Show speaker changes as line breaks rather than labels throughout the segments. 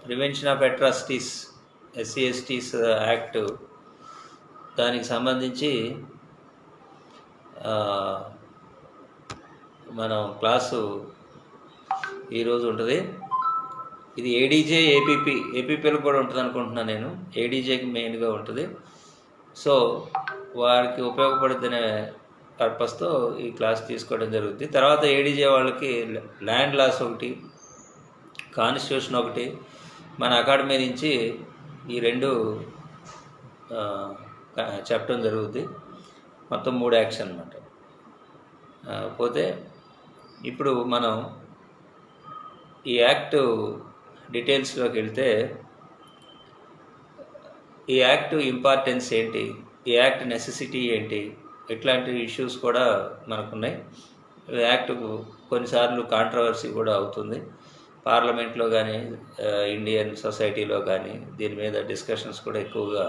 Prevention of atrocities SC/STs act దానికి సంబంధించి మనం క్లాసు ఈరోజు ఉంటుంది. ఇది ADJ ఏపీపీలకు కూడా ఉంటుంది అనుకుంటున్నాను నేను. ADJకి మెయిన్గా ఉంటుంది. సో వారికి ఉపయోగపడుతున్న పర్పస్తో ఈ క్లాస్ తీసుకోవడం జరుగుతుంది. తర్వాత ADJ వాళ్ళకి ల్యాండ్ లాస్ ఒకటి, కాన్స్టిట్యూషన్ ఒకటి మన అకాడమీ నుంచి ఈ రెండు చెప్పడం జరుగుతుంది. మొత్తం 3 యాక్ట్స్ అన్నమాట. పోతే ఇప్పుడు మనం ఈ యాక్ట్ డీటెయిల్స్లోకి వెళ్తే ఈ యాక్ట్ ఇంపార్టెన్స్ ఏంటి, ఈ యాక్ట్ నెసెసిటీ ఏంటి, ఇట్లాంటి ఇష్యూస్ కూడా మనకున్నాయి. యాక్ట్ కొన్నిసార్లు కాంట్రవర్సీ కూడా అవుతుంది. పార్లమెంట్లో కానీ ఇండియన్ సొసైటీలో కానీ దీని మీద డిస్కషన్స్ కూడా ఎక్కువగా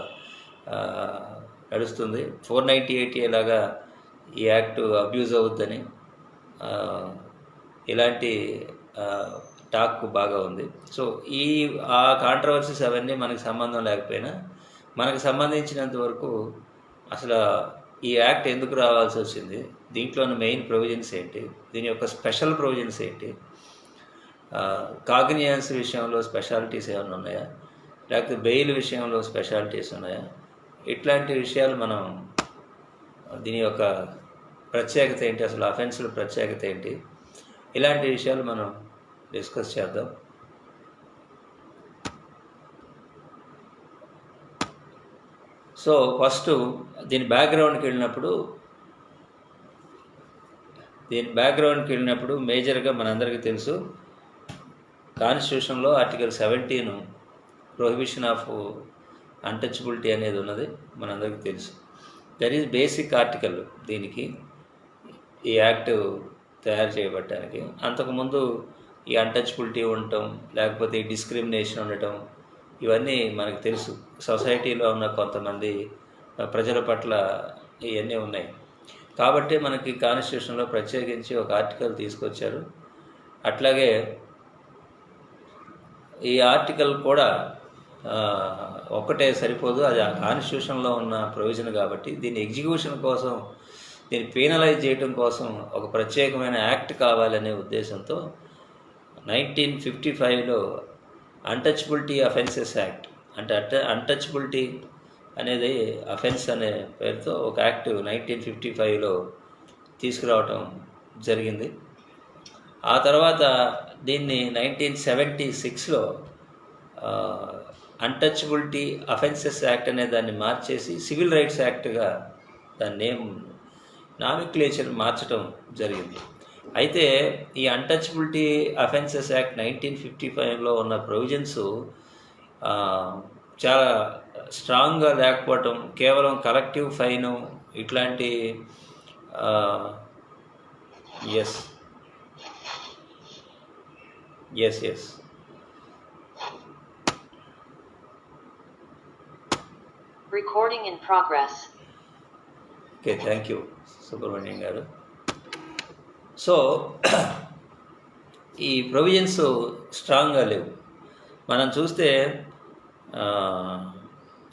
నడుస్తుంది. 498A లాగా ఈ యాక్ట్ అబ్యూజ్ అవుద్దని ఇలాంటి టాక్ బాగా ఉంది. సో ఆ కాంట్రవర్సీస్ అవన్నీ మనకు సంబంధం లేకపోయినా మనకు సంబంధించినంత వరకు అసలు ఈ యాక్ట్ ఎందుకు రావాల్సి వచ్చింది, దీంట్లోని మెయిన్ ప్రొవిజన్స్ ఏంటి, దీని యొక్క స్పెషల్ ప్రొవిజన్స్ ఏంటి, కాగ్నియన్స్ విషయంలో స్పెషాలిటీస్ ఏమైనా ఉన్నాయా, లేకపోతే బెయిల్ విషయంలో స్పెషాలిటీస్ ఉన్నాయా, ఇట్లాంటి విషయాలు మనం దీని యొక్క ప్రత్యేకత ఏంటి, అసలు అఫెన్స్ల ప్రత్యేకత ఏంటి, ఇలాంటి విషయాలు మనం డిస్కస్ చేద్దాం. సో ఫస్ట్ దీని బ్యాక్గ్రౌండ్కి వెళ్ళినప్పుడు మేజర్గా మనందరికీ తెలుసు, కాన్స్టిట్యూషన్లో ఆర్టికల్ 17 ప్రొహిబిషన్ ఆఫ్ అన్టచబిలిటీ అనేది ఉన్నది, మనందరికీ తెలుసు. దట్ ఈజ్ బేసిక్ ఆర్టికల్ దీనికి, ఈ యాక్ట్ తయారు చేయబడటానికి. అంతకుముందు ఈ అన్టచబిలిటీ ఉండటం, లేకపోతే ఈ డిస్క్రిమినేషన్ ఉండటం, ఇవన్నీ మనకు తెలుసు. సొసైటీలో ఉన్న కొంతమంది ప్రజల పట్ల ఇవన్నీ ఉన్నాయి. కాబట్టి మనకి కాన్స్టిట్యూషన్లో ప్రత్యేకించి ఒక ఆర్టికల్ తీసుకొచ్చారు. అట్లాగే ఈ ఆర్టికల్ కూడా ఒక్కటే సరిపోదు, అది ఆ కాన్స్టిట్యూషన్లో ఉన్న ప్రొవిజన్ కాబట్టి దీని ఎగ్జిక్యూషన్ కోసం, దీన్ని పీనలైజ్ చేయడం కోసం ఒక ప్రత్యేకమైన యాక్ట్ కావాలనే ఉద్దేశంతో 1955లో అన్టచబిలిటీ అఫెన్సెస్ యాక్ట్, అంటే అన్టచబిలిటీ అనేది అఫెన్స్ అనే పేరుతో ఒక యాక్ట్ 1955లో తీసుకురావటం జరిగింది. ఆ తర్వాత దీన్ని 1976లో అన్టచబిలిటీ అఫెన్సెస్ యాక్ట్ అనే దాన్ని మార్చేసి సివిల్ రైట్స్ యాక్ట్గా దాని నామిక్లేచర్ మార్చడం జరిగింది. అయితే ఈ అన్టచబిలిటీ అఫెన్సెస్ యాక్ట్ 1955లో ఉన్న ప్రొవిజన్స్ చాలా స్ట్రాంగ్గా లేకపోవటం, కేవలం కలెక్టివ్ ఫైను ఇట్లాంటి ఎస్
Recording in progress.
Okay, thank you Subrahmanyam గారు. సో ఈ ప్రొవిజన్స్ స్ట్రాంగ్గా లేవు. మనం చూస్తే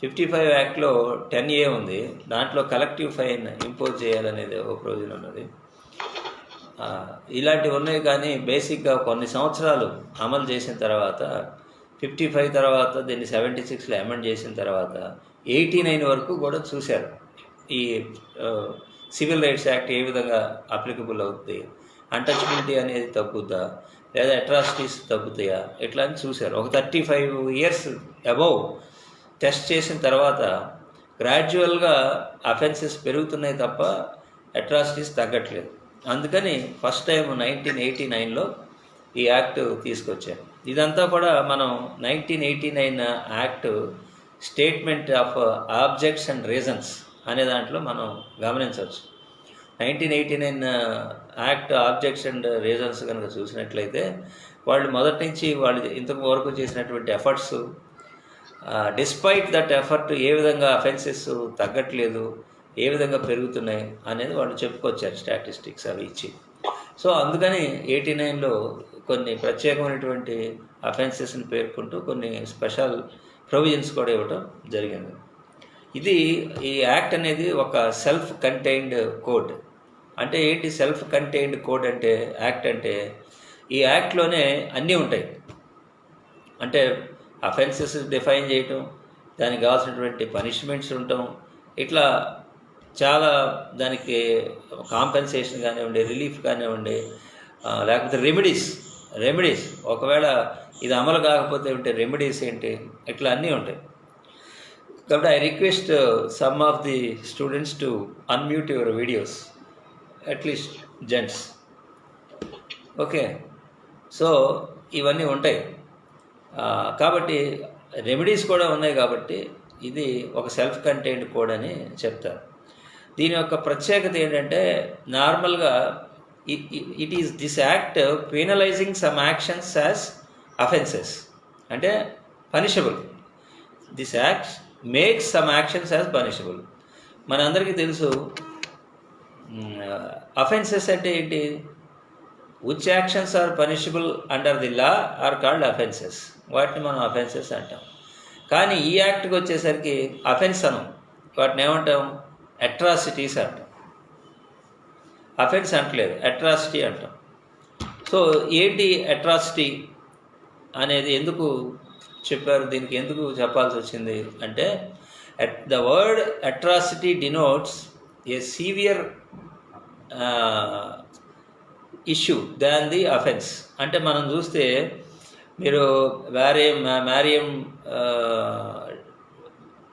55 యాక్ట్లో 10A ఉంది, దాంట్లో కలెక్టివ్ ఫైన్ ఇంపోజ్ చేయాలనేది ఒక ప్రొవిజన్ ఉన్నది. ఇలాంటివి ఉన్నాయి. కానీ బేసిక్గా కొన్ని సంవత్సరాలు అమలు చేసిన తర్వాత 55 తర్వాత దీన్ని 76లో అమెండ్ చేసిన తర్వాత 89 వరకు కూడా చూశారు ఈ సివిల్ రైట్స్ యాక్ట్ ఏ విధంగా అప్లికబుల్ అవుతుంది, అన్టచబిలిటీ అనేది తగ్గుద్దా లేదా అట్రాసిటీస్ తగ్గుతాయా, ఇట్లా అని చూశారు. ఒక 35 years అబౌవ్ టెస్ట్ చేసిన తర్వాత గ్రాడ్యువల్గా అఫెన్సెస్ పెరుగుతున్నాయి తప్ప అట్రాసిటీస్ తగ్గట్లేదు. అందుకని ఫస్ట్ టైం 1989లో ఈ యాక్ట్ తీసుకొచ్చారు. ఇదంతా కూడా మనం 1989 act statement of objects and reasons అనే దాంట్లో మనం గమనించవచ్చు. 1989 యాక్ట్ ఆబ్జెక్ట్స్ అండ్ రీజన్స్ కనుక చూసినట్లయితే వాళ్ళు మొదటి నుంచి వాళ్ళు ఇంతకు వరకు చేసినటువంటి ఎఫర్ట్స్, డిస్పైట్ దట్ ఎఫర్ట్ ఏ విధంగా అఫెన్సెస్ తగ్గట్లేదు, ఏ విధంగా పెరుగుతున్నాయి అనేది వాళ్ళు చెప్పుకొచ్చారు, స్టాటిస్టిక్స్ అవి ఇచ్చి. సో అందుకని 89లో కొన్ని ప్రత్యేకమైనటువంటి అఫెన్సెస్ని పేర్కొంటూ కొన్ని స్పెషల్ ప్రొవిజన్స్ కూడా ఇవ్వటం జరిగింది. ఈ యాక్ట్ అనేది ఒక సెల్ఫ్ కంటైన్డ్ కోడ్. అంటే ఏంటి సెల్ఫ్ కంటైన్డ్ కోడ్ అంటే? యాక్ట్ అంటే ఈ యాక్ట్లోనే అన్నీ ఉంటాయి. అంటే అఫెన్సెస్ డిఫైన్ చేయటం, దానికి కావాల్సినటువంటి పనిష్మెంట్స్ ఉండటం, ఇట్లా చాలా దానికి కాంపెన్సేషన్ కానివ్వండి, రిలీఫ్ కానివ్వండి, లేకపోతే రెమెడీస్ ఒకవేళ ఇది అమలు కాకపోతే ఉంటే రెమెడీస్ ఏంటి, ఇట్లా అన్నీ ఉంటాయి. కాబట్టి I request some of the students to unmute your videos, at least gents. Okay, so ఇవన్నీ ఉంటాయి. కాబట్టి రెమెడీస్ కూడా ఉన్నాయి. కాబట్టి ఇది ఒక సెల్ఫ్ కంటైన్డ్ కోడ్ అని చెప్తారు. దీని యొక్క ప్రత్యేకత ఏంటంటే, నార్మల్గా it is this act penalizing some actions as offences, అంటే punishable. This act makes some actions as punishable. మనందరికీ తెలుసు అఫెన్సెస్ అంటే ఏంటి. Which actions are punishable under the law are called offences. వాటిని మనం అఫెన్సెస్ అంటాం. కానీ ఈ యాక్ట్కి వచ్చేసరికి అఫెన్స్ అనం, వాటిని ఏమంటాం? అట్రాసిటీస్ అంటాం. అఫెన్స్ అంటలేదు, అట్రాసిటీ అంటాం. సో ఏంటి అట్రాసిటీ అనేది ఎందుకు చెప్పారు, దీనికి ఎందుకు చెప్పాల్సి వచ్చింది అంటే, the word atrocity denotes A severe issue than the offence. అంటే మనం చూస్తే మీరు మ్యారియం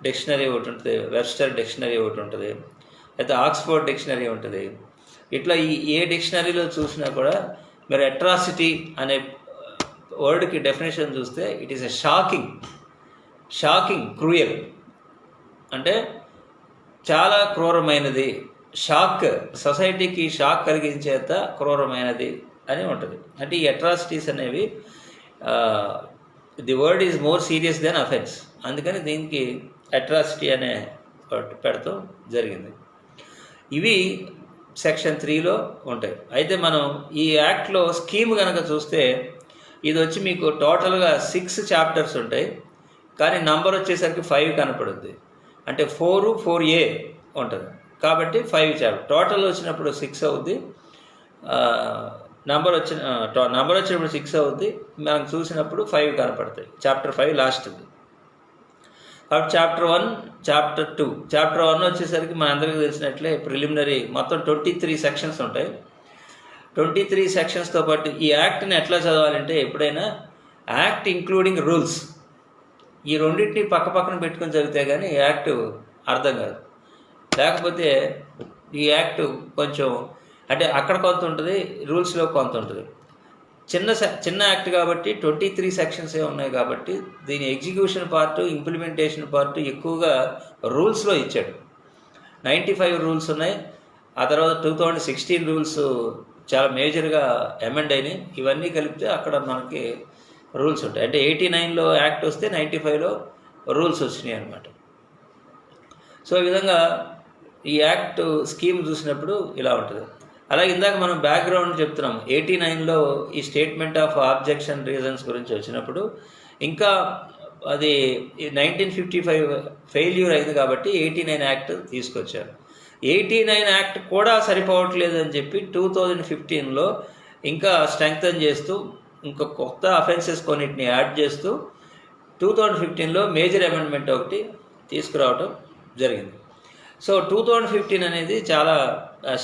డిక్షనరీ ఒకటి ఉంటుంది, వెబ్స్టర్ డిక్షనరీ ఒకటి ఉంటుంది, అయితే ఆక్స్ఫోర్డ్ డిక్షనరీ ఉంటుంది. ఇట్లా ఏ డిక్షనరీలో చూసినా కూడా మీరు అట్రాసిటీ అనే వర్డ్కి డెఫినేషన్ చూస్తే it is a shocking cruel, అంటే చాలా క్రూరమైనది, సొసైటీకి షాక్ కలిగించేంత క్రూరమైనది అని ఉంటుంది. అంటే ఈ అట్రాసిటీస్ అనేవి the word is more serious than offence. అందుకని దీనికి అట్రాసిటీ అనే పెడతాం జరిగింది. ఇవి సెక్షన్ 3లో ఉంటాయి. అయితే మనం ఈ యాక్ట్లో స్కీమ్ కనుక చూస్తే ఇది వచ్చి మీకు టోటల్గా 6 చాప్టర్స్ ఉంటాయి. కానీ నంబర్ వచ్చేసరికి 5 కనపడుద్ది. అంటే 4A ఉంటుంది. కాబట్టి 5 చాప్టర్ టోటల్ వచ్చినప్పుడు 6 అవుద్ది. నంబర్ వచ్చినప్పుడు 6 అవుద్ది. మనం చూసినప్పుడు 5 కనపడతాయి. చాప్టర్ 5 లాస్ట్ది. కాబట్టి చాప్టర్ 1, చాప్టర్ 2. చాప్టర్ 1 వచ్చేసరికి మన అందరికీ తెలిసినట్లే ప్రిలిమినరీ, మొత్తం 23 సెక్షన్స్ ఉంటాయి. 23 సెక్షన్స్తో పాటు ఈ యాక్ట్ని ఎట్లా చదవాలంటే, ఎప్పుడైనా యాక్ట్ ఇంక్లూడింగ్ రూల్స్ ఈ రెండింటిని పక్కన పెట్టుకొని చదివితే కానీ ఈ యాక్ట్ అర్థం కాదు. లేకపోతే ఈ యాక్ట్ కొంచెం అంటే అక్కడ కొంత ఉంటుంది, రూల్స్లో కొంత ఉంటుంది. చిన్న యాక్ట్ కాబట్టి 23 సెక్షన్సే ఉన్నాయి. కాబట్టి దీని ఎగ్జిక్యూషన్ పార్ట్, ఇంప్లిమెంటేషన్ పార్ట్ ఎక్కువగా రూల్స్లో ఇచ్చాడు. 95 రూల్స్ ఉన్నాయి. ఆ తర్వాత 2016 రూల్స్ చాలా మేజర్గా అమెండ్ అయినాయి. ఇవన్నీ కలిపితే అక్కడ మనకి రూల్స్ ఉంటాయి. అంటే 89లో యాక్ట్ వస్తే 95లో రూల్స్ వచ్చినాయి అన్నమాట. సో ఈ విధంగా ఈ యాక్ట్ స్కీమ్ చూసినప్పుడు ఇలా ఉంటుంది. అలాగే ఇందాక మనం బ్యాక్గ్రౌండ్ చెప్తున్నాం. 89లో ఈ స్టేట్మెంట్ ఆఫ్ ఆబ్జెక్షన్ రీజన్స్ గురించి వచ్చినప్పుడు ఇంకా అది 1955 ఫెయిల్యూర్ అయింది కాబట్టి 89 యాక్ట్ తీసుకొచ్చారు. 89 యాక్ట్ కూడా సరిపోవట్లేదు అని చెప్పి 2015లో ఇంకా స్ట్రెంగ్తన్ చేస్తూ ఇంకా కొత్త అఫెన్సెస్ కొన్నిటిని యాడ్ చేస్తూ 2015లో మేజర్ అమెండ్మెంట్ ఒకటి తీసుకురావటం జరిగింది. సో 2015 అనేది చాలా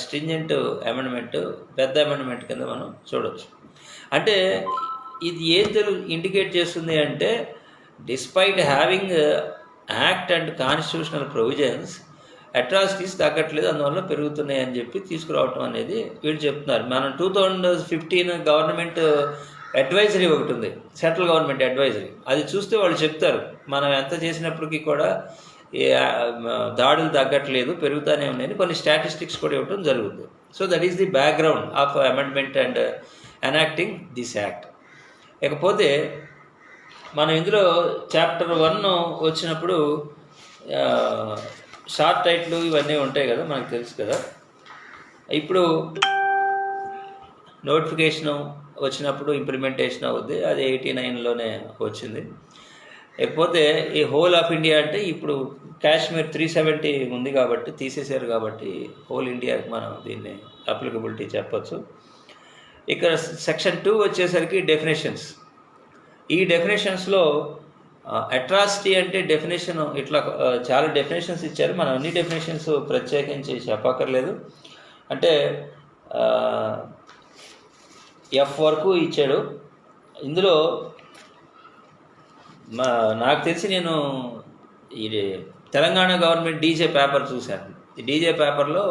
స్ట్రింజెంట్ అమెండ్మెంట్, పెద్ద అమెండ్మెంట్ కింద మనం చూడవచ్చు. అంటే ఇది ఏం ఇండికేట్ చేస్తుంది అంటే, despite having act and constitutional provisions, atrocities తగ్గట్లేదు, అందువల్ల పెరుగుతున్నాయి అని చెప్పి తీసుకురావటం అనేది వీళ్ళు చెప్తున్నారు. మనం 2015 గవర్నమెంట్ అడ్వైజరీ ఒకటి ఉంది, సెంట్రల్ గవర్నమెంట్ అడ్వైజరీ. అది చూస్తే వాళ్ళు చెప్తారు మనం ఎంత చేసినప్పటికీ కూడా దాడులు తగ్గట్లేదు, పెరుగుతూనే ఉన్నాయని కొన్ని స్టాటిస్టిక్స్ కూడా ఇవ్వడం జరుగుతుంది. So that is the background of amendment and enacting this act. ఇకపోతే మనం ఇందులో చాప్టర్ 1 వచ్చినప్పుడు షార్ట్ టైటిల్ ఇవన్నీ ఉంటాయి కదా, మనకు తెలుసు కదా. ఇప్పుడు నోటిఫికేషను వచ్చినప్పుడు ఇంప్లిమెంటేషన్ అవుద్ది. అది 89లోనే వచ్చింది. లేకపోతే ఈ హోల్ ఆఫ్ ఇండియా అంటే ఇప్పుడు కాశ్మీర్ 370 ఉంది కాబట్టి తీసేశారు కాబట్టి హోల్ ఇండియాకి మనం దీన్ని అప్లికబిలిటీ చెప్పచ్చు. ఇక్కడ సెక్షన్ 2 వచ్చేసరికి డెఫినేషన్స్. ఈ డెఫినేషన్స్లో అట్రాసిటీ అంటే డెఫినేషన్ ఇట్లా చాలా డెఫినేషన్స్ ఇచ్చారు. మనం అన్ని డెఫినేషన్స్ ప్రత్యేకించి చెప్పక్కర్లేదు. అంటే ఎఫ్ వరకు ఇచ్చాడు. ఇందులో నాకు తెలిసి నేను ఇది తెలంగాణ గవర్నమెంట్ డీజే పేపర్ చూశాను. ఈ డీజే పేపర్లో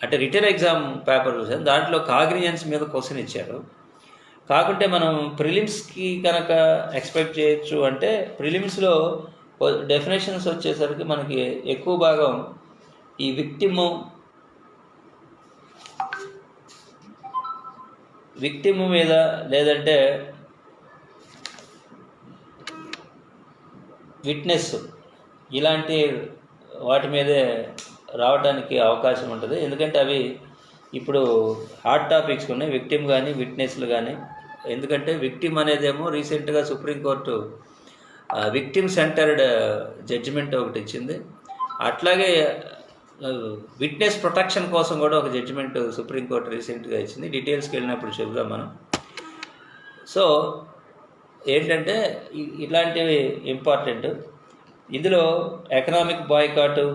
అంటే రిటర్న్ ఎగ్జామ్ పేపర్ చూశాను. దాంట్లో కాగ్నిజెన్స్ మీద క్వశ్చన్ ఇచ్చారు. కాకుంటే మనం ప్రిలిమ్స్కి కనుక ఎక్స్పెక్ట్ చేయొచ్చు అంటే ప్రిలిమ్స్లో డెఫినేషన్స్ వచ్చేసరికి మనకి ఎక్కువ భాగం ఈ విక్టిమ్ మీద లేదంటే విట్నెస్ ఇలాంటి వాటి మీదే రావడానికి అవకాశం ఉంటుంది. ఎందుకంటే అవి ఇప్పుడు హాట్ టాపిక్స్ ఉన్నాయి, విక్టిమ్ కానీ విట్నెస్లు కానీ. ఎందుకంటే విక్టిమ్ అనేదేమో రీసెంట్గా సుప్రీంకోర్టు విక్టిమ్ సెంటర్డ్ జడ్జిమెంట్ ఒకటి ఇచ్చింది. అట్లాగే విట్నెస్ ప్రొటెక్షన్ కోసం కూడా ఒక జడ్జిమెంట్ సుప్రీంకోర్టు రీసెంట్గా ఇచ్చింది. డీటెయిల్స్కి వెళ్ళినప్పుడు చెబుదాం మనం. సో ఏంటంటే ఇట్లాంటివి ఇంపార్టెంట్. ఇందులో ఎకనామిక్ బాయ్కాటు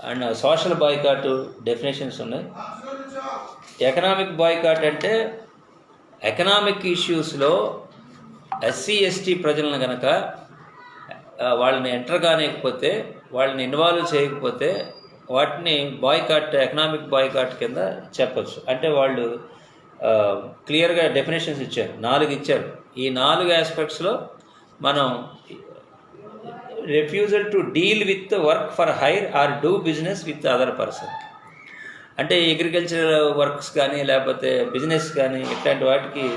అండ్ సోషల్ బాయ్కాటు డెఫినేషన్స్ ఉన్నాయి. ఎకనామిక్ బాయ్కాట్ అంటే ఎకనామిక్ ఇష్యూస్లో ఎస్సీ ఎస్టీ ప్రజలను కనుక వాళ్ళని ఎంటర్ కానికపోతే, వాళ్ళని ఇన్వాల్వ్ చేయకపోతే వాటిని బాయ్కాట్, ఎకనామిక్ బాయ్కాట్ కింద చెప్పచ్చు. అంటే వాళ్ళు క్లియర్గా డెఫినేషన్స్ ఇచ్చారు, 4 ఇచ్చారు. ఈ 4 ఆస్పెక్ట్స్లో మనం refusal to deal with work for hire or do business with other person. అంటే అగ్రికల్చర్ వర్క్స్ కానీ లేకపోతే బిజినెస్ కానీ ఇట్లాంటి వాటికి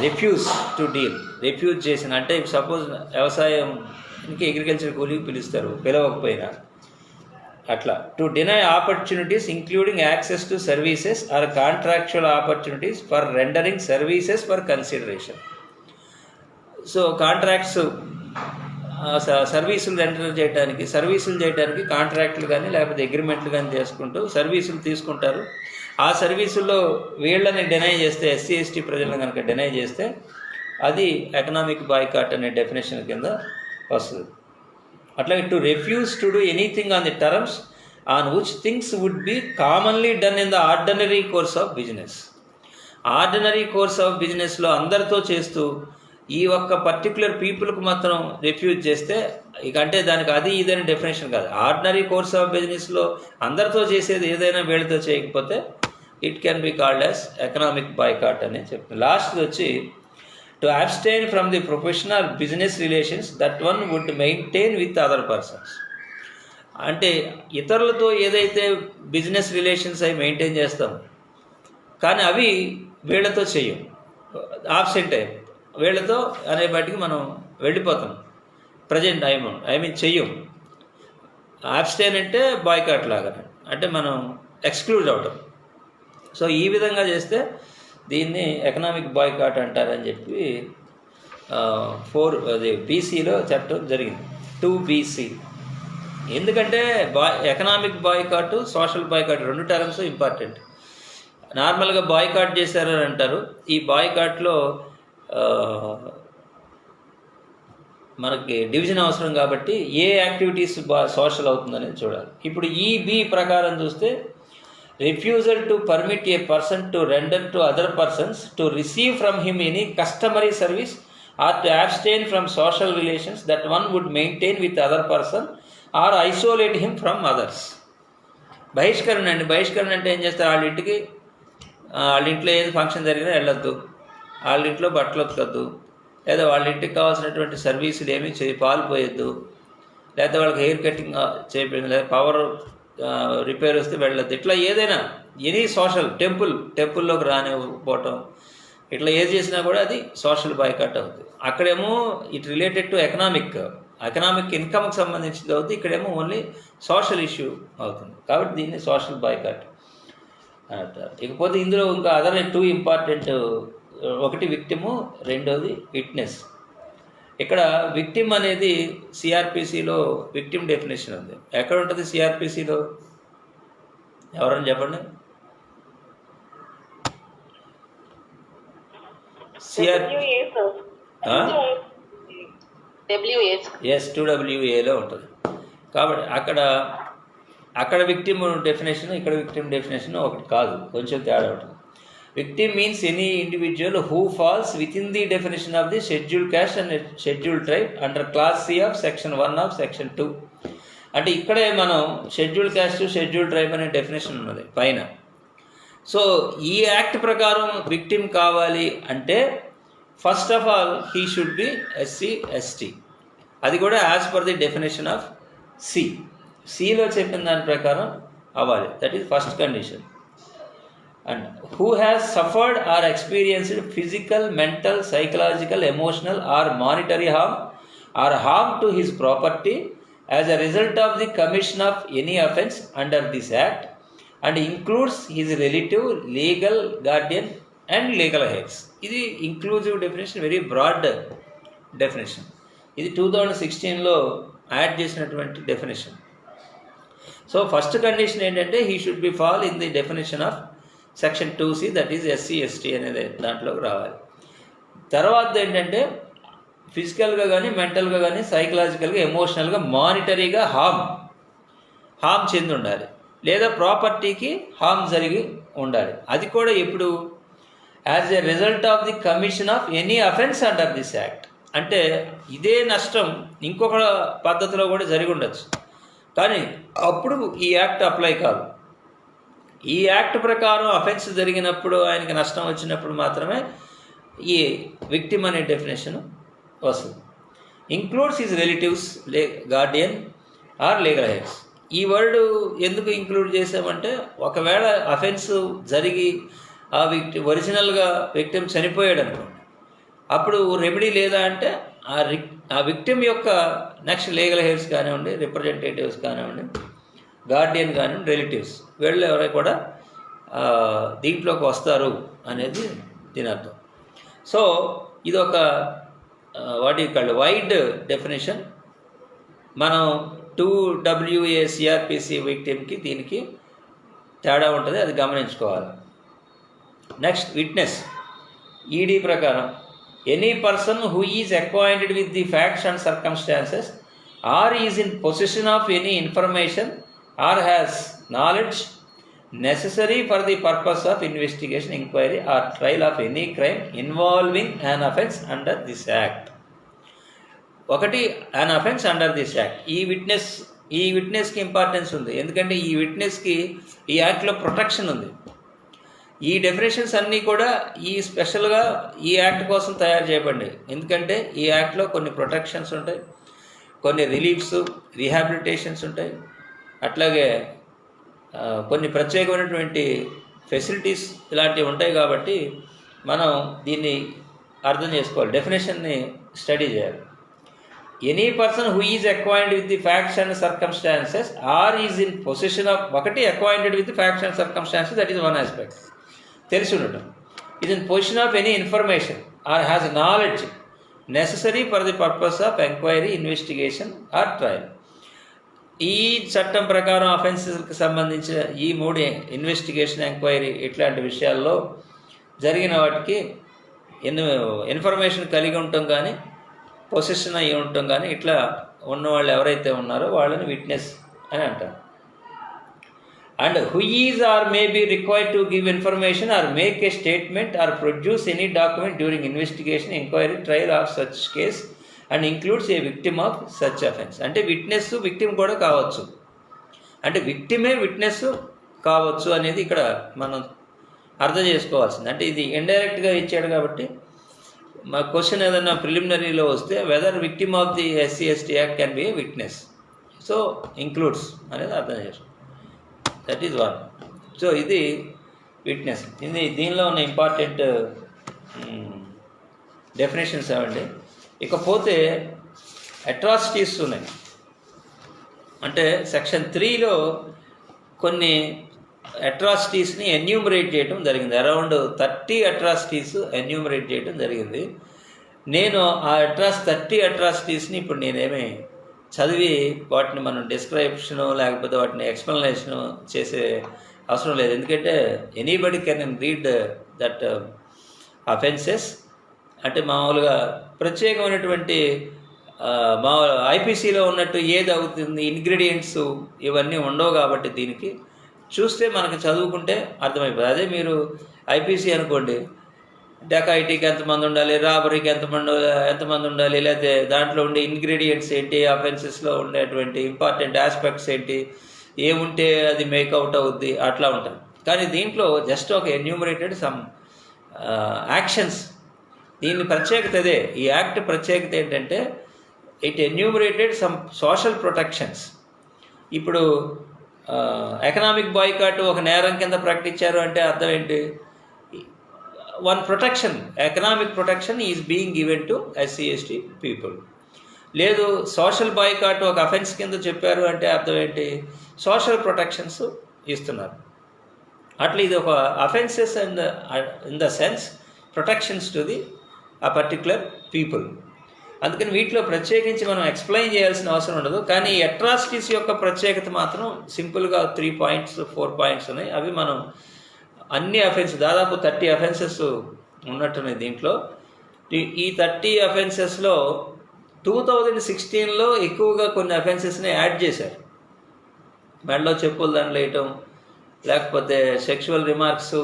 రిఫ్యూజ్ చేసిన అంటే సపోజ్ వ్యవసాయంకి అగ్రికల్చర్ కూలీకి పిలుస్తారు, పిలవకపోయినా అట్లా. To deny opportunities including access to services or contractual opportunities for rendering services for consideration. So contracts సర్వీసులు చేయడానికి కాంట్రాక్టులు కానీ లేకపోతే అగ్రిమెంట్లు కానీ చేసుకుంటూ సర్వీసులు తీసుకుంటారు. ఆ సర్వీసుల్లో వీళ్ళని డినై చేస్తే, ఎస్సీ ఎస్టీ ప్రజలను కనుక డినై చేస్తే అది ఎకనామిక్ బాయ్కాట్ అనే డెఫినేషన్ కింద వస్తుంది. అట్లాగే to refuse to do anything on the terms on which things would be commonly done in the ordinary course of business. Ordinary course of బిజినెస్లో అందరితో చేస్తూ ఈ ఒక్క పర్టికులర్ పీపుల్కి మాత్రం రిఫ్యూజ్ చేస్తే ఇక అంటే దానికి అది ఇదని డెఫినేషన్ కాదు. ఆర్డినరీ కోర్స్ ఆఫ్ బిజినెస్లో అందరితో చేసేది ఏదైనా వీళ్ళతో చేయకపోతే it can be called as economic boycott అని చెప్తుంది. లాస్ట్ వచ్చి to abstain from the professional business relations that one would maintain with other persons. అంటే ఇతరులతో ఏదైతే బిజినెస్ రిలేషన్స్ అవి మెయింటైన్ చేస్తాం కానీ అవి వీళ్ళతో చెయ్యం, ఆబ్సెంట్ అయ్యి వీళ్ళతో అనే బట్టికి మనం వెళ్ళిపోతాం. ప్రజెంట్ ఐ మీన్ చెయ్యం. అబ్స్టైన్ అంటే బాయ్కాట్ లాగా, అంటే మనం ఎక్స్క్లూడ్ అవడం. సో ఈ విధంగా చేస్తే దీన్ని ఎకనామిక్ బాయ్కాట్ అంటారని చెప్పి 4 బీసీలో చట్టం జరిగింది, 2 BC. ఎందుకంటే economic boycott, social boycott 2 terms important. నార్మల్గా బాయ్కాట్ చేశారని అంటారు. ఈ బాయ్కాట్లో మనకి డివిజన్ అవసరం కాబట్టి ఏ యాక్టివిటీస్ సోషల్ అవుతుందనేది చూడాలి. ఇప్పుడు ఈ బి ప్రకారం చూస్తే refusal to permit a person to render to other persons to receive from him any customary service or to abstain from social relations that one would maintain with other person or isolate him from others. బహిష్కరణ అంటే ఏం చేస్తారు? వాళ్ళ ఇంట్లో ఏది function జరిగినా వెళ్ళొద్దు, వాళ్ళ ఇంట్లో బట్టలు ఉతకద్దు, లేదా వాళ్ళ ఇంటికి కావాల్సినటువంటి సర్వీసులు ఏమీ పాలు పోయొద్దు, లేదా వాళ్ళకి హెయిర్ కటింగ్ చేయించడం, లేదా పవర్ రిపేర్ వస్తే వెళ్ళొద్దు. ఇట్లా ఏదైనా ఎనీ సోషల్ టెంపుల్లోకి రానివ్వకపోవటం, ఇట్లా ఏది చేసినా కూడా అది సోషల్ బాయ్కాట్ అవుతుంది. అక్కడేమో ఇట్ రిలేటెడ్ టు ఎకనామిక్ ఇన్కమ్కి సంబంధించింది అవుతుంది, ఇక్కడేమో ఓన్లీ సోషల్ ఇష్యూ అవుతుంది. కాబట్టి దీన్ని సోషల్ బాయ్కాట్. అంటారు. ఇకపోతే ఇందులో ఇంకా అదర్ 2 ఇంపార్టెంట్, ఒకటి విక్టిము, రెండోది విట్నెస్. ఇక్కడ విక్టిమ్ అనేది సిఆర్పిసిలో విక్టిమ్ డెఫినేషన్ ఉంది. ఎక్కడ ఉంటుంది సిఆర్పిసిలో? ఎవరని చెప్పండి. ఎస్ 2WAలో ఉంటుంది. కాబట్టి అక్కడ విక్టిమ్ డెఫినేషన్, ఇక్కడ విక్టిమ్ డెఫినేషన్ ఒకటి కాదు, కొంచెం తేడా ఉంటుంది. Victim means any individual who falls within the definition of the scheduled caste and scheduled tribe under clause C of section 1 of section 2. అంటే ఇక్కడే మనం షెడ్యూల్డ్ క్యాస్ట్, షెడ్యూల్డ్ ట్రైబ్ అనే డెఫినేషన్ ఉన్నది పైన. సో ఈ యాక్ట్ ప్రకారం victim కావాలి అంటే first of all he should be SC/ST. అది కూడా as per the definition of సిలో చెప్పిన దాని ప్రకారం అవ్వాలి. That is first condition. And who has suffered or experienced physical, mental, psychological, emotional or monetary harm or harm to his property as a result of the commission of any offence under this act and includes his relative, legal guardian and legal heirs. ఇది inclusive definition, very broad definition. ఇది 2016లో add చేసినటువంటి definition. So first condition ఏంటంటే he should be fall in the definition of section 2C, that is SC/ST అనేది దాంట్లోకి రావాలి. తర్వాత ఏంటంటే ఫిజికల్గా కానీ, మెంటల్గా కానీ, సైకలాజికల్గా, ఎమోషనల్గా, మానిటరీగా హామ్ చెంది ఉండాలి, లేదా ప్రాపర్టీకి హామ్ జరిగి ఉండాలి. అది కూడా ఎప్పుడు? As a result of the commission of any offence under this act. అంటే ఇదే నష్టం ఇంకొక పద్ధతిలో కూడా జరిగి ఉండొచ్చు, కానీ అప్పుడు ఈ యాక్ట్ అప్లై కాదు. ఈ యాక్ట్ ప్రకారం అఫెన్స్ జరిగినప్పుడు, ఆయనకి నష్టం వచ్చినప్పుడు మాత్రమే ఈ విక్టిమ్ అనే డెఫినేషన్ వస్తుంది. Includes his relatives, guardian or legal heirs. ఈ వర్డ్ ఎందుకు ఇంక్లూడ్ చేసామంటే ఒకవేళ అఫెన్స్ జరిగి ఆ ఒరిజినల్గా విక్టిమ్ చనిపోయాడు అనుకోండి, అప్పుడు రెమెడీ లేదా అంటే ఆ విక్టిమ్ యొక్క నెక్స్ట్ లీగల్ హెడ్స్ కానివ్వండి, రిప్రజెంటేటివ్స్ కానివ్వండి, గార్డియన్ కానివ్వండి, రిలేటివ్స్, వీళ్ళు ఎవరైనా కూడా దీంట్లోకి వస్తారు అనేది దీని అర్థం. సో ఇది ఒక వైడ్ డెఫినేషన్. మనం 2WA CRPC విక్టిమ్కి దీనికి తేడా ఉంటుంది, అది గమనించుకోవాలి. Next witness. ED ప్రకారం any person who is acquainted with the facts and circumstances or is in position of any information or has knowledge necessary for the purpose of investigation, inquiry or trial of any crime involving an offence under this act. ఒకటి an offence under this act. ఈ విట్నెస్కి importance ఉంది, ఎందుకంటే ఈ విట్నెస్కి ఈ యాక్ట్లో protection ఉంది. ఈ definitions అన్నీ కూడా స్పెషల్గా ఈ యాక్ట్ కోసం తయారు చేయబడి, ఎందుకంటే ఈ యాక్ట్లో కొన్ని ప్రొటెక్షన్స్ ఉంటాయి, కొన్ని రిలీఫ్స్, రీహాబిలిటేషన్స్ ఉంటాయి, అట్లాగే కొన్ని ప్రత్యేకమైనటువంటి ఫెసిలిటీస్ ఇలాంటివి ఉంటాయి. కాబట్టి మనం దీన్ని అర్థం చేసుకోవాలి, డెఫినేషన్ని స్టడీ చేయాలి. Any person who is acquainted with the facts and circumstances or is in position of, ఒకటి acquainted with the facts and circumstances, that is one aspect, తెలిసి ఉండటం. Is in position of any information or has knowledge necessary for the purpose of enquiry, investigation or trial. ఈ చట్టం ప్రకారం అఫెన్సెస్కి సంబంధించిన ఈ 3 investigation, enquiry ఇట్లాంటి విషయాల్లో జరిగిన వాటికి ఇన్ఫర్మేషన్ కలిగి ఉండటం కానీ, పొజిషన్ అయ్యి ఉండటం కానీ, ఇట్లా ఉన్నవాళ్ళు ఎవరైతే ఉన్నారో వాళ్ళని విట్నెస్ అని అంటారు. And who is or may be required to give information or make a statement or produce any document during investigation, enquiry, trial of such case and includes a victim of such offence. అంటే witness victim కూడా కావచ్చు, అంటే విక్టిమే witness కావచ్చు అనేది ఇక్కడ మనం అర్థం చేసుకోవాల్సింది. అంటే ఇది ఇండైరెక్ట్గా ఇచ్చాడు కాబట్టి మా క్వశ్చన్ ఏదైనా ప్రిలిమినరీలో వస్తే whether victim of the SC/ST act can be a witness, so includes అనేది అర్థం చేసుకో, దట్ ఈజ్ వన్. సో ఇది విట్నెస్. దీనిలో ఉన్న ఇంపార్టెంట్ డెఫినేషన్స్ ఏమండి. ఇకపోతే అట్రాసిటీస్ ఉన్నాయి. అంటే సెక్షన్ 3లో కొన్ని అట్రాసిటీస్ని ఎన్యూమరేట్ చేయడం జరిగింది. అరౌండ్ 30 అట్రాసిటీస్ ఎన్యూమరేట్ చేయడం జరిగింది. నేను ఆ 30 అట్రాసిటీస్ని ఇప్పుడు నేనేమి చదివి వాటిని మనం డిస్క్రిప్షను లేకపోతే వాటిని ఎక్స్ప్లెనేషను చేసే అవసరం లేదు. ఎందుకంటే anybody can read that offences. అంటే మామూలుగా ప్రత్యేకమైనటువంటి మా ఐపీసీలో ఉన్నట్టు ఏది అవుతుంది, ఇంగ్రీడియంట్స్ ఇవన్నీ ఉండవు కాబట్టి దీనికి చూస్తే మనకు చదువుకుంటే అర్థమైపోతుంది. అదే మీరు ఐపీసీ అనుకోండి, డెకాయిటీకి ఎంతమంది ఉండాలి, రాబరీకి ఎంతమంది ఉండాలి, లేకపోతే దాంట్లో ఉండే ఇంగ్రీడియంట్స్ ఏంటి, అఫెన్సెస్లో ఉండేటువంటి ఇంపార్టెంట్ ఆస్పెక్ట్స్ ఏంటి, ఏముంటే అది మేకౌట్ అవుద్ది, అట్లా ఉంటుంది. కానీ దీంట్లో జస్ట్ ఒక ఎన్యూమరేటెడ్ సమ్ యాక్షన్స్. దీని ప్రత్యేకత అదే, ఈ యాక్ట్ ప్రత్యేకత ఏంటంటే it enumerated some social protections. ఇప్పుడు ఎకనామిక్ బాయ్కాట్ ఒక నేరం కింద ప్రకటించారు అంటే అర్థం ఏంటి? One protection, economic protection is being given to SC/ST people. లేదు సోషల్ బాయ్కాట్ ఒక అఫెన్స్ కింద చెప్పారు అంటే అర్థం ఏంటి? సోషల్ ప్రొటెక్షన్స్ ఇస్తున్నారు. అట్లా ఇది ఒక offences and in the sense protections to the ఆ పర్టిక్యులర్ పీపుల్. అందుకని వీటిలో ప్రత్యేకించి మనం ఎక్స్ప్లెయిన్ చేయాల్సిన అవసరం ఉండదు. కానీ అట్రాసిటీస్ యొక్క ప్రత్యేకత మాత్రం సింపుల్గా 3 పాయింట్స్ 4 పాయింట్స్ ఉన్నాయి. అవి మనం అన్ని దాదాపు 30 అఫెన్సెస్ ఉన్నట్టున్నాయి దీంట్లో. ఈ 30 అఫెన్సెస్లో 2016లో ఎక్కువగా కొన్ని అఫెన్సెస్ని యాడ్ చేశారు. మెడలో చెప్పులు దండలు వేయటం, లేకపోతే సెక్షువల్ రిమార్క్స్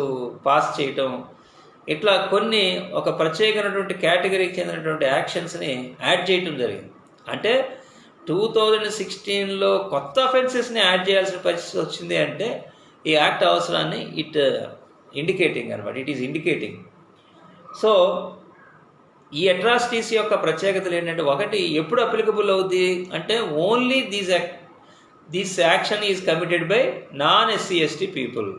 పాస్ చేయటం, ఇట్లా కొన్ని ఒక ప్రత్యేకమైనటువంటి కేటగిరీకి చెందినటువంటి యాక్షన్స్ని యాడ్ చేయటం జరిగింది. అంటే 2016లో కొత్త అఫెన్సెస్ని యాడ్ చేయాల్సిన పరిస్థితి వచ్చింది అంటే ఈ యాక్ట్ అవసరాన్ని ఇట్ ఇండికేటింగ్ అనమాట, ఇట్ ఈస్ ఇండికేటింగ్. సో ఈ అట్రాసిటీస్ యొక్క ప్రత్యేకతలు ఏంటంటే, ఒకటి ఎప్పుడు అప్లికబుల్ అవుద్ది అంటే only this action is committed by non-SC/ST people.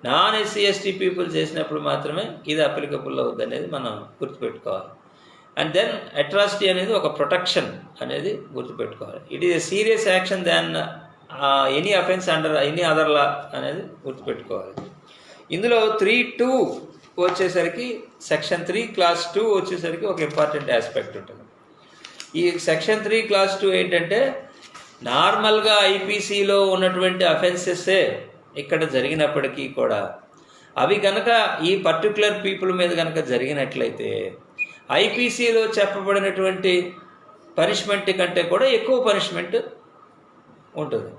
non-SC/ST people చేసినప్పుడు మాత్రమే ఇది అప్లికబుల్ అవుద్ది అనేది మనం గుర్తుపెట్టుకోవాలి. అండ్ దెన్ అట్రాసిటీ అనేది ఒక ప్రొటెక్షన్ అనేది గుర్తుపెట్టుకోవాలి. It is a serious action than any offence under any other law అనేది గుర్తుపెట్టుకోవాలి. ఇందులో 3(2) వచ్చేసరికి సెక్షన్ 3 క్లాస్ 2 వచ్చేసరికి ఒక ఇంపార్టెంట్ ఆస్పెక్ట్ ఉంటుంది. ఈ సెక్షన్ 3 క్లాస్ 2 ఏంటంటే, నార్మల్గా ఐపీసీలో ఉన్నటువంటి అఫెన్సెస్సే ఇక్కడ జరిగినప్పటికీ కూడా అవి కనుక ఈ పర్టికులర్ పీపుల్ మీద కనుక జరిగినట్లయితే ఐపీసీలో చెప్పబడినటువంటి పనిష్మెంట్ కంటే కూడా ఎక్కువ పనిష్మెంట్ ఉంటుంది.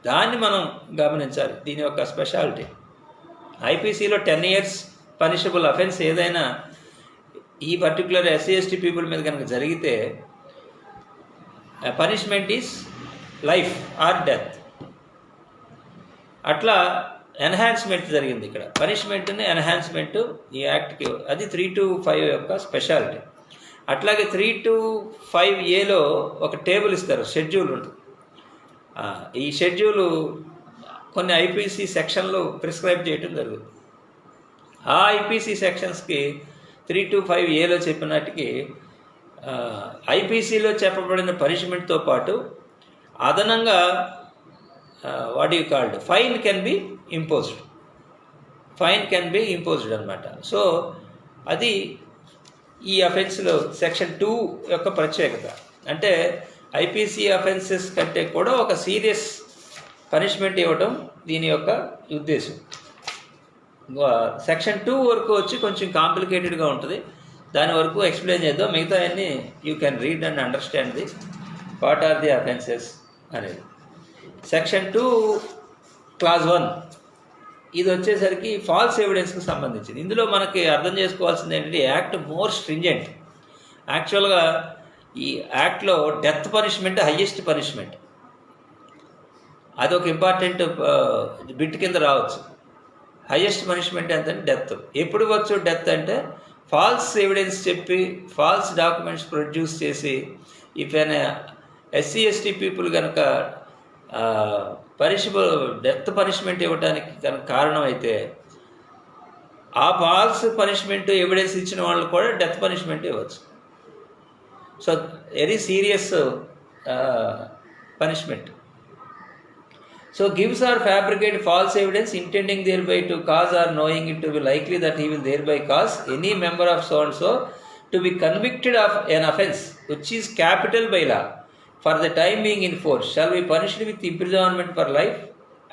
దాన్ని మనం గమనించాలి. దీని యొక్క స్పెషాలిటీ ఐపీసీలో 10 years పనిషబుల్ అఫెన్స్ ఏదైనా ఈ పర్టికులర్ SC/ST పీపుల్ మీద కనుక జరిగితే punishment is life or death. అట్లా ఎన్హాన్స్మెంట్ జరిగింది ఇక్కడ. పనిష్మెంట్ని ఎన్హాన్స్మెంట్ ఈ యాక్ట్కి, అది 3(5) యొక్క స్పెషాలిటీ. అట్లాగే 3(5)(a)లో ఒక టేబుల్ ఇస్తారు, షెడ్యూల్ ఉంటుంది. ఈ షెడ్యూలు కొన్ని ఐపీసీ సెక్షన్లు ప్రిస్క్రైబ్ చేయడం జరుగుతుంది. ఆ ఐపీసీ సెక్షన్స్కి 3(5)(a)లో చెప్పినట్టుకి ఐపీసీలో చెప్పబడిన పనిష్మెంట్తో పాటు అదనంగా what you called fine can be imposed అనమాట. సో అది ఈ అఫెన్స్లో సెక్షన్ 2 యొక్క ప్రత్యేకత. అంటే ఐపీసీ అఫెన్సెస్ కంటే కూడా ఒక సీరియస్ పనిష్మెంట్ ఇవ్వటం దీని యొక్క ఉద్దేశం. సెక్షన్ 2 వరకు వచ్చి కొంచెం కాంప్లికేటెడ్గా ఉంటుంది. దాని వరకు ఎక్స్ప్లెయిన్ చేద్దాం. మిగతా అన్నీ you can read and understand the what are the offences అనేది. సెక్షన్ 2 క్లాస్ 1 ఇది వచ్చేసరికి ఫాల్స్ ఎవిడెన్స్కి సంబంధించింది. ఇందులో మనకి అర్థం చేసుకోవాల్సింది ఏంటంటే, యాక్ట్ మోర్ స్ట్రింజెంట్. యాక్చువల్గా ఈ యాక్ట్లో డెత్ పనిష్మెంట్ హయ్యెస్ట్ పనిష్మెంట్. అదొక ఇంపార్టెంట్ బిట్ కింద రావచ్చు. హయ్యెస్ట్ పనిష్మెంట్ ఎంతంటే డెత్. ఎప్పుడు వచ్చు డెత్ అంటే, ఫాల్స్ ఎవిడెన్స్ చెప్పి ఫాల్స్ డాక్యుమెంట్స్ ప్రొడ్యూస్ చేసి ఇఫ్ ఎన్ SC/ST పీపుల్ కనుక డెత్ పనిష్మెంట్ ఇవ్వడానికి కనుక కారణమైతే ఆ ఫాల్స్ పనిష్మెంట్ ఎవిడెన్స్ ఇచ్చిన వాళ్ళు కూడా డెత్ పనిష్మెంట్ ఇవ్వచ్చు. So very serious punishment. So gives or fabricate false evidence intending thereby to cause or knowing it to be likely that he will thereby cause any member of so and so to be convicted of an offence which is capital by law for the time being in force shall be punished with imprisonment for life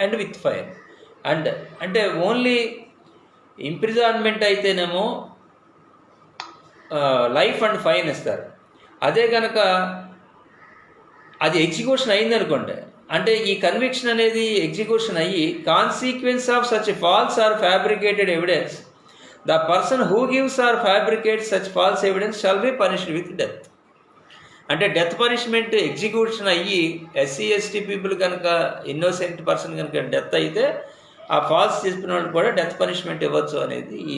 and with fine. And అంటే only ఇంప్రిజాన్మెంట్ అయితేనేమో life and fine ఇస్తారు. అదే కనుక అది execution అయిందనుకోండి, అంటే ఈ conviction అనేది ఎగ్జిక్యూషన్ అయ్యి consequence of such false or fabricated evidence the person who gives or fabricate such false evidence shall be punished with death. అంటే డెత్ పనిష్మెంట్ ఎగ్జిక్యూషన్ అయ్యి ఎస్సీ ఎస్టీ పీపుల్ కనుక ఇన్నోసెంట్ పర్సన్ కనుక death అయితే ఆ falls చెప్పిన వాళ్ళు కూడా death punishment ఇవ్వచ్చు అనేది ఈ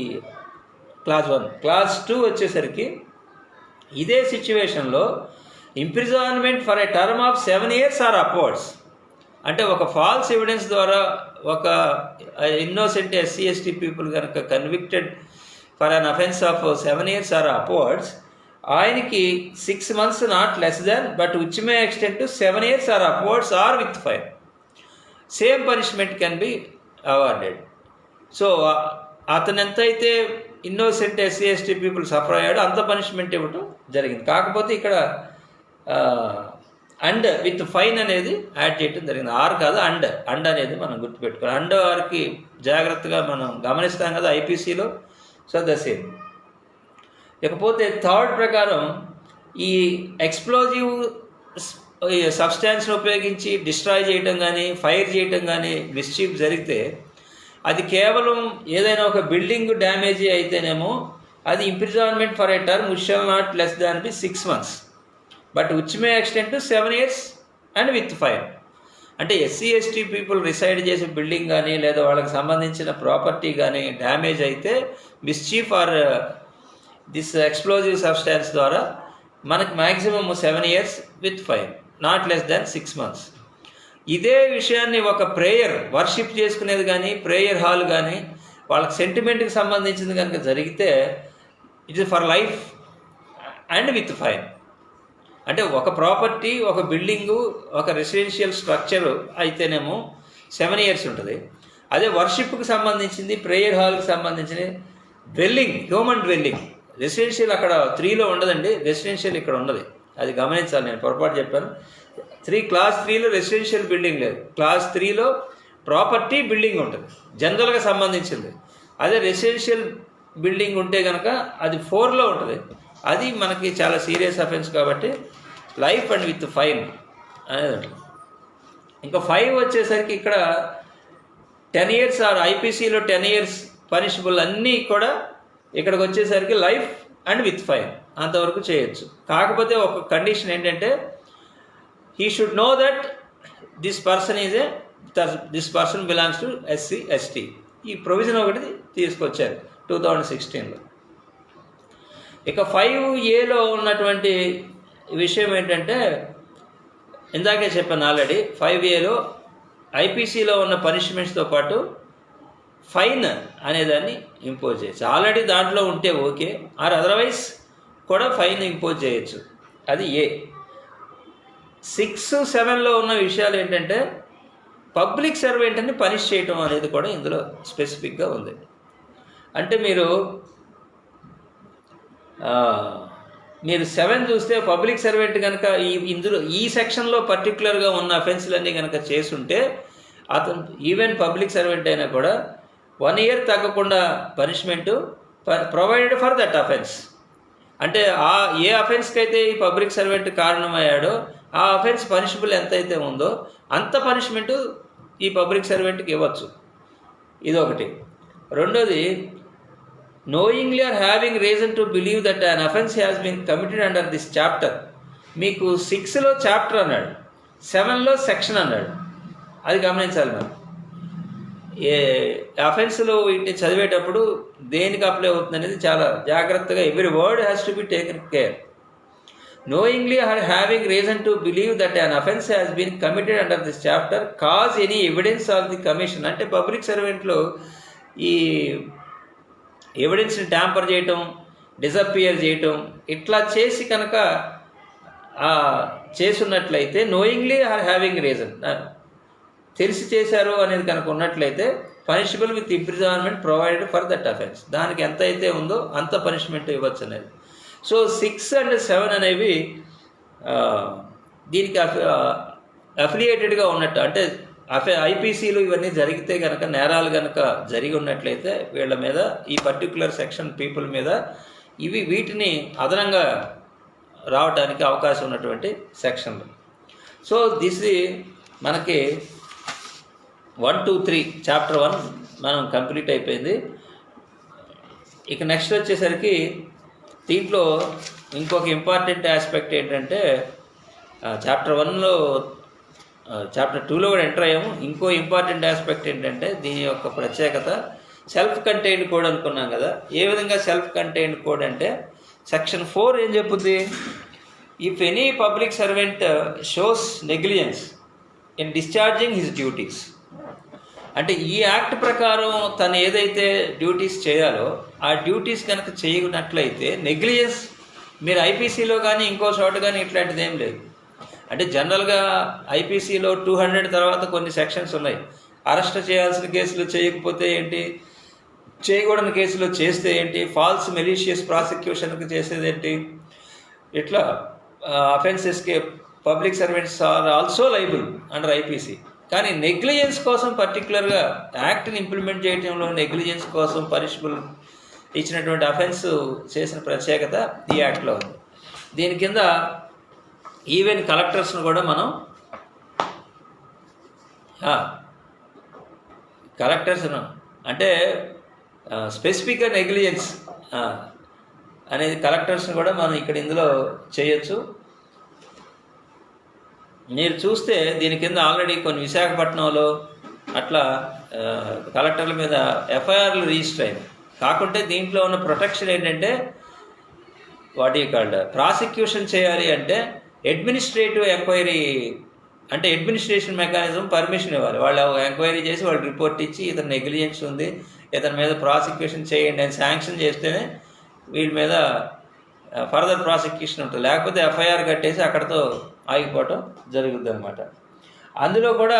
క్లాస్ 1. క్లాస్ 2 వచ్చేసరికి ఇదే సిచ్యువేషన్లో imprisonment for a term of 7 years or upwards. అంటే ఒక ఫాల్స్ ఎవిడెన్స్ ద్వారా ఒక ఇన్నోసెంట్ ఎస్సీ ఎస్టీ పీపుల్ కనుక convicted for an offence of 7 years or upwards, ఆయనకి 6 months not less than but which may extend to 7 years or upwards or with fine. Same punishment can be awarded. So అతను ఎంతైతే innocent SC ST people suffer అయ్యాడో అంత punishment ఇవ్వటం జరిగింది. కాకపోతే ఇక్కడ and with fine అనేది యాడ్ చేయటం జరిగింది. ఆర్ కాదు, అండ్ అనేది మనం గుర్తుపెట్టుకోవాలి. అండ్ ఆర్కి జాగ్రత్తగా మనం గమనిస్తాం కదా ఐపీసీలో. So the same. ఇకపోతే థర్డ్ ప్రకారం ఈ ఎక్స్ప్లోజివ్ సబ్స్టాన్స్ని ఉపయోగించి డిస్ట్రాయ్ చేయటం కానీ ఫైర్ చేయటం కానీ మిస్చీఫ్ జరిగితే అది కేవలం ఏదైనా ఒక బిల్డింగ్ డ్యామేజీ అయితేనేమో అది imprisonment for a term which shall not less than be 6 months but which may extend to 7 years and with fine. అంటే ఎస్సీ ఎస్టీ పీపుల్ రిసైడ్ చేసే బిల్డింగ్ కానీ లేదా వాళ్ళకి సంబంధించిన ప్రాపర్టీ కానీ డ్యామేజ్ అయితే mischief or this explosive substance ద్వారా మనకి maximum 7 years with fine, not less than 6 months. ఇదే విషయాన్ని ఒక ప్రేయర్ వర్షిప్ చేసుకునేది కానీ ప్రేయర్ హాల్ కానీ వాళ్ళకి సెంటిమెంట్కి సంబంధించింది కనుక జరిగితే it is for life and with fine. అంటే ఒక ప్రాపర్టీ, ఒక బిల్డింగు, ఒక రెసిడెన్షియల్ స్ట్రక్చర్ అయితేనేమో 7 years ఉంటుంది. అదే వర్షిప్కి సంబంధించింది, ప్రేయర్ హాల్కి సంబంధించింది, డ్వెల్లింగ్, హ్యూమన్ డ్వెల్లింగ్, రెసిడెన్షియల్ అక్కడ 3లో ఉండదండి, రెసిడెన్షియల్ ఇక్కడ ఉండదు. అది గమనించాలి, నేను పొరపాటు చెప్పాను. క్లాస్ 3లో రెసిడెన్షియల్ బిల్డింగ్ లేదు, క్లాస్ 3లో ప్రాపర్టీ బిల్డింగ్ ఉంటుంది జనరల్గా సంబంధించింది. అదే రెసిడెన్షియల్ బిల్డింగ్ ఉంటే కనుక అది 4లో ఉంటుంది. అది మనకి చాలా సీరియస్ అఫెన్స్ కాబట్టి లైఫ్ అండ్ విత్ ఫైన్ అనేది ఉంటుంది. ఇంకా 5 వచ్చేసరికి ఇక్కడ 10 years ఆర్ ఐపీసీలో 10 years పనిషబుల్ అన్నీ కూడా ఇక్కడికి వచ్చేసరికి లైఫ్ అండ్ విత్ ఫైన్ అంతవరకు చేయొచ్చు. కాకపోతే ఒక కండిషన్ ఏంటంటే he should know that this person belongs to SC ST. ఈ ప్రొవిజన్ ఒకటి తీసుకొచ్చారు 2016లో. ఇక 5Aలో ఉన్నటువంటి విషయం ఏంటంటే ఇందాకే చెప్పాను ఆల్రెడీ, 5Aలో ఐపీసీలో ఉన్న పనిష్మెంట్స్తో పాటు ఫైన్ అనేదాన్ని ఇంపోజ్ చేయొచ్చు. ఆల్రెడీ దాంట్లో ఉంటే ఓకే, ఆర్ అదర్వైజ్ కూడా ఫైన్ ఇంపోజ్ చేయొచ్చు. అది ఏ. 6, 7లో ఉన్న విషయాలు ఏంటంటే పబ్లిక్ సర్వెంట్ని పనిష్ చేయటం అనేది కూడా ఇందులో స్పెసిఫిక్గా ఉంది. అంటే మీరు 7 చూస్తే పబ్లిక్ సర్వెంట్ కనుక ఇందులో ఈ సెక్షన్లో పర్టికులర్గా ఉన్న అఫెన్స్లన్నీ కనుక చేసుంటే అతను ఈవెన్ పబ్లిక్ సర్వెంట్ అయినా కూడా 1 year తగ్గకుండా punishment provided for that offence. అంటే ఏ అఫెన్స్కి అయితే ఈ పబ్లిక్ సర్వెంట్ కారణమయ్యాడో ఆ అఫెన్స్ పనిషబుల్ ఎంతైతే ఉందో అంత పనిష్మెంటు ఈ పబ్లిక్ సర్వెంట్కి ఇవ్వచ్చు. ఇదొకటి. రెండోది, knowingly or having reason to believe that an offence has been committed under this chapter. మీకు 6లో చాప్టర్ అన్నాడు, 7లో సెక్షన్ అన్నాడు. అది గమనించాలి మనం. ఏ అఫెన్స్లో వీటిని చదివేటప్పుడు దేనికి అప్లై అవుతుంది అనేది చాలా జాగ్రత్తగా every word has to be taken care. knowingly or having reason to believe that an offence has been committed under this chapter cause any evidence of the commission. అంటే పబ్లిక్ సర్వెంట్లో ఈ ఎవిడెన్స్ని ట్యాంపర్ చేయటం, disappear చేయటం ఇట్లా చేసి కనుక చేసున్నట్లయితే knowingly or having reason తెలిసి చేశారు అనేది కనుక ఉన్నట్లయితే punishable with imprisonment provided for that offence, దానికి ఎంత అయితే ఉందో అంత పనిష్మెంట్ ఇవ్వచ్చు అనేది. సో 6 and 7 అనేవి దీనికి అఫిలియేటెడ్గా ఉన్నట్టు, అంటే ఐపీసీలు ఇవన్నీ జరిగితే కనుక, నేరాలు కనుక జరిగి ఉన్నట్లయితే వీళ్ళ మీద, ఈ పర్టికులర్ సెక్షన్ పీపుల్ మీద వీటిని అదనంగా రావడానికి అవకాశం ఉన్నటువంటి సెక్షన్లు. సో దిస్ మనకి 1, 2, 3 చాప్టర్ 1 మనం కంప్లీట్ అయిపోయింది. ఇక నెక్స్ట్ వచ్చేసరికి దీంట్లో ఇంకొక ఇంపార్టెంట్ ఆస్పెక్ట్ ఏంటంటే, చాప్టర్ 1లో చాప్టర్ 2లో కూడా ఎంటర్ అయ్యాము. ఇంకో ఇంపార్టెంట్ ఆస్పెక్ట్ ఏంటంటే దీని యొక్క ప్రత్యేకత సెల్ఫ్ కంటైన్డ్ కోడ్ అనుకున్నాం కదా. ఏ విధంగా సెల్ఫ్ కంటైన్డ్ కోడ్ అంటే, సెక్షన్ 4 ఏం చెప్పుద్ది, if any public servant shows negligence in discharging his duties, అంటే ఈ యాక్ట్ ప్రకారం తను ఏదైతే డ్యూటీస్ చేయాలో ఆ డ్యూటీస్ కనుక చేయనట్లయితే నెగ్లిజెన్స్, మీరు ఐపీసీలో కానీ ఇంకో చోట కానీ ఇట్లాంటిది ఏం లేదు. అంటే జనరల్గా ఐపీసీలో 200 తర్వాత కొన్ని సెక్షన్స్ ఉన్నాయి. అరెస్ట్ చేయాల్సిన కేసులు చేయకపోతే ఏంటి, చేయకూడని కేసులో చేస్తే ఏంటి, ఫాల్స్ మెలీషియస్ ప్రాసిక్యూషన్కి చేసేది ఏంటి, ఇట్లా అఫెన్సెస్కి public servants are also liable under IPC. కానీ నెగ్లిజెన్స్ కోసం పర్టికులర్గా యాక్ట్ని ఇంప్లిమెంట్ చేయడంలో నెగ్లిజెన్స్ కోసం పనిషబుల్ ఇచ్చినటువంటి అఫెన్స్ చేసిన ప్రత్యేకత ఈ యాక్ట్లో ఉంది. దీని కింద ఈవెన్ కలెక్టర్స్ను కూడా మనం కలెక్టర్స్ను అంటే స్పెసిఫిక్గా నెగ్లిజెన్స్ అనేది కలెక్టర్స్ని కూడా మనం ఇక్కడ ఇందులో చేయొచ్చు. మీరు చూస్తే దీని కింద ఆల్రెడీ కొన్ని విశాఖపట్నంలో అట్లా కలెక్టర్ల మీద ఎఫ్ఐఆర్లు రిజిస్టర్ అయింది. కాకుంటే దీంట్లో ఉన్న ప్రొటెక్షన్ ఏంటంటే, వాటి కాల్డ్ ప్రాసిక్యూషన్ చేయాలి అంటే అడ్మినిస్ట్రేటివ్ ఎంక్వైరీ, అంటే అడ్మినిస్ట్రేషన్ మెకానిజం పర్మిషన్ ఇవ్వాలి. వాళ్ళు ఎంక్వైరీ చేసి వాళ్ళు రిపోర్ట్ ఇచ్చి ఇతను నెగ్లిజెన్స్ ఉంది, ఇతని మీద ప్రాసిక్యూషన్ చేయండి అని శాంక్షన్ చేస్తేనే వీళ్ళ మీద ఫర్దర్ ప్రాసిక్యూషన్ ఉంటుంది. లేకపోతే ఎఫ్ఐఆర్ కట్టేసి అక్కడితో ఆగిపోవటం జరుగుతుంది అనమాట. అందులో కూడా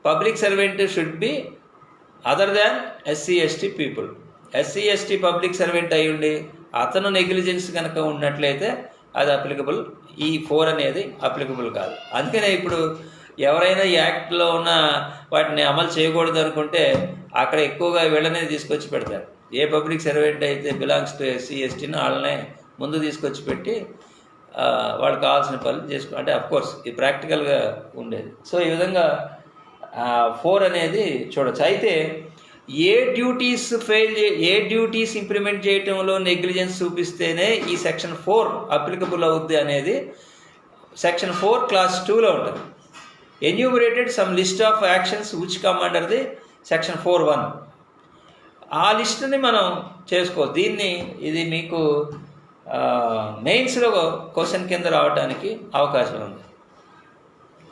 public servant should be other than SC/ST people. SC/ST public servant అయి ఉండి అతను నెగ్లిజెన్స్ కనుక ఉన్నట్లయితే అది అప్లికబుల్, ఈ 4 అనేది అప్లికబుల్ కాదు. అందుకనే ఇప్పుడు ఎవరైనా ఈ యాక్ట్లో ఉన్న వాటిని అమలు చేయకూడదు అనుకుంటే అక్కడ ఎక్కువగా వీళ్ళనే తీసుకొచ్చి పెడతారు. ఏ పబ్లిక్ సర్వెంట్ అయితే బిలాంగ్స్ టు SC/STని వాళ్ళనే ముందు తీసుకొచ్చి పెట్టి వాళ్ళకి కావాల్సిన పనులు చేసుకో, అంటే అఫ్కోర్స్ ఇది ప్రాక్టికల్గా ఉండేది. సో ఈ విధంగా 4 అనేది చూడవచ్చు. అయితే ఏ డ్యూటీస్ ఇంప్లిమెంట్ చేయటంలో నెగ్లిజెన్స్ చూపిస్తేనే ఈ సెక్షన్ 4 అప్లికబుల్ అవుద్ది అనేది సెక్షన్ 4 క్లాస్ 2లో ఉంటుంది. Enumerated some list of actions which come under the section 4(1). ఆ లిస్టుని మనం చేసుకోవచ్చు. ఇది మీకు మెయిన్స్లో క్వశ్చన్ కింద రావడానికి అవకాశం ఉంది.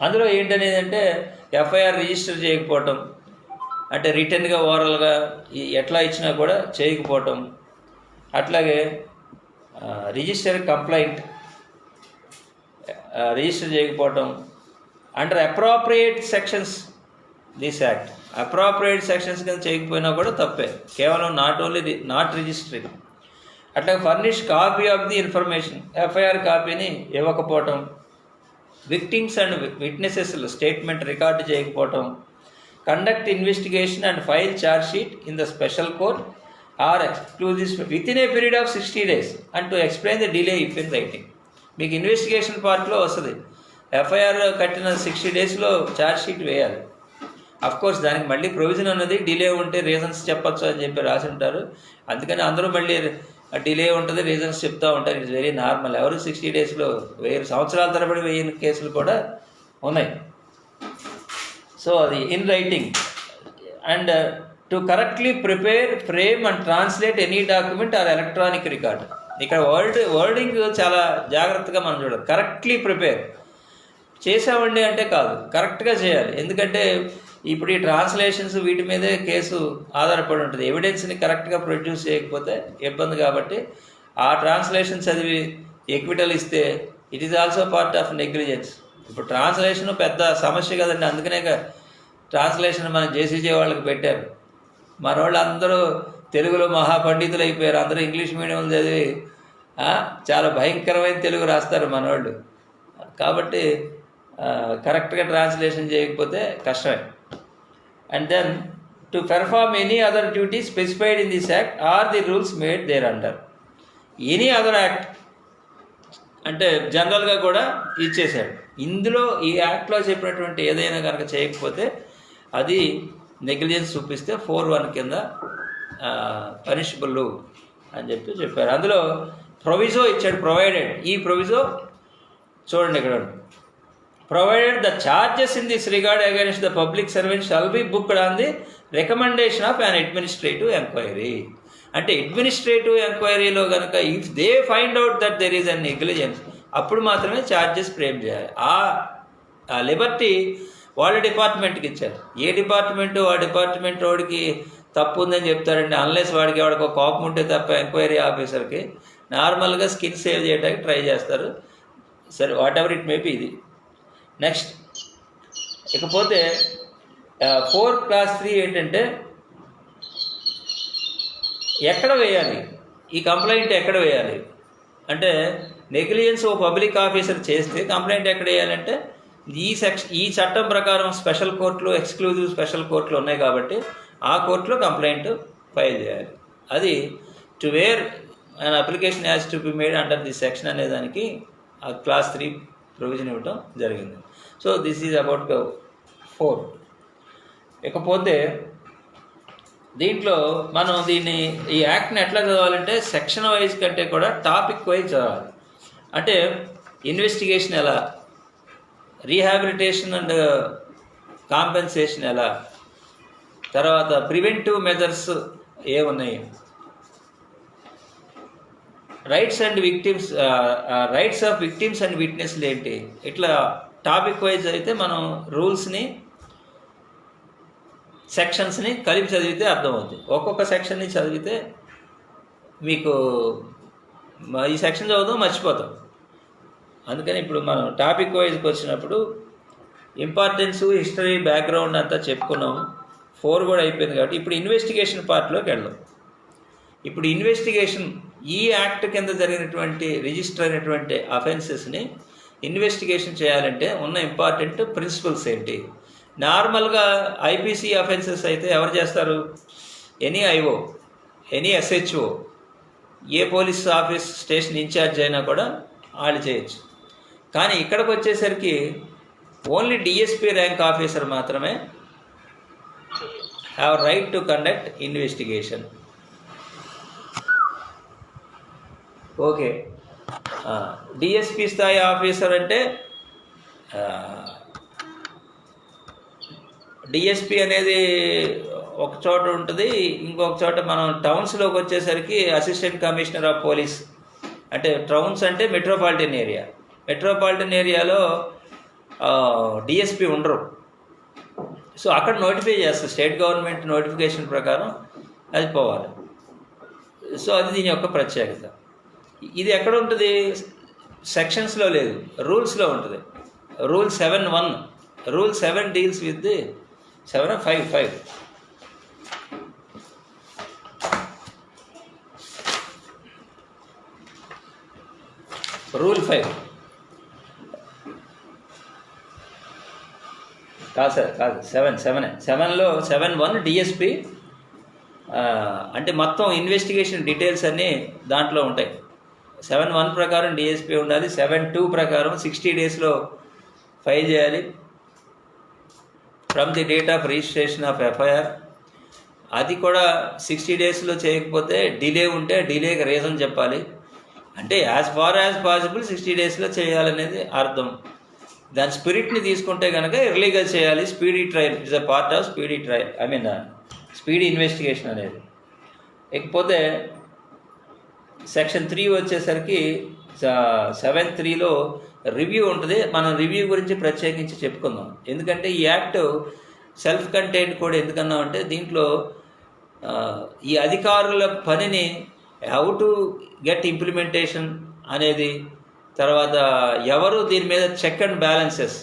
అందులో ఏంటనేది అంటే ఎఫ్ఐఆర్ రిజిస్టర్ చేయకపోవటం, అంటే రిటర్న్గా ఓరల్గా ఎట్లా ఇచ్చినా కూడా చేయకపోవటం, అట్లాగే రిజిస్టర్ కంప్లైంట్ రిజిస్టర్ చేయకపోవటం under appropriate sections this act. Appropriate sections కింద చేయకపోయినా కూడా తప్పే, కేవలం నాట్ రిజిస్టరింగ్. అట్లా furnish copy of the information, FIR కాపీని ఇవ్వకపోవటం, victims and witnesses statement record చేయకపోవటం, conduct investigation and file charge sheet in the special court or exclusive within a period of 60 days and to explain the delay if in writing. మీకు investigation పార్ట్లో వస్తుంది, FIR కట్టిన 60 daysలో charge sheet వేయాలి. Of course దానికి మళ్ళీ provision అన్నది delay ఉంటే reasons చెప్పచ్చు అని చెప్పి రాసి ఉంటారు. అందుకని అందరూ మళ్ళీ డిలే ఉంటుంది, రీజన్స్ చెప్తూ ఉంటారు. It's very normal. ఎవరు 60 daysలో 1000 సంవత్సరాల తరబడి 1000 కేసులు కూడా ఉన్నాయి. సో అది in writing and to correctly prepare, frame and translate any document are electronic record. ఇక్కడ వర్డింగ్ చాలా జాగ్రత్తగా మనం చూడాలి. కరెక్ట్లీ ప్రిపేర్ చేసామండి అంటే కాదు, కరెక్ట్గా చేయాలి. ఎందుకంటే ఇప్పుడు ఈ ట్రాన్స్లేషన్స్ వీటి మీదే కేసు ఆధారపడి ఉంటుంది. ఎవిడెన్స్ని కరెక్ట్గా ప్రొడ్యూస్ చేయకపోతే ఇబ్బంది. కాబట్టి ఆ ట్రాన్స్లేషన్ చదివి ఎక్విటల్ ఇస్తే it is also part of negligence. ఇప్పుడు ట్రాన్స్లేషన్ పెద్ద సమస్య కదండి. అందుకనే ట్రాన్స్లేషన్ మన జేసీజే వాళ్ళకి పెట్టారు. మన వాళ్ళు అందరూ తెలుగులో మహాపండితులు అయిపోయారు. అందరూ ఇంగ్లీష్ మీడియం చదివి చాలా భయంకరమైన తెలుగు రాస్తారు మనవాళ్ళు. కాబట్టి కరెక్ట్గా ట్రాన్స్లేషన్ చేయకపోతే కష్టమే. And then to perform any other duty specified in this act or the rules made thereunder. Any other act అంటే జనరల్గా కూడా ఇచ్చేశాడు. ఇందులో ఈ యాక్ట్లో చెప్పినటువంటి ఏదైనా కనుక చేయకపోతే అది నెగ్లిజెన్స్ చూపిస్తే 4(1) కింద పనిషబుల్ అని చెప్పారు. అందులో ప్రొవిజో ఇచ్చాడు, ప్రొవైడెడ్. ఈ ప్రొవిజో చూడండి ఇక్కడ, provided the charges in this regard against the public servant shall be booked on the recommendation of an administrative enquiry. అంటే అడ్మినిస్ట్రేటివ్ ఎంక్వైరీలో కనుక if they find out that there is an negligence, అప్పుడు మాత్రమే charges frame చేయాలి. ఆ Liberty వాళ్ళ డిపార్ట్మెంట్కి ఇచ్చారు. ఏ డిపార్ట్మెంటు ఆ డిపార్ట్మెంట్ వాడికి తప్పు ఉందని చెప్తారండి, అన్లెస్ వాడికి ఒక కోపం ఉంటే తప్ప ఎంక్వైరీ ఆఫీసర్కి నార్మల్గా స్కిన్ సేవ్ చేయడానికి ట్రై చేస్తారు. సరే, వాట్ ఎవర్ ఇట్ మేబీ. ఇది నెక్స్ట్. ఇకపోతే 4(3) ఏంటంటే ఎక్కడ వేయాలి ఈ కంప్లైంట్, ఎక్కడ వేయాలి అంటే నెగ్లిజెన్స్ ఓ పబ్లిక్ ఆఫీసర్ చేస్తే కంప్లైంట్ ఎక్కడ వేయాలంటే ఈ చట్టం ప్రకారం స్పెషల్ కోర్టులు, ఎక్స్క్లూజివ్ స్పెషల్ కోర్టులు ఉన్నాయి కాబట్టి ఆ కోర్టులో కంప్లైంట్ ఫైల్ చేయాలి. అది to where and application has to be made under this section అనే దానికి ఆ Clause 3 ప్రొవిజన్ ఇవ్వటం జరిగింది. So this is about 4. ఇకపోతే దీంట్లో మనం ఈ యాక్ట్ని ఎట్లా చదవాలంటే సెక్షన్ వైజ్ కంటే కూడా టాపిక్ వైజ్ చదవాలి. అంటే ఇన్వెస్టిగేషన్ ఎలా, రీహాబిలిటేషన్ అండ్ కాంపెన్సేషన్ ఎలా, తర్వాత ప్రివెంటివ్ మెజర్స్ ఏమున్నాయి, రైట్స్ ఆఫ్ విక్టిమ్స్ అండ్ విట్నెస్లు ఏంటి, ఇట్లా టాపిక్ వైజ్ అయితే మనం రూల్స్ని, సెక్షన్స్ని కలిపి చదివితే అర్థమవుతుంది. ఒక్కొక్క సెక్షన్ని చదివితే మీకు ఈ సెక్షన్ చదువుతాం మర్చిపోతాం. అందుకని ఇప్పుడు మనం టాపిక్ వైజ్కి వచ్చినప్పుడు ఇంపార్టెన్సు, హిస్టరీ, బ్యాక్గ్రౌండ్ అంతా చెప్పుకున్నాము. 4 కూడా అయిపోయింది కాబట్టి ఇప్పుడు ఇన్వెస్టిగేషన్ పార్ట్లోకి వెళ్దాం. ఇప్పుడు ఇన్వెస్టిగేషన్, ఈ యాక్ట్ కింద జరిగినటువంటి రిజిస్టర్ అయినటువంటి అఫెన్సెస్ని ఇన్వెస్టిగేషన్ చేయాలంటే ఉన్న ఇంపార్టెంట్ ప్రిన్సిపల్స్ ఏంటి. నార్మల్గా ఐపీసీ అఫెన్సెస్ అయితే ఎవరు చేస్తారు? ఎనీ ఐఓ, ఎనీ ఎస్హెచ్ఓ, ఏ పోలీస్ ఆఫీస్ స్టేషన్ ఇన్ఛార్జ్ అయినా కూడా వాళ్ళు చేయొచ్చు. కానీ ఇక్కడికి వచ్చేసరికి ఓన్లీ డిఎస్పీ ర్యాంక్ ఆఫీసర్ మాత్రమే have right to conduct investigation. Okay, DSP స్థాయి ఆఫీసర్ అంటే డిఎస్పీ అనేది ఒక చోట ఉంటుంది, ఇంకొక చోట మనం టౌన్స్లోకి వచ్చేసరికి అసిస్టెంట్ కమిషనర్ ఆఫ్ పోలీస్. అంటే టౌన్స్ అంటే మెట్రోపాలిటన్ ఏరియా. మెట్రోపాలిటన్ ఏరియాలో డిఎస్పీ ఉండరు. సో అక్కడ నోటిఫై చేస్తారు, స్టేట్ గవర్నమెంట్ నోటిఫికేషన్ ప్రకారం అది పోవాలి. సో అది దీని యొక్క ప్రత్యేకత. ఇది ఎక్కడ ఉంటుంది? సెక్షన్స్లో లేదు, రూల్స్లో ఉంటుంది. Rule 7(1). Rule 7 deals with the 7(5). Rule 5 కాదు 7లో 7(1) డిఎస్పి అంటే మొత్తం ఇన్వెస్టిగేషన్ డీటెయిల్స్ అన్నీ దాంట్లో ఉంటాయి. 7(1) ప్రకారం డిఎస్పి ఉండాలి. 7(2) ప్రకారం 60 డేస్లో ఫైల్ చేయాలి from the date of registration of FIR. అది కూడా 60 డేస్లో చేయకపోతే డిలే ఉంటే డిలేకి రీజన్ చెప్పాలి. అంటే యాజ్ ఫార్ యాజ్ పాసిబుల్ 60 డేస్లో చేయాలనేది అర్థం. దాని స్పిరిట్ని తీసుకుంటే కనుక ఎర్లీగా చేయాలి. Speedy trial is a part of speedy trial, speedy investigation అనేది. ఇకపోతే సెక్షన్ 3 వచ్చేసరికి 7(3)లో రివ్యూ ఉంటుంది. మనం రివ్యూ గురించి ప్రత్యేకించి చెప్పుకుందాం. ఎందుకంటే ఈ యాక్ట్ సెల్ఫ్ కంటైన్డ్ కూడా ఎందుకన్నామంటే దీంట్లో ఈ అధికారుల పనిని హౌ టు గెట్ ఇంప్లిమెంటేషన్ అనేది, తర్వాత ఎవరు దీని మీద చెక్ అండ్ బ్యాలెన్సెస్,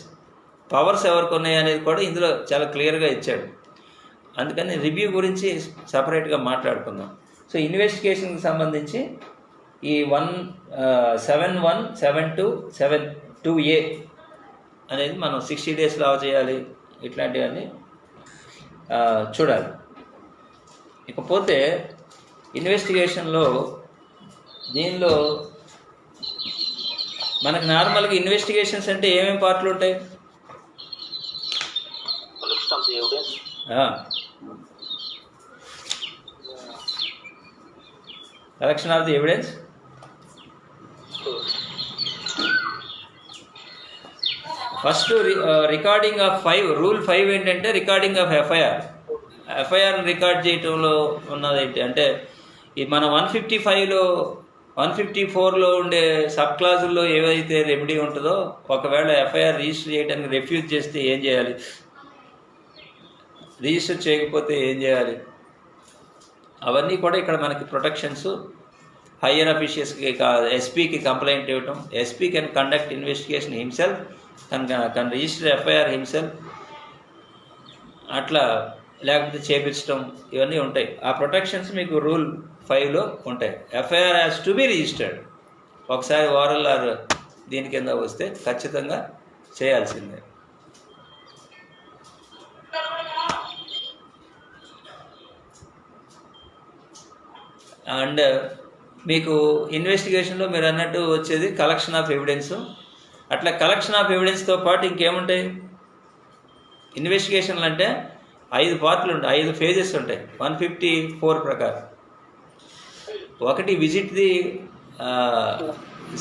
పవర్స్ ఎవరికి ఉన్నాయి అనేది కూడా ఇందులో చాలా క్లియర్గా ఇచ్చాడు. అందుకని రివ్యూ గురించి సపరేట్గా మాట్లాడుకుందాం. సో ఇన్వెస్టిగేషన్కి సంబంధించి ఈ 717272A అనేది మనం 60 డేస్లో చేయాలి, ఇట్లాంటివన్నీ చూడాలి. ఇకపోతే ఇన్వెస్టిగేషన్లో దీనిలో మనకు నార్మల్గా ఇన్వెస్టిగేషన్స్ అంటే ఏమేమి పార్ట్లు ఉంటాయి? Collection of the evidence, first recording of 5. Rule 5 ఏంటంటే రికార్డింగ్ ఆఫ్ ఎఫ్ఐఆర్ రికార్డ్ చేయటంలో ఉన్నది ఏంటి అంటే, ఈ మన 155లో 154లో ఉండే సబ్ క్లాజుల్లో ఏవైతే రెమెడీ ఉంటుందో, ఒకవేళ ఎఫ్ఐఆర్ రిజిస్టర్ చేయడానికి రిఫ్యూజ్ చేస్తే ఏం చేయాలి, రిజిస్టర్ చేయకపోతే ఏం చేయాలి, అవన్నీ కూడా ఇక్కడ మనకి ప్రొటెక్షన్స్. హయ్యర్ అఫీషియల్స్కి ఎస్పీకి కంప్లైంట్ ఇవ్వటం, SP can conduct investigation himself, కన్ రిజిస్టర్ ఎఫ్ఐఆర్ హిమ్సెల్ఫ్, అట్లా లేకపోతే చేపించడం, ఇవన్నీ ఉంటాయి. ఆ ప్రొటెక్షన్స్ మీకు రూల్ 5లో ఉంటాయి. FIR has to be registered. ఒకసారి ఓరల్ ఆర్ దీని కింద వస్తే ఖచ్చితంగా చేయాల్సిందే. అండ్ మీకు ఇన్వెస్టిగేషన్లో మీరు అన్నట్టు వచ్చేది కలెక్షన్ ఆఫ్ ఎవిడెన్స్. అట్లా కలెక్షన్ ఆఫ్ ఎవిడెన్స్తో పాటు ఇంకేముంటాయి? ఇన్వెస్టిగేషన్లు అంటే 5 పార్ట్లు ఉంటాయి, 5 ఫేజెస్ ఉంటాయి 154 ప్రకారం. ఒకటి visit the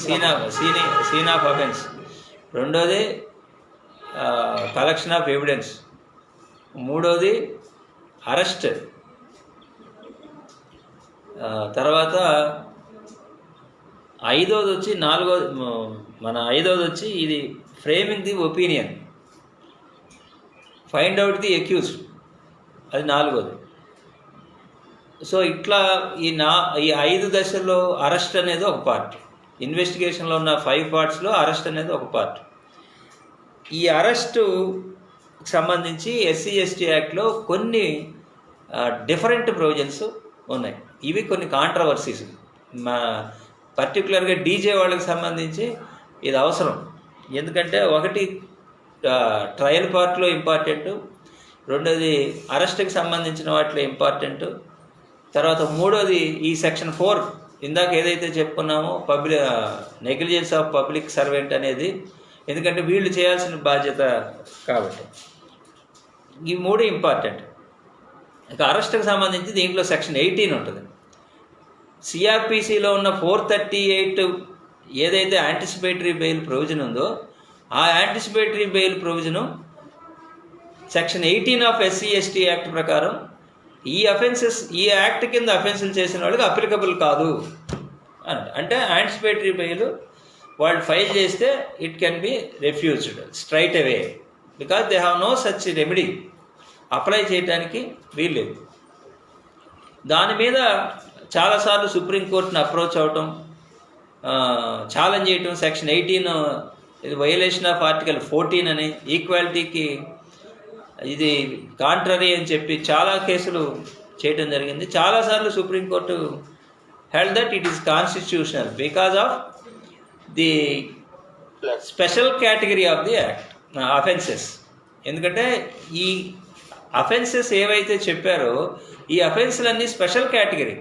scene of offence, రెండోది కలెక్షన్ ఆఫ్ ఎవిడెన్స్, మూడోది అరెస్ట్, తర్వాత ఐదోది వచ్చి ఇది framing the opinion, find out the accused, అది 4వది. సో ఇట్లా ఈ 5 దశల్లో అరెస్ట్ అనేది ఒక పార్ట్. ఇన్వెస్టిగేషన్లో ఉన్న 5 పార్ట్స్లో అరెస్ట్ అనేది ఒక పార్ట్. ఈ అరెస్టు సంబంధించి ఎస్సీ ఎస్టీ యాక్ట్లో కొన్ని డిఫరెంట్ ప్రొవిజన్స్ ఉన్నాయి. ఇవి కొన్ని కాంట్రవర్సీస్, పర్టికులర్గా డీజే వాళ్ళకి సంబంధించి ఇది అవసరం. ఎందుకంటే ఒకటి ట్రయల్ పార్ట్లో ఇంపార్టెంటు, రెండోది అరెస్ట్కి సంబంధించిన వాటిలో ఇంపార్టెంటు, తర్వాత మూడోది ఈ సెక్షన్ 4 ఇందాక ఏదైతే చెప్పుకున్నామో నెగ్లిజెన్స్ ఆఫ్ పబ్లిక్ సర్వెంట్ అనేది, ఎందుకంటే వీళ్ళు చేయాల్సిన బాధ్యత కాబట్టి. ఈ 3 ఇంపార్టెంట్. ఇక అరెస్ట్కి సంబంధించి దీంట్లో సెక్షన్ 18 ఉంటుంది. సిఆర్పిసిలో ఉన్న 438 ఏదైతే యాంటిసిపేటరీ బెయిల్ ప్రొవిజన్ ఉందో, ఆ anticipatory bail provision section 18 of SC ST act ప్రకారం ఈ యాక్ట్ కింద అఫెన్సులు చేసిన వాళ్ళకి అప్లికబుల్ కాదు అంటే యాంటిసిపేటరీ బెయిల్ వాళ్ళు ఫైల్ చేస్తే it can be refused straight away, because they have no such remedy, apply చేయడానికి వీల్లేదు. దాని మీద చాలాసార్లు సుప్రీంకోర్టుని అప్రోచ్ అవటం, ఛాలెంజ్ చేయటం, సెక్షన్ 18 ఇది వయలేషన్ ఆఫ్ ఆర్టికల్ 14 అని, ఈక్వాలిటీకి ఇది కాంట్రరీ అని చెప్పి చాలా కేసులు చేయటం జరిగింది. చాలాసార్లు supreme court held that it is constitutional because of the special category of the act offences. ఎందుకంటే ఈ అఫెన్సెస్ ఏవైతే చెప్పారో ఈ అఫెన్స్లన్నీ special category,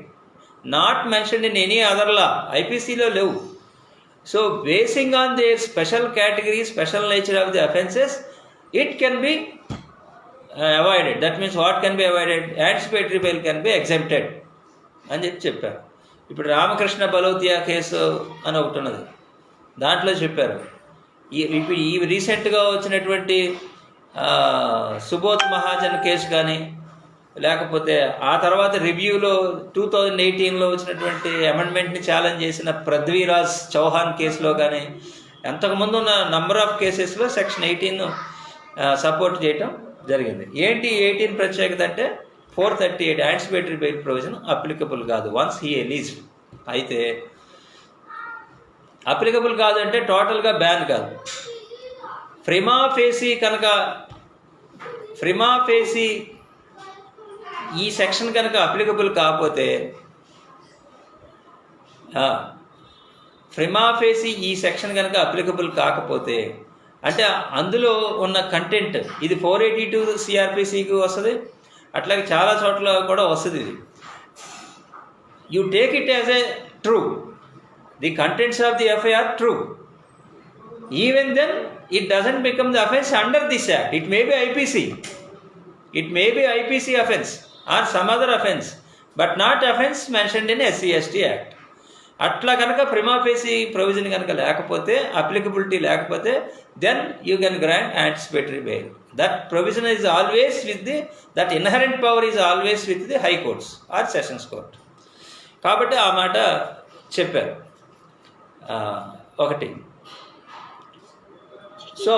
not mentioned in any other law, ఐపీసీలో లేవు. So basing on their special category, special nature of the offences, it can be avoided. That means what can be avoided? Anticipatory bail can be exempted అని చెప్పారు. ఇప్పుడు Ramakrishna బలౌతియా case అని ఒకటి ఉన్నది, దాంట్లో చెప్పారు. ఇప్పుడు ఈ రీసెంట్గా వచ్చినటువంటి సుబోధ్ మహాజన్ కేసు కానీ, లేకపోతే ఆ తర్వాత రివ్యూలో 2018లో వచ్చినటువంటి అమెండ్మెంట్ని ఛాలెంజ్ చేసిన పృథ్వీరాజ్ చౌహాన్ కేసులో కానీ, అంతకుముందు ఉన్న నంబర్ ఆఫ్ కేసెస్లో సెక్షన్ 18 సపోర్ట్ చేయటం జరిగింది. ఏంటి 18 ప్రత్యేకత అంటే 438 యాంటిసిపేటరీ బెయిల్ ప్రొవిజన్ అప్లికబుల్ కాదు వన్స్ హీ ఎలీజ్డ్. అయితే అప్లికబుల్ కాదు అంటే టోటల్గా బ్యాన్ కాదు, ప్రిమా ఫేసి ఈ సెక్షన్ కనుక అప్లికబుల్ కాకపోతే ప్రిమా ఫేసి ఈ సెక్షన్ కనుక అప్లికబుల్ కాకపోతే అంటే అందులో ఉన్న కంటెంట్ ఇది 482 సిఆర్పిసికి వస్తుంది, అట్లాగే చాలా చోట్ల కూడా వస్తుంది. ఇది you take it as a true, the contents of the FIR true, even then it doesn't become the offense under this act. It may be IPC offense or some other offense, but not offense mentioned in SC/ST Act. అట్లా కనుక ప్రిమా facie provision కనుక లేకపోతే, applicability లేకపోతే, then you can grant anticipatory bail. That provision is always that inherent power is always with the high courts or sessions court. కాబట్టి ఆ మాట చెప్పారు. ఒకటి. సో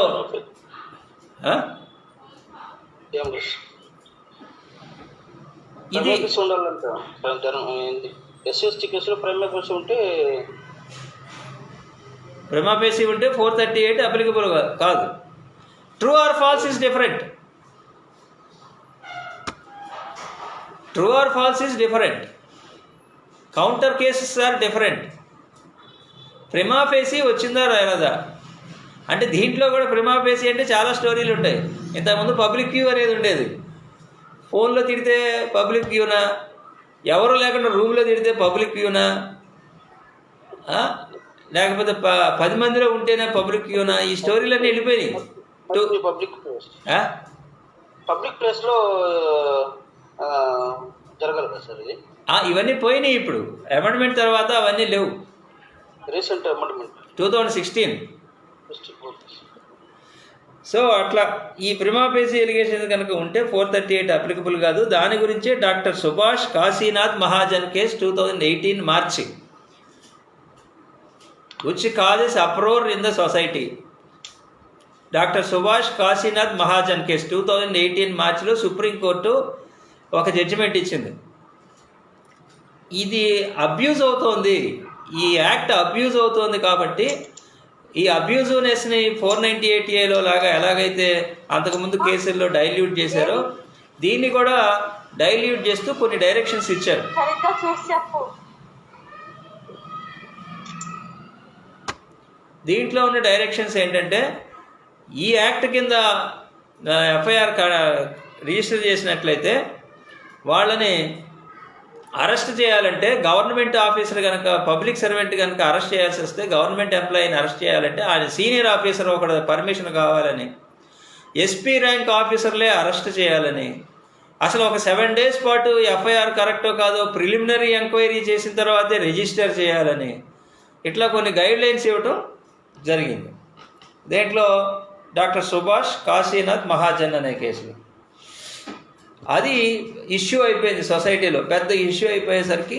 ఇది
SC/ST కేసులో ప్రైమా ఫేసి ఉంటే
438 అప్లికబుల్ కాదు. True or false is different. Counter cases are different. Prima facie వచ్చిందా రాలేదా అంటే దీంట్లో కూడా ప్రిమా ఫేసి అంటే చాలా స్టోరీలు ఉంటాయి. ఇంతకుముందు పబ్లిక్ క్యూ అనేది ఉండేది. ఫోన్లో తిడితే పబ్లిక్ క్యూనా, ఎవరు లేకుండా రూమ్లో తిడితే పబ్లిక్ క్యూనా, లేకపోతే 10 మందిలో ఉంటేనే పబ్లిక్ క్యూనా, ఈ స్టోరీలన్నీ వెళ్ళిపోయినాయి.
పబ్లిక్ ప్లేస్లో జరగాలి కదా సార్ ఇది.
ఇవన్నీ పోయినాయి. ఇప్పుడు అమెండ్మెంట్ తర్వాత అవన్నీ లేవు.
Recent amendment
2016. సో అట్లా ఈ ప్రిమా ఫేసి ఎలిగేషన్ కనుక ఉంటే 438 అప్లికబుల్ కాదు. దాని గురించే doctor Subhash Kashinath Mahajan case 2018 March, which causes uproar in the society. Doctor Subhash Kashinath Mahajan case 2018 మార్చిలో సుప్రీంకోర్టు ఒక జడ్జిమెంట్ ఇచ్చింది. ఇది అబ్యూజ్ అవుతోంది, ఈ యాక్ట్ అబ్యూజ్ అవుతోంది. కాబట్టి ఈ అబ్యూజివ్నెస్ని 498A లాగా ఎలాగైతే అంతకుముందు కేసుల్లో డైల్యూట్ చేశారో దీన్ని కూడా డైల్యూట్ చేస్తూ కొన్ని డైరెక్షన్స్ ఇచ్చారు. దీంట్లో ఉన్న డైరెక్షన్స్ ఏంటంటే, ఈ యాక్ట్ కింద ఎఫ్ఐఆర్ రిజిస్టర్ చేసినట్లయితే వాళ్ళని అరెస్ట్ చేయాలంటే గవర్నమెంట్ ఆఫీసర్ కనుక, పబ్లిక్ సర్వెంట్ కనుక అరెస్ట్ చేయాల్సి వస్తే, గవర్నమెంట్ ఎంప్లాయీని అరెస్ట్ చేయాలంటే ఆయన సీనియర్ ఆఫీసర్ ఒకటి పర్మిషన్ కావాలని, ఎస్పీ ర్యాంక్ ఆఫీసర్లే అరెస్ట్ చేయాలని, అసలు ఒక 7 days పాటు ఎఫ్ఐఆర్ కరెక్టో కాదో ప్రిలిమినరీ ఎంక్వైరీ చేసిన తర్వాతే రిజిస్టర్ చేయాలని, ఇట్లా కొన్ని గైడ్లైన్స్ ఇవ్వటం జరిగింది. దీంట్లో డాక్టర్ సుభాష్ కాశీనాథ్ మహాజన్ అనే కేసులో అది ఇష్యూ అయిపోయింది సొసైటీలో, పెద్ద ఇష్యూ అయిపోయేసరికి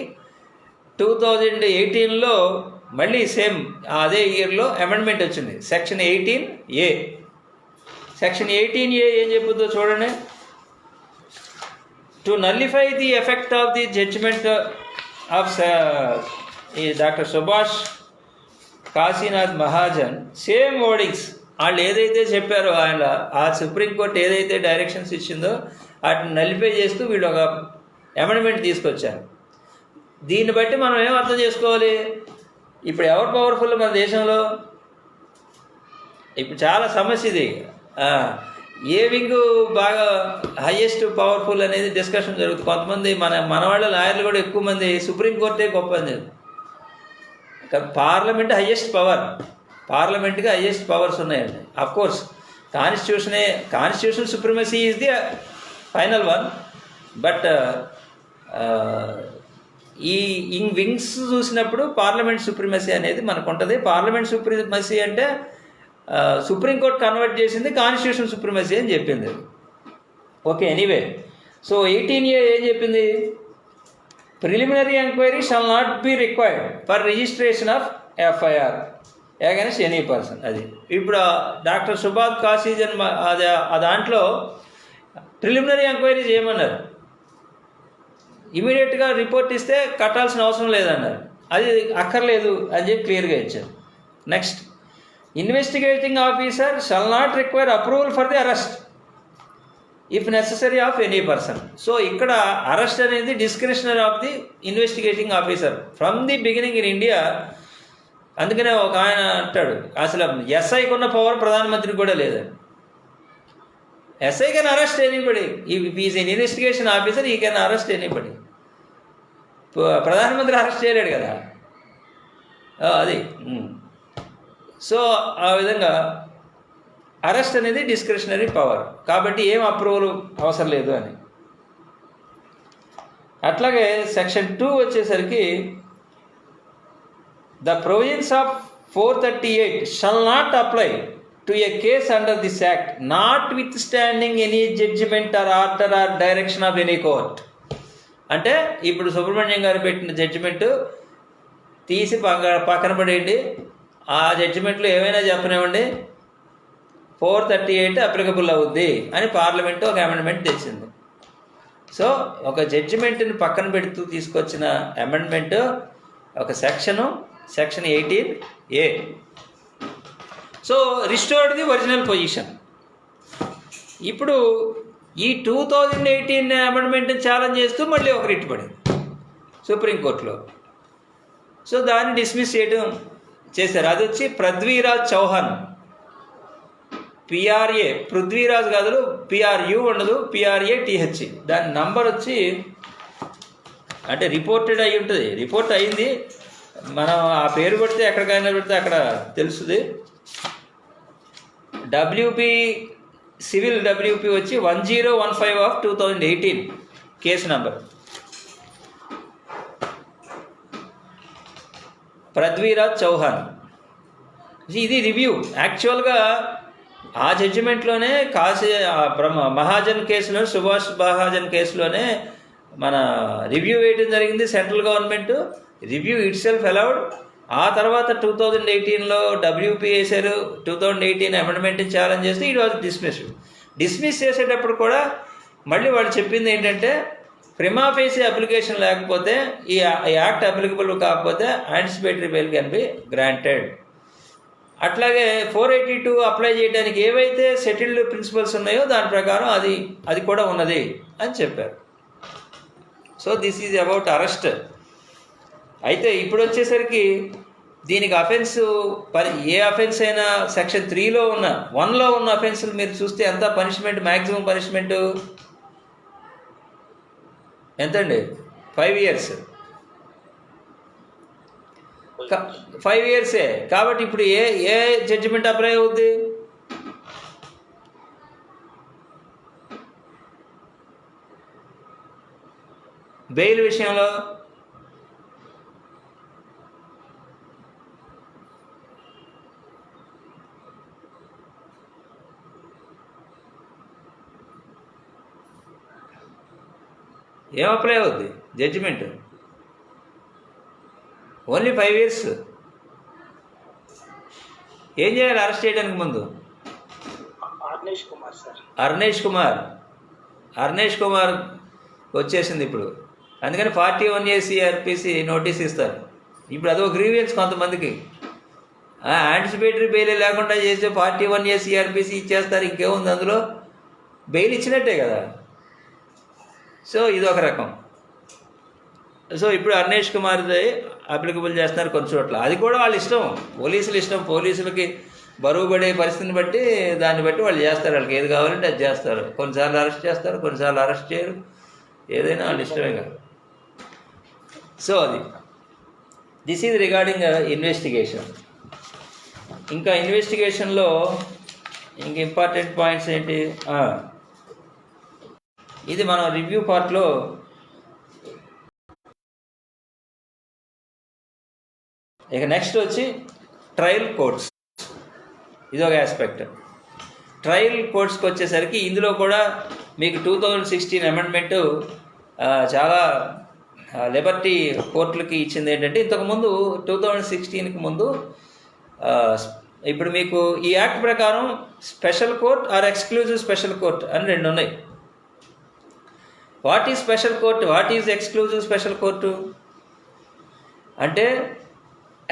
2018లో మళ్ళీ సేమ్ అదే ఇయర్లో అమెండ్మెంట్ వచ్చింది. Section 18A. సెక్షన్ 18A ఏం చెప్పుద్దో చూడండి. To nullify the effect of the judgement of doctor Subhash Kashinath Mahajan, same wordings వాళ్ళు ఏదైతే చెప్పారో ఆయన, ఆ సుప్రీంకోర్టు ఏదైతే డైరెక్షన్స్ ఇచ్చిందో వాటిని నలిఫై చేస్తూ వీళ్ళు ఒక అమెండ్మెంట్ తీసుకొచ్చారు. దీన్ని బట్టి మనం ఏం అర్థం చేసుకోవాలి, ఇప్పుడు ఎవరు పవర్ఫుల్ మన దేశంలో? ఇప్పుడు చాలా సమస్య ఇది. ఏ వింగ్ బాగా హైయెస్ట్ పవర్ఫుల్ అనేది డిస్కషన్ జరుగుతుంది. కొంతమంది మన వాళ్ళ లాయర్లు కూడా ఎక్కువ మంది సుప్రీంకోర్టే గొప్ప అని చెప్తారు. పార్లమెంట్ హైయెస్ట్ పవర్, పార్లమెంట్కి హైయెస్ట్ పవర్స్ ఉన్నాయండి. Of course constitution supremacy is the final one, but ఈ వింగ్స్ చూసినప్పుడు పార్లమెంట్ సుప్రీమసీ అనేది మనకు ఉంటుంది. పార్లమెంట్ సుప్రీమసీ అంటే సుప్రీంకోర్టు కన్వర్ట్ చేసింది కాన్స్టిట్యూషన్ సుప్రీమసీ అని చెప్పింది. Okay, anyway. సో 18A ఏం చెప్పింది? Preliminary enquiry shall not be required for registration of FIR against any person. అది ఇప్పుడు డాక్టర్ సుభాష్ కాశీజన్ దాంట్లో ప్రిలిమినరీ ఎంక్వైరీ చేయమన్నారు. ఇమీడియట్గా రిపోర్ట్ ఇస్తే కట్టాల్సిన అవసరం లేదన్నారు. అది అక్కర్లేదు అని చెప్పి క్లియర్గా ఇచ్చారు. Next investigating officer shall not require approval for the arrest if necessary of any person. So ఇక్కడ అరెస్ట్ అనేది discretionary of the investigating officer from the beginning in India. అందుకనే ఒక ఆయన అంటాడు, అసలు ఎస్ఐకి ఉన్న పవర్ ప్రధానమంత్రికి కూడా లేదని. SI can arrest anybody, if is an investigation officer he can arrest anybody. ప్రధానమంత్రి అరెస్ట్ చేయలేడు కదా, అది. సో ఆ విధంగా అరెస్ట్ అనేది డిస్క్రిషనరీ పవర్, కాబట్టి ఏం అప్రూవల్ అవసరం లేదు అని. అట్లాగే సెక్షన్ 2 వచ్చేసరికి the provisions of 438 shall not apply to a case under this act notwithstanding any judgement or order or direction of any court. అంటే ఇప్పుడు సుబ్రహ్మణ్యం గారు పెట్టిన జడ్జిమెంటు తీసి పక్కన పడేయండి, ఆ జడ్జిమెంట్లో ఏమైనా చెప్పనివ్వండి, 438 అప్లికబుల్ అవుద్ది అని పార్లమెంటు ఒక అమెండ్మెంట్ తెచ్చింది. సో ఒక జడ్జిమెంట్ని పక్కన పెడుతూ తీసుకొచ్చిన అమెండ్మెంటు ఒక section 18A. So restored the original position. ఇప్పుడు ఈ 2018 అమెండ్మెంట్ని ఛాలెంజ్ చేస్తూ మళ్ళీ ఒక రిట్ పడింది సుప్రీంకోర్టులో. సో దాన్ని డిస్మిస్ చేశారు. అది వచ్చి పృథ్వీరాజ్ చౌహాన్, PRA, పృథ్వీరాజ్ కాదు, PRU ఉండదు, PRATH. దాని నంబర్ వచ్చి, అంటే రిపోర్టెడ్ అయి ఉంటుంది, రిపోర్ట్ అయింది, మనం ఆ పేరు పెడితే ఎక్కడికైనా పెడితే అక్కడ తెలుస్తుంది. సివిల్ WP వచ్చి 1015/2018 కేసు నంబర్. పృథ్వీరాజ్ చౌహాన్. ఇది రివ్యూ. యాక్చువల్గా ఆ జడ్జిమెంట్లోనే మహాజన్ కేసులో, సుభాష్ మహాజన్ కేసులోనే మన రివ్యూ వేయడం జరిగింది. Central government review it self allowed. ఆ తర్వాత 2018లో WP వేశారు, 2018 అమెండ్మెంట్ని ఛాలెంజ్ చేస్తే ఇట్ వాజ్ డిస్మిస్ చేసేటప్పుడు కూడా మళ్ళీ వాళ్ళు చెప్పింది ఏంటంటే, ప్రిమా ఫేసి అప్లికేషన్ లేకపోతే, ఈ యాక్ట్ అప్లికబుల్ కాకపోతే anticipatory bail can be granted. అట్లాగే 482 అప్లై చేయడానికి ఏవైతే సెటిల్డ్ ప్రిన్సిపల్స్ ఉన్నాయో దాని ప్రకారం అది కూడా ఉన్నది అని చెప్పారు. So this is about arrest. అయితే ఇప్పుడు వచ్చేసరికి దీనికి అఫెన్స్, ఏ అఫెన్స్ అయినా సెక్షన్ 3లో ఉన్న 1లో ఉన్న అఫెన్సులు మీరు చూస్తే ఎంత పనిష్మెంట్, మ్యాక్సిమం పనిష్మెంటు ఎంతండి? 5 years. 5 years. కాబట్టి ఇప్పుడు ఏ జడ్జిమెంట్ అప్లై అవుద్ది? బెయిల్ విషయంలో ఏం అప్లై అవుద్ది? Judgement only 5 years. ఏం చేయాలి అరెస్ట్ చేయడానికి ముందు? అర్నేష్ కుమార్ వచ్చేసింది ఇప్పుడు. అందుకని 41A CRPC నోటీస్ ఇస్తారు. ఇప్పుడు అదో గ్రీవియన్స్ కొంతమందికి. యాంటిసిపేటరీ బెయిల్ లేకుండా చేస్తే 41A CRPC ఇచ్చేస్తారు, ఇంకేముంది అందులో? బెయిల్ ఇచ్చినట్టే కదా. సో ఇది ఒక రకం. సో ఇప్పుడు అర్నేష్ కుమార్ది అప్లికబుల్ చేస్తున్నారు కొన్ని చోట్ల. అది కూడా వాళ్ళ ఇష్టం, పోలీసుల ఇష్టం. పోలీసులకి బరువు పడే పరిస్థితిని బట్టి దాన్ని బట్టి వాళ్ళు చేస్తారు, వాళ్ళకి ఏది కావాలంటే అది చేస్తారు. కొన్నిసార్లు అరెస్ట్ చేస్తారు, కొన్నిసార్లు అరెస్ట్ చేయరు, ఏదైనా వాళ్ళ ఇష్టమే కదా. So this is regarding investigation. ఇంకా ఇన్వెస్టిగేషన్లో ఇంక ఇంపార్టెంట్ పాయింట్స్ ఏంటి? ఇది మనం రివ్యూ పార్ట్లో ఇక నెక్స్ట్ వచ్చి ట్రయల్ కోర్ట్స్. ఇది ఒక ఆస్పెక్ట్. ట్రయల్ కోర్ట్స్కి వచ్చేసరికి ఇందులో కూడా మీకు 2016 అమెండ్మెంటు చాలా లిబర్టీ కోర్టులకి ఇచ్చింది. ఏంటంటే ఇంతకుముందు 2016కి ముందు ఇప్పుడు మీకు ఈ యాక్ట్ ప్రకారం special court or exclusive special court అని 2 ఉన్నాయి. What is special court, what is exclusive special court అంటే,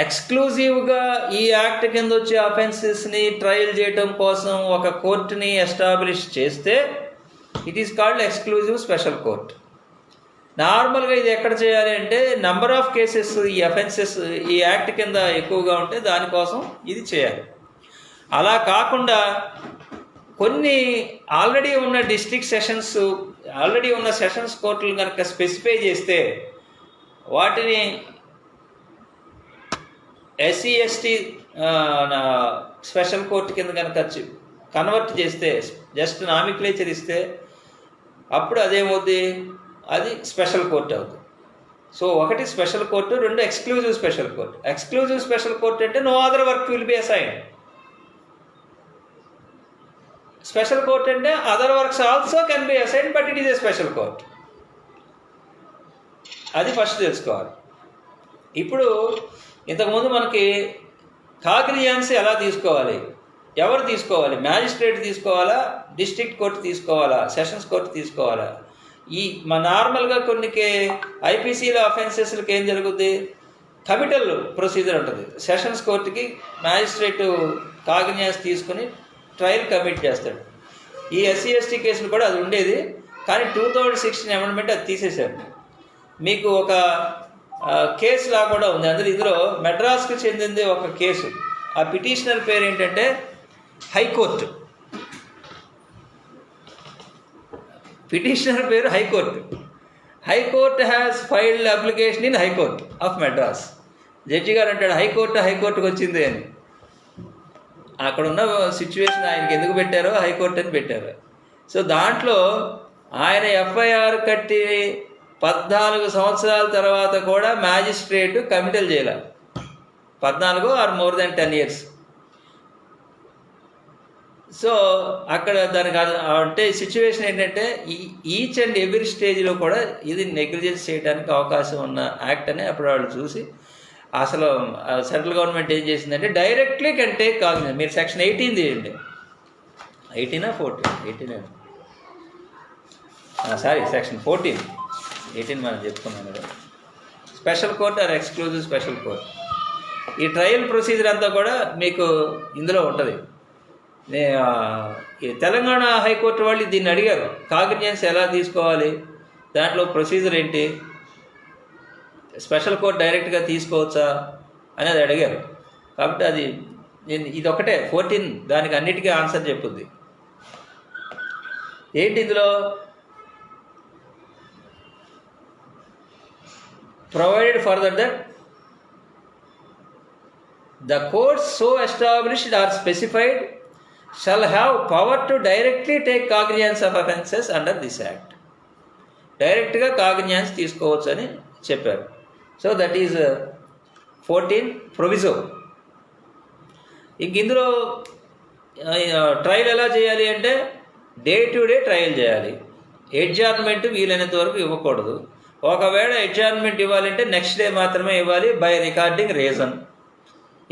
ఎక్స్క్లూజివ్గా ఈ యాక్ట్ కింద వచ్చే అఫెన్సెస్ని ట్రయల్ చేయడం కోసం ఒక కోర్టుని ఎస్టాబ్లిష్ చేస్తే it is called exclusive special court. నార్మల్గా ఇది ఎక్కడ చేయాలి అంటే నంబర్ ఆఫ్ కేసెస్ ఈ అఫెన్సెస్ ఈ యాక్ట్ కింద ఎక్కువగా ఉంటే దానికోసం ఇది చేయాలి. అలా కాకుండా కొన్ని ఆల్రెడీ ఉన్న డిస్ట్రిక్ట్ సెషన్స్ ఆల్రెడీ ఉన్న సెషన్స్ కోర్టులు కనుక స్పెసిఫై చేస్తే వాటిని ఎస్సీ ఎస్టీ స్పెషల్ కోర్టు కింద కనుక కన్వర్ట్ చేస్తే జస్ట్ నామిక్లేచర్ ఇస్తే అప్పుడు అదేమవుద్ది, అది స్పెషల్ కోర్టు అవుతుంది. సో ఒకటి స్పెషల్ కోర్టు, రెండు exclusive special court. Exclusive special court అంటే no other work will be assigned. Special court అంటే other works also can be assigned but it is a special court. అది first తెలుసుకోవాలి. ఇప్పుడు ఇంతకుముందు మనకి కాగ్నిజాన్స్ ఎలా తీసుకోవాలి, ఎవరు తీసుకోవాలి, మ్యాజిస్ట్రేట్ తీసుకోవాలా, డిస్ట్రిక్ట్ కోర్టు తీసుకోవాలా, సెషన్స్ కోర్టు తీసుకోవాలా? ఈ నార్మల్గా కొన్ని ఐపీసీలో అఫెన్సెస్లకి ఏం జరుగుద్ది, కమిటల్ ప్రొసీజర్ ఉంటుంది. సెషన్స్ కోర్టుకి మ్యాజిస్ట్రేట్ కాగ్నిజాన్స్ తీసుకుని ట్రయల్ కమిట్ చేస్తాడు. ఈ ఎస్సీ ఎస్టీ కేసులు కూడా అది ఉండేది, కానీ 2016 అమెండ్మెంట్ అది తీసేశారు. మీకు ఒక కేసు లా కూడా ఉంది అందులో. ఇందులో మెడ్రాస్కి చెందింది ఒక కేసు. ఆ పిటిషనర్ పేరు ఏంటంటే హైకోర్టు. పిటిషనర్ పేరు high court. High court has filed application in high court of Madras. Judge గారు అంటాడు హైకోర్టుకు వచ్చింది అని. అక్కడ ఉన్న సిచ్యువేషన్ ఆయనకి ఎందుకు పెట్టారో హైకోర్టు అని పెట్టారు. సో దాంట్లో ఆయన ఎఫ్ఐఆర్ కట్టి 14 సంవత్సరాల తర్వాత కూడా మ్యాజిస్ట్రేట్ కమిటల్ చేయాలి. 14 or more than 10 years. So అక్కడ దానికి అంటే సిచ్యువేషన్ ఏంటంటే ఈచ్ అండ్ ఎవ్రీ స్టేజ్లో కూడా ఇది నెగ్లిజెన్స్ చేయడానికి అవకాశం ఉన్న యాక్ట్ అని అప్పుడు వాళ్ళు చూసి అసలు సెంట్రల్ గవర్నమెంట్ ఏం చేసిందంటే డైరెక్ట్లీ కెన్ టేక్ కాగ్నిజెన్స్. మీరు సెక్షన్ 18 తీయండి. 18 సారీ సెక్షన్ 14. 18 మనం చెప్పుకున్నాం కదా. Special court or exclusive special court. ఈ ట్రయల్ ప్రొసీజర్ అంతా కూడా మీకు ఇందులో ఉంటుంది. ఈ తెలంగాణ హైకోర్టు వాళ్ళు దీన్ని అడిగారు, కాగ్నిజెన్స్ ఎలా తీసుకోవాలి, దాంట్లో ప్రొసీజర్ ఏంటి, స్పెషల్ కోర్ట్ డైరెక్ట్గా తీసుకోవచ్చా అనేది అడిగారు. కాబట్టి అది ఇది ఒకటే 14 దానికి అన్నిటికీ ఆన్సర్ చెప్పుద్ది. ఏంటి ఇందులో, provided further that the courts so established or specified shall have power to directly take cognizance of offences under this act. డైరెక్ట్గా కాగ్నిజెన్స్ తీసుకోవచ్చు అని చెప్పారు. So that is 14 proviso. ఇంక ఇందులో ట్రయల్ ఎలా చేయాలి అంటే డే టు డే ట్రయల్ చేయాలి. ఎడ్జార్న్మెంట్ వీలైనంత వరకు ఇవ్వకూడదు. ఒకవేళ ఎడ్జార్న్మెంట్ ఇవ్వాలంటే నెక్స్ట్ డే మాత్రమే ఇవ్వాలి బై రికార్డింగ్ రీజన్.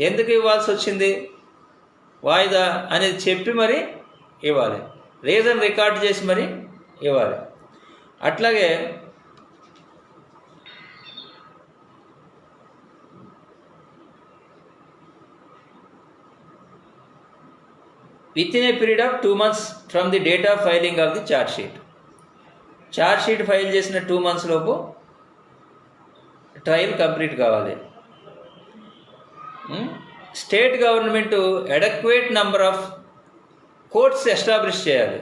ఎందుకు ఇవ్వాల్సి వచ్చింది వాయిదా అనేది చెప్పి మరి ఇవ్వాలి, రీజన్ రికార్డ్ చేసి మరి ఇవ్వాలి. అట్లాగే within a period of 2 months from the date of filing of the charge sheet. Charge sheet file చేసిన 2 months లోపు ట్రయల్ కంప్లీట్ కావాలి. State government adequate number of courts establish చేయాలి.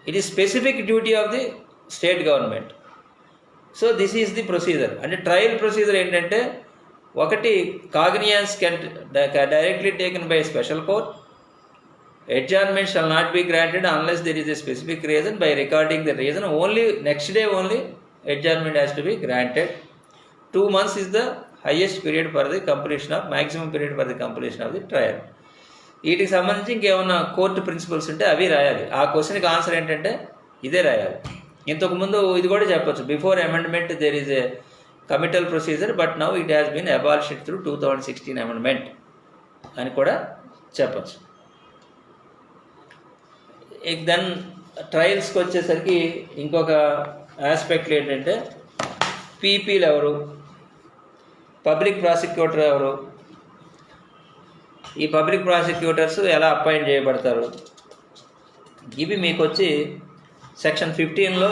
It is specific duty of the state government. So this is the procedure. అంటే trial procedure ఏంటంటే ఒకటి cognizance can directly taken by special court. Adjournment shall not be granted unless there is a specific reason. By recording the reason, only next day only adjournment has to be granted. 2 months is the highest period for the completion of, maximum period for the completion of the trial. వీటికి సంబంధించి ఇంకేమన్నా court principles ఉంటే అవి రాయాలి. ఆ క్వశ్చన్కి answer ఏంటంటే ఇదే రాయాలి. ఇంతకుముందు ఇది కూడా చెప్పొచ్చు, before amendment there is a committal procedure but now it has been abolished through 2016 amendment అని కూడా చెప్పచ్చు. దెన్ ట్రయల్స్కి వచ్చేసరికి ఇంకొక ఆస్పెక్ట్ ఏంటంటే పీపీలు ఎవరు, పబ్లిక్ ప్రాసిక్యూటర్ ఎవరు, ఈ పబ్లిక్ ప్రాసిక్యూటర్స్ ఎలా అపాయింట్ చేయబడతారు, ఇవి మీకు వచ్చి సెక్షన్ 15లో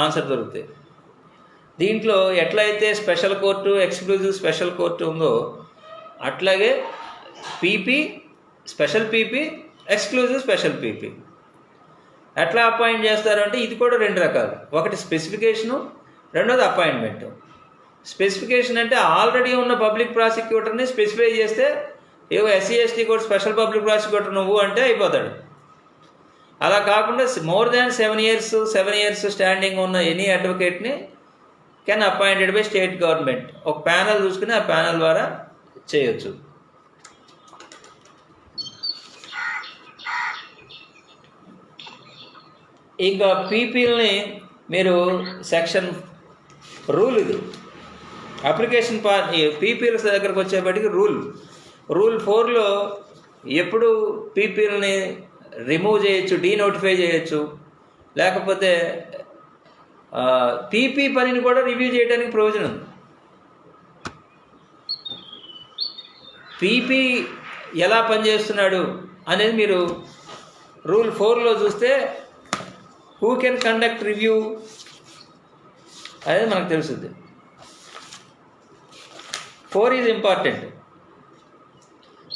ఆన్సర్ దొరుకుతాయి. దీంట్లో ఎట్లయితే special court, exclusive special court ఉందో అట్లాగే PP, special PP, exclusive special PP ఎట్లా అపాయింట్ చేస్తారు అంటే ఇది కూడా 2 రకాలు. ఒకటి స్పెసిఫికేషను, రెండోది అపాయింట్మెంటు. స్పెసిఫికేషన్ అంటే ఆల్రెడీ ఉన్న పబ్లిక్ ప్రాసిక్యూటర్ని స్పెసిఫై చేస్తే ఏవో SC ST court special public prosecutor నువ్వు అంటే అయిపోతాడు. అలా కాకుండా మోర్ దాన్ 7 years స్టాండింగ్ ఉన్న ఎనీ అడ్వకేట్ని can appointed by state government. ఒక ప్యానల్ చూసుకుని ఆ ప్యానల్ ద్వారా చేయొచ్చు. ఇంకా పీపీలని మీరు సెక్షన్ రూల్, ఇది అప్లికేషన్ పీపీల దగ్గరకు వచ్చేప్పటికి రూల్ 4లో ఎప్పుడు పీపీలని రిమూవ్ చేయొచ్చు, డీనోటిఫై చేయొచ్చు, లేకపోతే పీపీ పనిని కూడా రివ్యూ చేయడానికి ప్రొవిజన్ ఉంది. పీపీ ఎలా పనిచేస్తున్నాడు అనేది మీరు రూల్ 4లో చూస్తే హూ కెన్ కండక్ట్ రివ్యూ అనేది మనకు తెలుస్తుంది. 4 is important.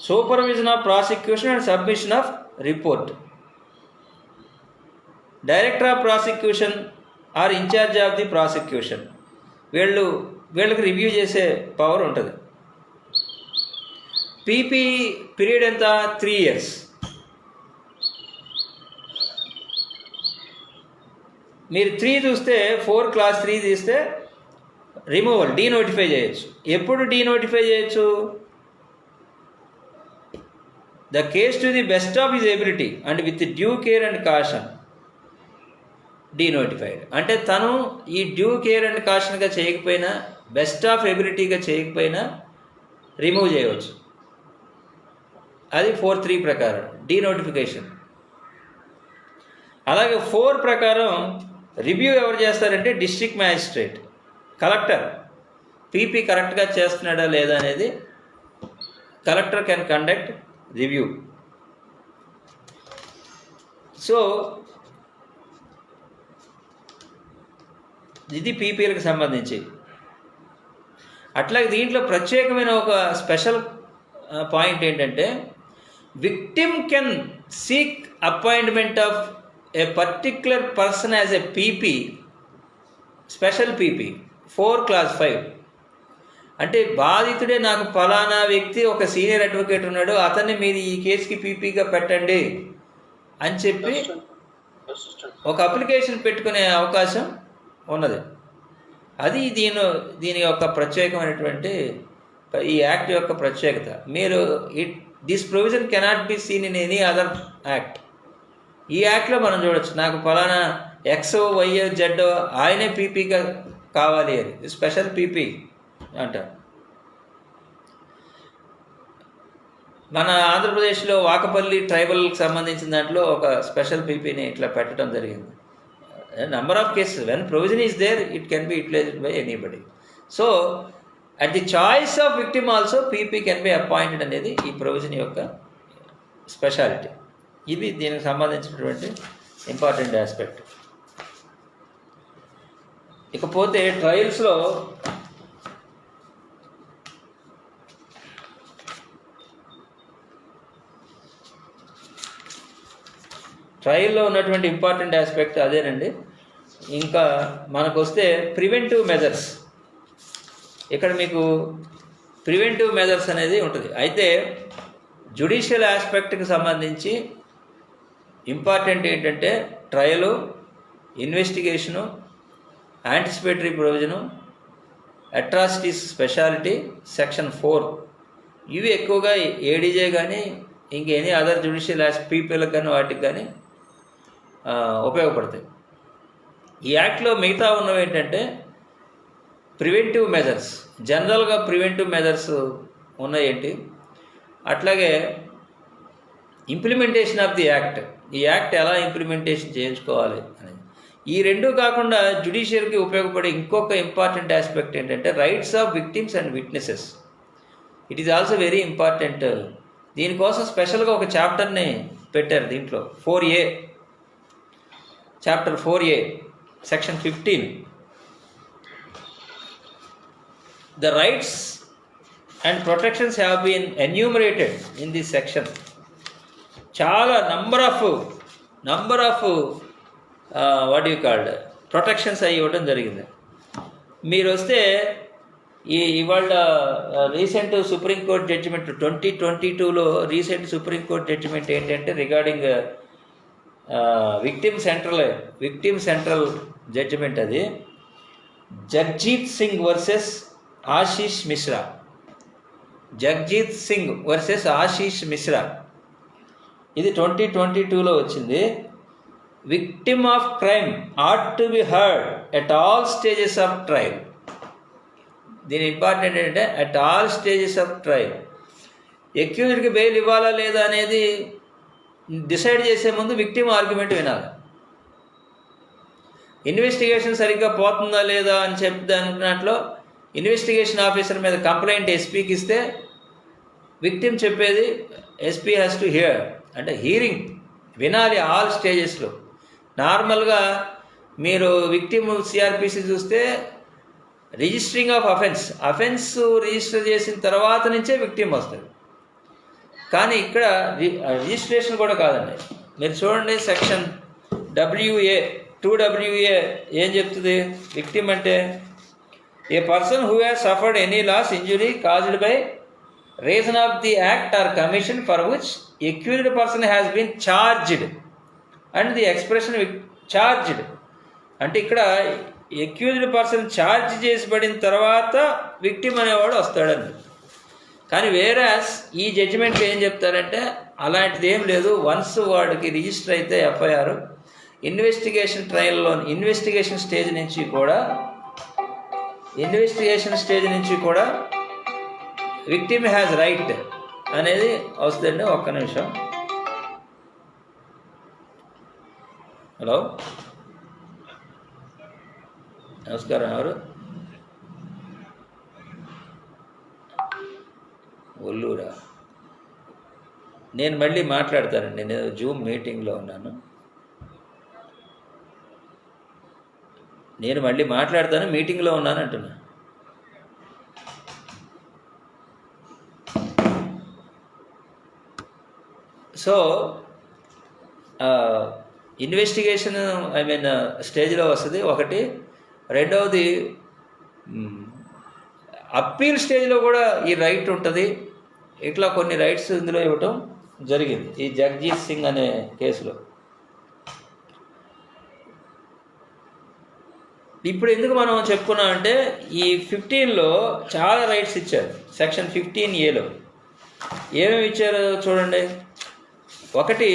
Supervision of prosecution and submission of report. Director of prosecution or in charge of the prosecution, వీళ్ళకి రివ్యూ చేసే పవర్ ఉంటుంది. పీపీ పీరియడ్ ఎంత? 3 years. మీరు 3 చూస్తే 4 clause 3 తీస్తే రిమూవల్, డీనోటిఫై చేయొచ్చు. ఎప్పుడు డీనోటిఫై చేయొచ్చు? The case to the best of his ability and with due care and caution denotified. అంటే తను ఈ డ్యూ కేర్ అండ్ కాషన్గా చేయకపోయినా, బెస్ట్ ఆఫ్ ఎబిలిటీగా చేయకపోయినా రిమూవ్ చేయవచ్చు. అది 4(3) ప్రకారం డీనోటిఫికేషన్. అలాగే 4 ప్రకారం రివ్యూ ఎవరు చేస్తారంటే డిస్ట్రిక్ట్ మ్యాజిస్ట్రేట్, కలెక్టర్. పీపీ కరెక్ట్గా చేస్తున్నాడా లేదా అనేది collector can conduct review. So ఇది పీపీలకు సంబంధించి. అట్లాగే దీంట్లో ప్రత్యేకమైన ఒక స్పెషల్ పాయింట్ ఏంటంటే victim can seek appointment of A particular person as a PP, special PP 4 clause 5. అంటే బాధితుడే నాకు ఫలానా వ్యక్తి ఒక సీనియర్ అడ్వకేట్ ఉన్నాడు, అతన్ని మీరు ఈ కేసుకి పీపీగా పెట్టండి అని చెప్పి ఒక అప్లికేషన్ పెట్టుకునే అవకాశం ఉన్నది. అది దీని యొక్క ప్రత్యేకమైనటువంటి ఈ యాక్ట్ యొక్క ప్రత్యేకత. మీరు this provision cannot be seen in any other act. ఈ యాక్ట్లో మనం చూడొచ్చు, నాకు ఫలానా ఎక్స్ వై జెడ్ ఆయనే పీపీగా కావాలి అని, స్పెషల్ పీపీ అంటారు. మన ఆంధ్రప్రదేశ్లో వాకపల్లి ట్రైబల్కి సంబంధించిన దాంట్లో ఒక స్పెషల్ పీపీని ఇట్లా పెట్టడం జరిగింది. Number of cases when provision is there it can be utilised by anybody. So at the choice of victim also PP can be appointed అనేది ఈ ప్రొవిజన్ యొక్క స్పెషాలిటీ. ఇది దీనికి సంబంధించినటువంటి ఇంపార్టెంట్ ఆస్పెక్ట్. ఇకపోతే ట్రయల్స్లో ట్రయల్లో ఉన్నటువంటి ఇంపార్టెంట్ ఆస్పెక్ట్ అదేనండి. ఇంకా మనకు వస్తే ప్రివెంటివ్ మెజర్స్. ఇక్కడ మీకు ప్రివెంటివ్ మెజర్స్ అనేది ఉంటుంది. అయితే జ్యుడిషియల్ ఆస్పెక్ట్కి సంబంధించి ఇంపార్టెంట్ ఏంటంటే trial, investigation, anticipatory provision, atrocities speciality, section 4 ఇవి ఎక్కువగా ఏడీజే కానీ ఇంకెనీ అదర్ జ్యుడిషియల్ పీపీలకు కానీ వాటికి కానీ ఉపయోగపడతాయి. ఈ యాక్ట్లో మిగతా ఉన్నవి ఏంటంటే ప్రివెంటివ్ మెజర్స్. జనరల్గా ప్రివెంటివ్ మెజర్స్ ఉన్నాయేంటి, అట్లాగే ఇంప్లిమెంటేషన్ ఆఫ్ ది యాక్ట్, ఈ యాక్ట్ ఎలా ఇంప్లిమెంటేషన్ చేయించుకోవాలి అనేది. ఈ రెండు కాకుండా జ్యుడిషియల్కి ఉపయోగపడే ఇంకొక ఇంపార్టెంట్ ఆస్పెక్ట్ ఏంటంటే rights of victims and witnesses. It is also very important. దీనికోసం స్పెషల్గా ఒక చాప్టర్ని పెట్టారు దీంట్లో, 4A, chapter 4A, section 15. The rights and protections have been enumerated in this section. చాలా number of what you called protections అవి ఇవ్వడం జరిగింది. మీరు వస్తే ఇవాళ రీసెంట్ సుప్రీంకోర్టు జడ్జిమెంట్ 2022లో రీసెంట్ సుప్రీంకోర్టు జడ్జిమెంట్ ఏంటంటే రిగార్డింగ్ విక్టిమ్ సెంట్రల్ జడ్జిమెంట్. అది జగ్జీత్ సింగ్ వర్సెస్ ఆశీష్ మిశ్రా. ఇది 2022లో వచ్చింది. Victim of crime ought to be heard at all stages of trial. దీని ఇంపార్టెంట్ ఏంటంటే at all stages of trial. ఎక్యూజ్డ్కి బెయిల్ ఇవ్వాలా లేదా అనేది డిసైడ్ చేసే ముందు విక్టిమ్ ఆర్గ్యుమెంట్ వినాలి. ఇన్వెస్టిగేషన్ సరిగ్గా పోతుందా లేదా అని చెప్తే అనుకున్నట్లో ఇన్వెస్టిగేషన్ ఆఫీసర్ మీద కంప్లైంట్ ఎస్పీకి ఇస్తే విక్టిమ్ చెప్పేది ఎస్పీ హ్యాస్ టు హియర్, అంటే హీరింగ్ వినాలి ఆల్ స్టేజెస్లో. నార్మల్గా మీరు విక్టిమ్ సిఆర్పిసి చూస్తే రిజిస్టరింగ్ ఆఫ్ అఫెన్స్ రిజిస్టర్ చేసిన తర్వాత నుంచే విక్టిమ్ వస్తుంది. కానీ ఇక్కడ రిజిస్ట్రేషన్ కూడా కాదండి. మీరు చూడండి సెక్షన్ WA 2WA ఏం చెప్తుంది? విక్టిమ్ అంటే a person who has suffered any loss, injury caused by reason of the act or commission for which accused person has been charged and the expression charged అంటే ఇక్కడ accused person charge చేసిబడిన తర్వాత victim అనేవాడు వస్తాడండి. కానీ వేరాస్ ఈ జడ్జిమెంట్లో ఏం చెప్తారంటే అలాంటిది ఏం లేదు. వన్స్ వాడికి రిజిస్టర్ అయితే FIR, ఇన్వెస్టిగేషన్ స్టేజ్ నుంచి కూడా విక్టిమ్ హ్యాస్ రైట్ అనేది వస్తుందండి. ఒక్క నిమిషం. హలో, నమస్కారం. ఎవరు? ఒల్లూరా? నేను మళ్ళీ మాట్లాడతానండి. నేను జూమ్ మీటింగ్లో ఉన్నాను. మీటింగ్లో ఉన్నాను అంటున్నా. సో ఇన్వెస్టిగేషన్ స్టేజ్లో వస్తుంది ఒకటి. రెండవది అప్పీల్ స్టేజ్లో కూడా ఈ రైట్ ఉంటుంది. ఇట్లా కొన్ని రైట్స్ ఇందులో ఇవ్వటం జరిగింది ఈ జగ్జీత్ సింగ్ అనే కేసులో. ఇప్పుడు ఎందుకు మనం చెప్పుకున్నాం అంటే ఈ 15లో చాలా రైట్స్ ఇచ్చారు. సెక్షన్ 15Aలో ఏమేమి ఇచ్చారో చూడండి. ఒకటి,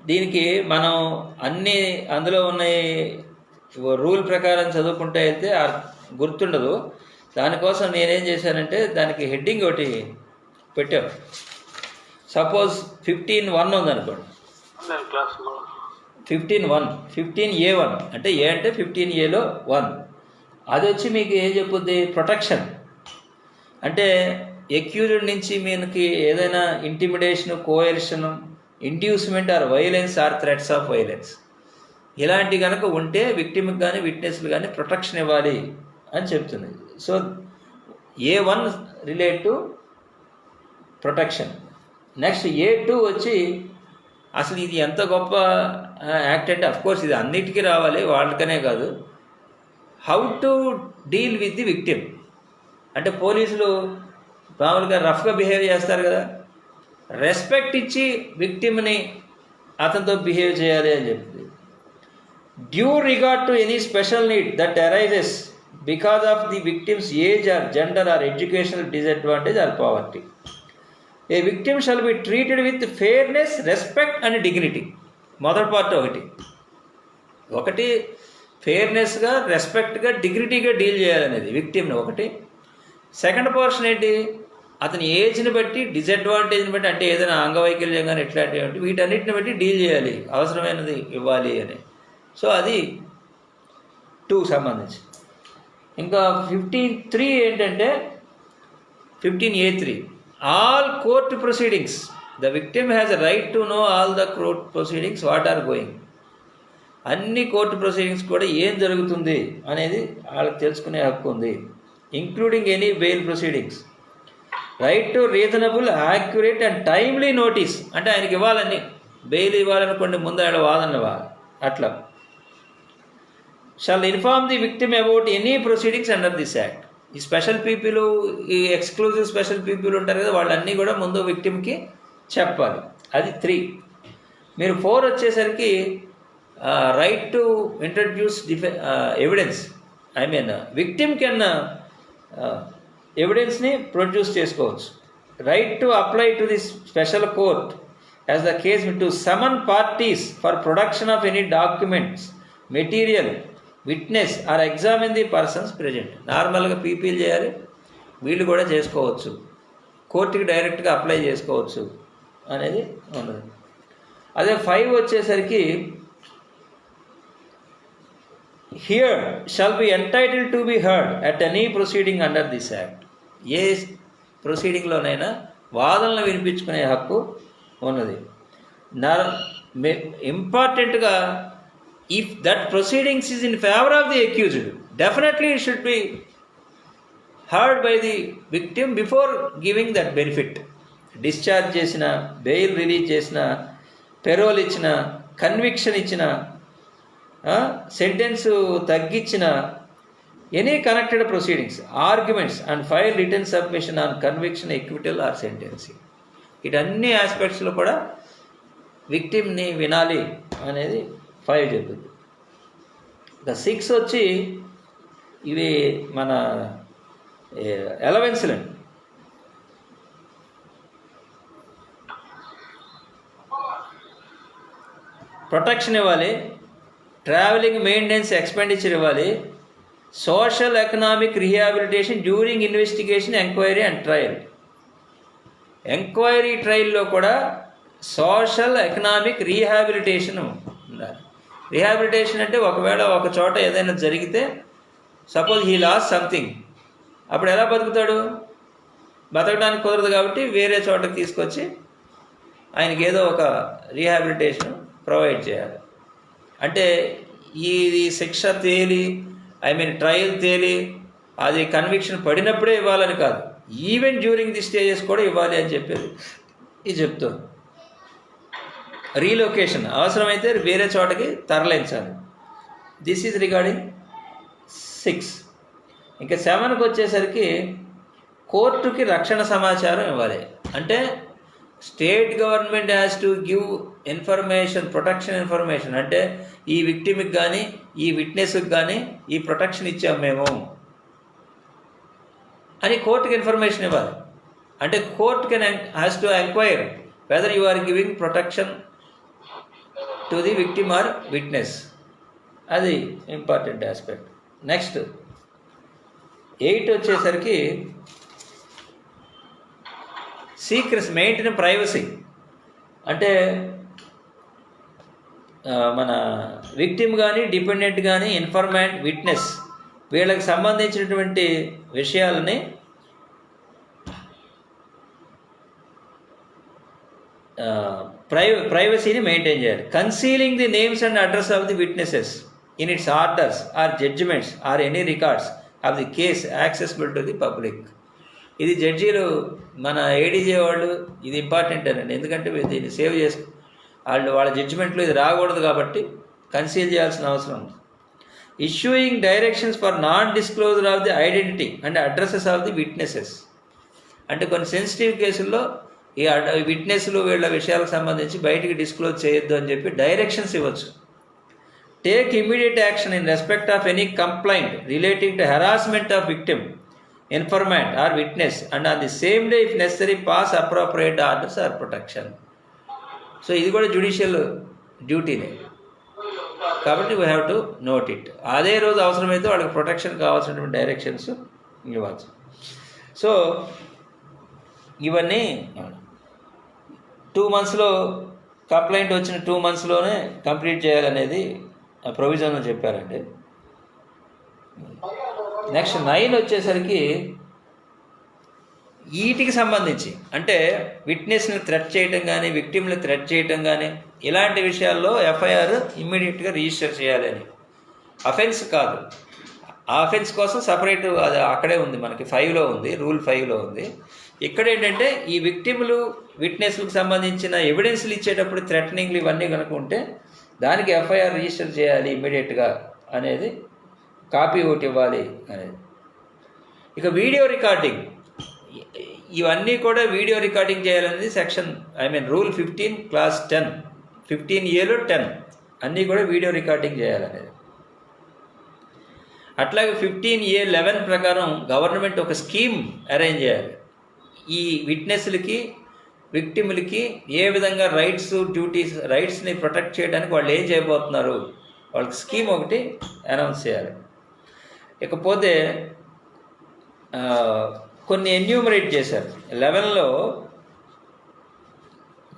దీనికి మనం అన్నీ అందులో ఉన్నాయి రూల్ ప్రకారం చదువుకుంటే అయితే గుర్తుండదు. దానికోసం నేనేం చేశానంటే దానికి హెడ్డింగ్ ఒకటి పెట్టాం. సపోజ్ 15(1) ఉందనుకోండి. 15A1 అంటే ఏ అంటే 15Aలో 1. అది వచ్చి మీకు ఏం చెప్పుద్ది? ప్రొటెక్షన్. అంటే ఎక్యూజ్డ్ నుంచి మీకు ఏదైనా intimidation, coercion, inducement or violence or threats of violence ఇలాంటి కనుక ఉంటే విక్టిమ్కి కానీ విట్నెస్లు కానీ ప్రొటెక్షన్ ఇవ్వాలి అని చెప్తుంది. So A1 relate to protection. Next A2 వచ్చి అసలు ఇది ఎంత గొప్ప యాక్ట్ అంటే అఫ్కోర్స్ ఇది అన్నిటికీ రావాలి, వాళ్ళకనే కాదు. How to deal with the victim అంటే పోలీసులు మామూలుగా రఫ్గా బిహేవ్ చేస్తారు కదా, రెస్పెక్ట్ ఇచ్చి విక్టిమ్ని అతనితో బిహేవ్ చేయాలి అని చెప్తుంది. Due regard to any special need that arises because of the victim's age or gender or educational disadvantage or poverty. A victim shall be treated with fairness, respect and dignity. మొదటి part ఒకటి ఫెయిర్నెస్గా, రెస్పెక్ట్గా, డిగ్నిటీగా deal చేయాలనేది విక్టిమ్ని ఒకటి. Second portion ఏంటి? అతని ఏజ్ని బట్టి, డిసడ్వాంటేజ్ని బట్టి, అంటే ఏదైనా అంగవైకల్యం కానీ ఇట్లాంటివి వీటన్నిటిని బట్టి డీల్ చేయాలి, అవసరమైనది ఇవ్వాలి అని. సో అది 2 సంబంధించి. ఇంకా 15(3) ఏంటంటే 15(a)(3) all court proceedings the victim has a right to know all the court proceedings what are going. అన్ని కోర్టు ప్రొసీడింగ్స్ కూడా ఏం జరుగుతుంది అనేది వాళ్ళకి తెలుసుకునే హక్కు ఉంది, including any bail proceedings. Right to reasonable, accurate and timely notice, అంటే ఆయనకి ఇవ్వాలని, బెయిల్ ఇవ్వాలనుకోండి ముందు ఆయన వాదన ఇవ్వాలి అట్లా. Shall inform the victim about any proceedings under this act. ఈ స్పెషల్ పీపుల్, ఈ ఎక్స్క్లూజివ్ స్పెషల్ పీపుల్ ఉంటారు కదా, వాళ్ళన్నీ కూడా ముందు విక్టిమ్కి చెప్పాలి. అది 3. మీరు 4 వచ్చేసరికి right to introduce evidence. I mean victim can ఎవిడెన్స్ని ప్రొడ్యూస్ చేసుకోవచ్చు. Right to apply to the special court as the case to summon parties for production of any documents, material, witness or examine the persons present. నార్మల్గా పీపీలు చేయాలి, వీళ్ళు కూడా చేసుకోవచ్చు, కోర్టుకి డైరెక్ట్గా అప్లై చేసుకోవచ్చు అనేది ఉన్నది. అదే 5 వచ్చేసరికి hear shall be entitled to be heard at any proceeding under this act. ఏ ప్రొసీడింగ్లోనైనా వాదనలు వినిపించుకునే హక్కు ఉన్నది. ఇంపార్టెంట్గా, if that proceedings is in favour of the accused, definitely it should be heard by the victim before giving that benefit. Discharge చేసిన, bail release చేసిన, parole ఇచ్చిన, కన్విక్షన్ ఇచ్చిన, సెంటెన్స్ తగ్గించిన, any connected proceedings, arguments and file return submission on conviction, acquittal or sentencing. ఇటన్ని ఆస్పెక్ట్స్లో కూడా విక్టిమ్ని వినాలి అనేది 5 చెప్తుంది. ఇంకా 6 వచ్చి ఇవి మన అలవెన్స్లండి. ప్రొటెక్షన్ ఇవ్వాలి, ట్రావెలింగ్ మెయింటెనెన్స్ ఎక్స్పెండిచర్ ఇవ్వాలి, social economic rehabilitation during investigation, enquiry and trial. Enquiry ట్రయల్లో కూడా సోషల్ ఎకనామిక్ రీహాబిలిటేషన్ ఉండాలి. రీహాబిలిటేషన్ అంటే ఒకవేళ ఒక చోట ఏదైనా జరిగితే, సపోజ్ హీ లాస్ సంథింగ్, అప్పుడు ఎలా బతుకుతాడు? బతకడానికి కుదరదు కాబట్టి వేరే చోటకి తీసుకొచ్చి ఆయనకి ఏదో ఒక రీహాబిలిటేషన్ ప్రొవైడ్ చేయాలి. అంటే ఈ శిక్ష తేలి, ట్రయల్ తేలి, అది కన్విక్షన్ పడినప్పుడే ఇవ్వాలని కాదు, ఈవెన్ డ్యూరింగ్ ది స్టేజెస్ కూడా ఇవ్వాలి అని చెప్పేది ఇది చెప్తుంది. రీలొకేషన్, అవసరమైతే వేరే చోటకి తరలించాలి. This is regarding 6. ఇంకా 7కి వచ్చేసరికి కోర్టుకి రక్షణ సమాచారం ఇవ్వాలి. అంటే state government has to give information, protection information. అంటే ఈ విక్టిమ్కి కానీ, ఈ విట్నెస్కి కానీ ఈ ప్రొటెక్షన్ ఇచ్చాము మేము అని కోర్టుకి ఇన్ఫర్మేషన్ ఇవ్వాలి. అంటే court can has to enquire whether you are giving protection to the victim or witness. అది ఇంపార్టెంట్ ఆస్పెక్ట్. నెక్స్ట్ 8 వచ్చేసరికి సీక్రెట్స్, మెయింటైన్ ప్రైవసీ. అంటే మన విక్టిమ్ కానీ, డిపెండెంట్ కానీ, ఇన్ఫర్మాంట్, విట్నెస్ వీళ్ళకి సంబంధించినటువంటి విషయాలని ప్రైవసీని మెయింటైన్ చేయాలి. Concealing the names and address of the witnesses in its orders or judgements or any records of the case accessible to the public. ఇది జడ్జీలు, మన ఏడీజీ వాళ్ళు ఇది ఇంపార్టెంట్ అనండి. ఎందుకంటే దీన్ని సేవ్ చేసుకో, వాళ్ళ జడ్జిమెంట్లో ఇది రాకూడదు కాబట్టి కన్సీల్ చేయాల్సిన అవసరం ఉంది. Issuing directions for non disclosure of the identity and addresses of the witnesses. అంటే కొన్ని సెన్సిటివ్ కేసుల్లో ఈ విట్నెస్లు వీళ్ళ విషయాలకు సంబంధించి బయటికి డిస్క్లోజ్ చేయొద్దు అని చెప్పి డైరెక్షన్స్ ఇవ్వచ్చు. Take immediate action in respect of any complaint relating to harassment of victim, informant or witness and on the same day if necessary pass appropriate orders or protection. So ఇది కూడా judicial డ్యూటీనే కాబట్టి we have to note it. అదే రోజు అవసరమైతే వాళ్ళకి protection కావాల్సినటువంటి directions ఇవ్వచ్చు. సో ఇవన్నీ 2 monthsలో కంప్లైంట్ వచ్చిన 2 monthsలోనే కంప్లీట్ చేయాలనేది ప్రొవిజన్లో చెప్పారండి. నెక్స్ట్ 9 వచ్చేసరికి వీటికి సంబంధించి అంటే విట్నెస్ని థ్రెట్ చేయటం కానీ విక్టిమ్ని థ్రెట్ చేయటం కానీ ఇలాంటి విషయాల్లో ఎఫ్ఐఆర్ ఇమ్మీడియట్గా రిజిస్టర్ చేయాలని. అఫెన్స్ కాదు, ఆ అఫెన్స్ కోసం సపరేట్ అది అక్కడే ఉంది, మనకి 5లో ఉంది, రూల్ 5లో ఉంది. ఇక్కడ ఏంటంటే ఈ విక్టిమ్లు విట్నెస్లకు సంబంధించిన ఎవిడెన్స్లు ఇచ్చేటప్పుడు థ్రెటనింగ్లు ఇవన్నీ కనుక ఉంటే దానికి ఎఫ్ఐఆర్ రిజిస్టర్ చేయాలి ఇమ్మీడియట్గా అనేది, కాపీ ఒకటి ఇవ్వాలి అనేది. ఇక వీడియో రికార్డింగ్, ఇవన్నీ కూడా వీడియో రికార్డింగ్ చేయాలనేది సెక్షన్ రూల్ 15 క్లాస్ 10 15Aలో 10 అన్నీ కూడా వీడియో రికార్డింగ్ చేయాలనేది. అట్లాగే 15A11 ప్రకారం గవర్నమెంట్ ఒక స్కీమ్ అరేంజ్ చేయాలి. ఈ విట్నెస్లకి విక్టిమ్లకి ఏ విధంగా రైట్స్ డ్యూటీస్ రైట్స్ని ప్రొటెక్ట్ చేయడానికి వాళ్ళు ఏం చేయబోతున్నారు, వాళ్ళకి స్కీమ్ ఒకటి అనౌన్స్ చేయాలి. ఇకపోతే కొన్ని ఎన్యూమరేట్ చేశారు 11లో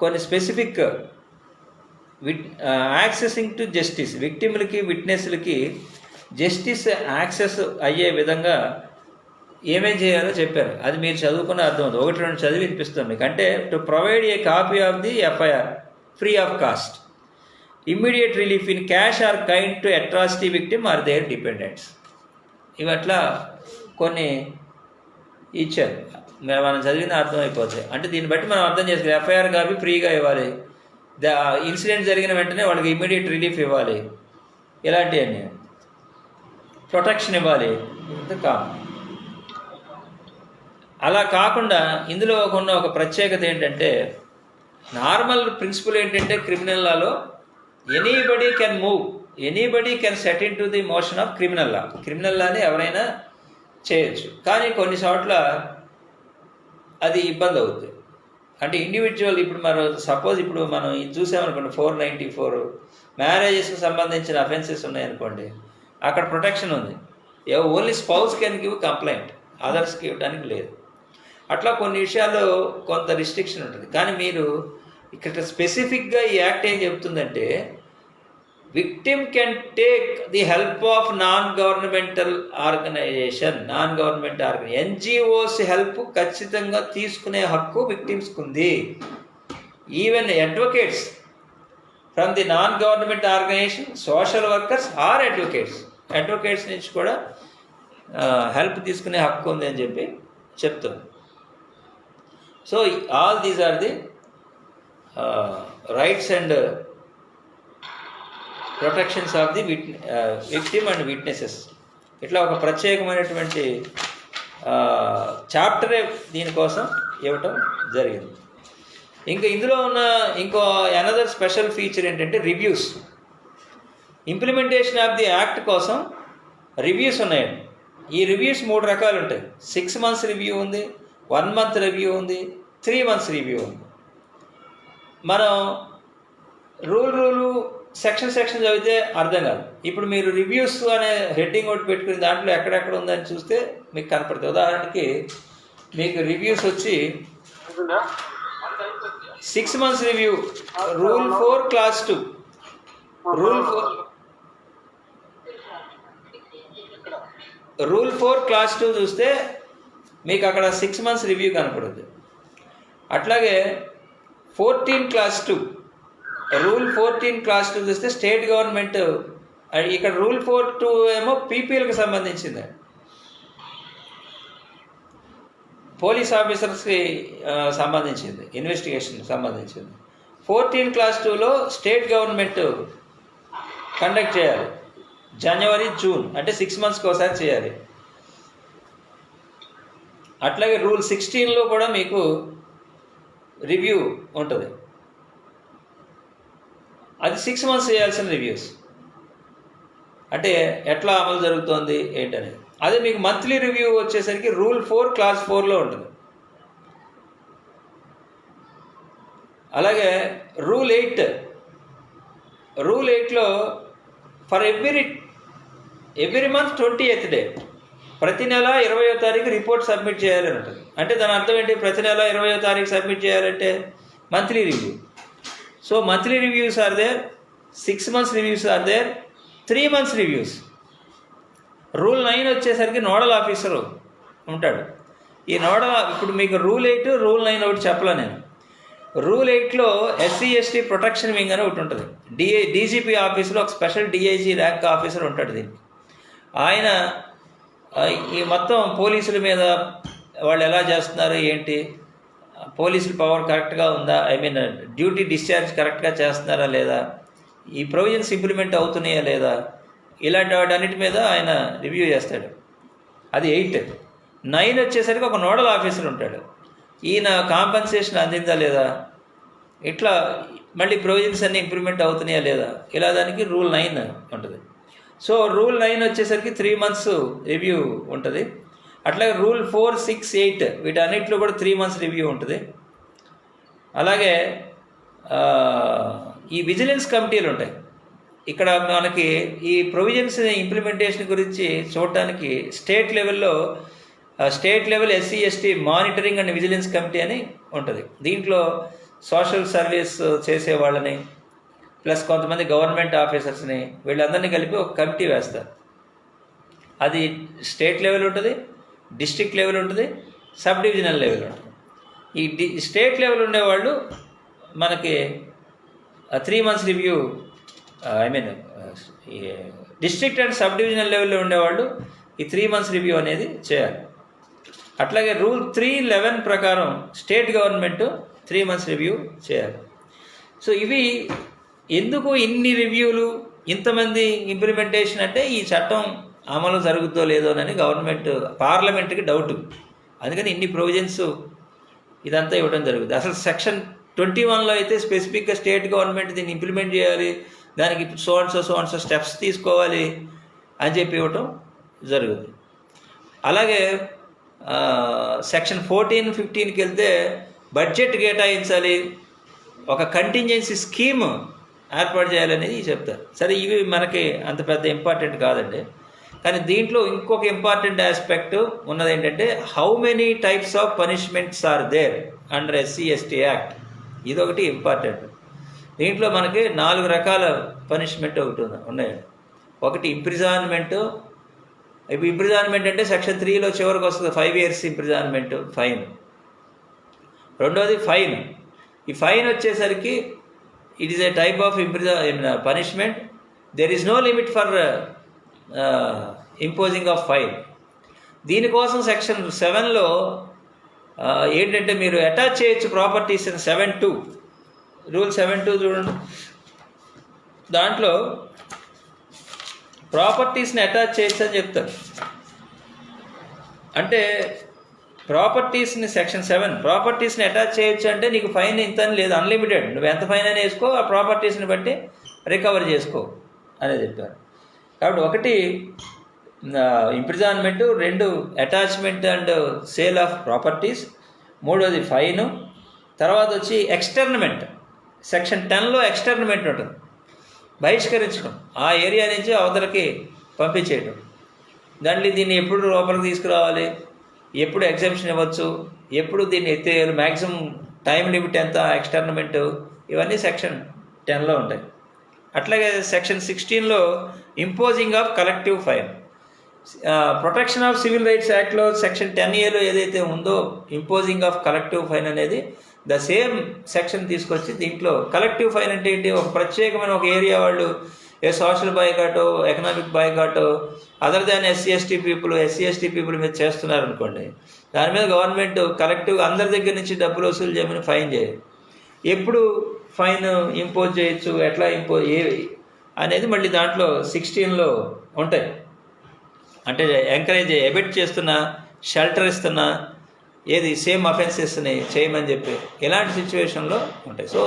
కొన్ని స్పెసిఫిక్ యాక్సెసింగ్ టు జస్టిస్, విక్టిమ్లకి విట్నెస్లకి జస్టిస్ యాక్సెస్ అయ్యే విధంగా ఏమేం చేయాలో చెప్పారు. అది మీరు చదువుకున్న అర్థమవుతుంది. 1-2 చదివి వినిపిస్తాం మీకు. అంటే to provide a copy of the FIR free of cost, immediate relief in cash or kind to atrocity victim or their dependents. ఇవట్లా కొన్ని ఇచ్చారు, మనం చదివిన అర్థమైపోతాయి. అంటే దీన్ని బట్టి మనం అర్థం చేసుకోవాలి. ఎఫ్ఐఆర్ కాపీ ఫ్రీగా ఇవ్వాలి, ఇన్సిడెంట్ జరిగిన వెంటనే వాళ్ళకి ఇమ్మీడియట్ రిలీఫ్ ఇవ్వాలి, ఇలాంటివన్నీ ప్రొటెక్షన్ ఇవ్వాలి. ఇంత కాదు. అలా కాకుండా ఇందులో ఉన్న ఒక ప్రత్యేకత ఏంటంటే, నార్మల్ ప్రిన్సిపల్ ఏంటంటే క్రిమినల్ లాలో anybody can move, anybody can set in to the motion of criminal law. Criminal లాని ఎవరైనా చేయొచ్చు, కానీ కొన్ని చోట్ల అది ఇబ్బంది అవుతుంది. అంటే ఇండివిజువల్, ఇప్పుడు సపోజ్ ఇప్పుడు మనం ఇది చూసామనుకోండి 494 మ్యారేజెస్కి సంబంధించిన అఫెన్సెస్ ఉన్నాయనుకోండి, అక్కడ ప్రొటెక్షన్ ఉంది. Only spouse can give complaint, అదర్స్కి ఇవ్వడానికి లేదు. అట్లా కొన్ని విషయాల్లో కొంత రిస్ట్రిక్షన్ ఉంటుంది. కానీ మీరు ఇక్కడ స్పెసిఫిక్గా ఈ యాక్ట్ ఏం చెప్తుందంటే, victim can take the help of non government organisation NGOs help ఖచ్చితంగా తీసుకునే హక్కు విక్టిమ్స్కి ఉంది. Even advocates from the non government organisation, social workers or advocates నుంచి కూడా హెల్ప్ తీసుకునే హక్కు ఉంది అని చెప్పి చెప్తుంది. So all these are the rights and protections of the victim and witnesses. ఇట్లా ఒక ప్రత్యేకమైనటువంటి చాప్టరే దీనికోసం ఇవ్వటం జరిగింది. ఇంకా ఇందులో ఉన్న ఇంకో అనదర్ స్పెషల్ ఫీచర్ ఏంటంటే reviews. Implementation of the act కోసం రివ్యూస్ ఉన్నాయండి. ఈ రివ్యూస్ 3 రకాలు ఉంటాయి. 6 months రివ్యూ ఉంది, 1 month రివ్యూ ఉంది, 3 months రివ్యూ ఉంది. మనం రూలు సెక్షన్ చదివితే అర్థం కాదు. ఇప్పుడు మీరు రివ్యూస్ అనే హెడ్డింగ్ ఒకటి పెట్టుకుని దాంట్లో ఎక్కడెక్కడ ఉందని చూస్తే మీకు కనపడుతుంది. ఉదాహరణకి మీకు రివ్యూస్ వచ్చి 6 months review, rule 4 class 2, rule 4 class 2 చూస్తే మీకు అక్కడ 6 months రివ్యూ కనపడుతుంది. అట్లాగే 14 క్లాస్ 2, రూల్ 14 క్లాస్ 2 చూస్తే స్టేట్ గవర్నమెంట్, ఇక్కడ రూల్ 4.2 ఏమో పీపీఎల్కి సంబంధించింది, పోలీస్ ఆఫీసర్స్కి సంబంధించింది, ఇన్వెస్టిగేషన్కి సంబంధించింది. 14 క్లాస్ 2లో స్టేట్ గవర్నమెంట్ కండక్ట్ చేయాలి, జనవరి జూన్, అంటే 6 monthsకి ఒకసారి చేయాలి. అట్లాగే రూల్ 16లో కూడా మీకు రివ్యూ ఉంటుంది, అది 6 months చేయాల్సిన రివ్యూస్. అంటే ఎట్లా అమలు జరుగుతోంది ఏంటనేది. అదే మీకు మంత్లీ రివ్యూ వచ్చేసరికి రూల్ 4 క్లాస్ 4లో ఉంటుంది. అలాగే రూల్ 8లో for every month 20th day ప్రతి నెల 20వ తారీఖు రిపోర్ట్ సబ్మిట్ చేయాలని ఉంటుంది. అంటే దాని అర్థం ఏంటి? ప్రతి నెల 20వ తారీఖు సబ్మిట్ చేయాలంటే monthly review. So monthly reviews are there, 6 months reviews are there, 3 months reviews. Rule 9 వచ్చేసరికి నోడల్ ఆఫీసరు ఉంటాడు. ఈ నోడల్ ఇప్పుడు మీకు రూల్ 8, రూల్ 9 ఒకటి చెప్పలే నేను. రూల్ 8లో SC/ST ప్రొటెక్షన్ వింగ్ అని ఒకటి ఉంటుంది. డీజీపీ ఆఫీసులో ఒక స్పెషల్ డిఐజీ ర్యాంక్ ఆఫీసర్ ఉంటాడు దీనికి. ఆయన ఈ మొత్తం పోలీసుల మీద వాళ్ళు ఎలా చేస్తున్నారు ఏంటి, పోలీసుల పవర్ కరెక్ట్గా ఉందా, డ్యూటీ డిశ్చార్జ్ కరెక్ట్గా చేస్తున్నారా లేదా, ఈ ప్రొవిజన్స్ ఇంప్లిమెంట్ అవుతున్నాయా లేదా, ఇలాంటి వాటన్నిటి మీద ఆయన రివ్యూ చేస్తాడు. అది 8. 9 వచ్చేసరికి ఒక నోడల్ ఆఫీసర్ ఉంటాడు. ఈయన కాంపన్సేషన్ అందిందా లేదా, ఇట్లా మళ్ళీ ప్రొవిజన్స్ అన్నీ ఇంప్లిమెంట్ అవుతున్నాయా లేదా, ఇలా దానికి రూల్ 9 ఉంటుంది. సో రూల్ 9 వచ్చేసరికి 3 months రివ్యూ ఉంటుంది. అట్లాగే రూల్ 4, 6, 8 వీటన్నిటిలో కూడా 3 months రివ్యూ ఉంటుంది. అలాగే ఈ విజిలెన్స్ కమిటీలు ఉంటాయి. ఇక్కడ మనకి ఈ ప్రొవిజన్స్ ఇంప్లిమెంటేషన్ గురించి చూడటానికి state level SC/ST monitoring and vigilance committee అని ఉంటుంది. దీంట్లో సోషల్ సర్వీస్ చేసే వాళ్ళని ప్లస్ కొంతమంది గవర్నమెంట్ ఆఫీసర్స్ని వీళ్ళందరినీ కలిపి ఒక కమిటీ వేస్తారు. అది స్టేట్ లెవెల్ ఉంటుంది, డిస్ట్రిక్ట్ లెవెల్ ఉంటుంది, సబ్ డివిజనల్ లెవెల్ ఉంటుంది. ఈ స్టేట్ లెవెల్ ఉండేవాళ్ళు మనకి 3 months review, district and sub divisional లెవెల్లో ఉండేవాళ్ళు ఈ 3 months రివ్యూ అనేది చేయాలి. అట్లాగే రూల్ 311 ప్రకారం స్టేట్ గవర్నమెంట్ 3 months రివ్యూ చేయాలి. సో ఇవి ఎందుకు ఇన్ని రివ్యూలు, ఇంతమంది ఇంప్లిమెంటేషన్ అంటే ఈ చట్టం అమలు జరుగుతుందో లేదో అని పార్లమెంట్కి డౌట్. అందుకని ఇన్ని ప్రొవిజన్స్ ఇదంతా ఇవ్వడం జరుగుతుంది. అసలు సెక్షన్ 21లో అయితే స్పెసిఫిక్గా స్టేట్ గవర్నమెంట్ దీన్ని ఇంప్లిమెంట్ చేయాలి, దానికి సో అండ్ సో స్టెప్స్ తీసుకోవాలి అని చెప్పి ఇవ్వటం జరుగుతుంది. అలాగే సెక్షన్ 14, 15కి వెళ్తే బడ్జెట్ కేటాయించాలి, ఒక కంటింజెన్సీ స్కీమ్ ఏర్పాటు చేయాలనేది చెప్తారు. సరే, ఇవి మనకి అంత పెద్ద ఇంపార్టెంట్ కాదండి. కానీ దీంట్లో ఇంకొక ఇంపార్టెంట్ ఆస్పెక్ట్ ఉన్నది ఏంటంటే how many types of punishments are there under SC/ST act. ఇదొకటి ఇంపార్టెంట్. దీంట్లో మనకి 4 రకాల పనిష్మెంట్ ఒకటి ఉన్నాయండి. ఒకటి ఇంప్రిజాన్మెంట్. ఇప్పుడు ఇంప్రిజాన్మెంట్ అంటే సెక్షన్ 3లో చివరికి వస్తుంది 5 years ఇంప్రిజాన్మెంట్, ఫైన్. రెండోది ఫైన్. ఈ ఫైన్ వచ్చేసరికి it is a type of punishment. There is no limit for imposing of fine. దీనికోసం సెక్షన్ 7లో ఏంటంటే మీరు అటాచ్ చేయొచ్చు ప్రాపర్టీస్ అని 7(2) రూల్ 7(2) చూడండి. దాంట్లో ప్రాపర్టీస్ని అటాచ్ చేయొచ్చు అని చెప్తారు. అంటే ప్రాపర్టీస్ని సెక్షన్ 7 ప్రాపర్టీస్ని అటాచ్ చేయొచ్చు అంటే నీకు ఫైన్ ఇంత అని లేదు, అన్లిమిటెడ్. నువ్వు ఎంత ఫైన్ అని వేసుకో, ఆ ప్రాపర్టీస్ని బట్టి రికవర్ చేసుకో అనేది చెప్పారు. కాబట్టి ఒకటి imprisonment, 2 attachment and sale of properties, 3వది ఫైను. తర్వాత వచ్చి ఎక్స్టర్న్మెంట్. సెక్షన్ 10లో ఎక్స్టర్న్మెంట్ ఉంటుంది, బహిష్కరించడం, ఆ ఏరియా నుంచి అవతలకి పంపించేయడం. దాంట్లో దీన్ని ఎప్పుడు లోపలికి తీసుకురావాలి, ఎప్పుడు ఎగ్జామ్షన్ ఇవ్వచ్చు, ఎప్పుడు దీన్ని ఎత్తేయాలి, మ్యాక్సిమం టైం లిమిట్ ఎంత, ఎక్స్టర్న్మెంట్, ఇవన్నీ సెక్షన్ 10లో ఉంటాయి. అట్లాగే సెక్షన్ 16లో imposing of collective fine. Protection of civil rights యాక్ట్లో సెక్షన్ 10A ఏదైతే ఉందో ఇంపోజింగ్ ఆఫ్ కలెక్టివ్ ఫైన్ అనేది ద సేమ్ సెక్షన్ తీసుకొచ్చి దీంట్లో కలెక్టివ్ ఫైన్ అంటే ఏంటి, ఒక ప్రత్యేకమైన ఒక ఏరియా వాళ్ళు ఏ సోషల్ బాయ్కాటో ఎకనామిక్ బాయ్కాటో అదర్ దాన్ SC/ST పీపుల్ మీద చేస్తున్నారు అనుకోండి, దాని మీద గవర్నమెంట్ కలెక్టివ్గా అందరి దగ్గర నుంచి డబ్బులు వసూలు చేయమని ఫైన్ చేయదు. ఎప్పుడు ఫైన్ ఇంపోజ్ చేయొచ్చు, ఎట్లా అనేది మళ్ళీ దాంట్లో 16లో ఉంటాయి. అంటే ఎంకరేజ్ ఎబెట్ చేస్తున్నా, షెల్టర్ ఇస్తున్నా, ఏది సేమ్ అఫెన్సెస్ని చేయమని చెప్పి ఇలాంటి సిచ్యువేషన్లో ఉంటాయి. So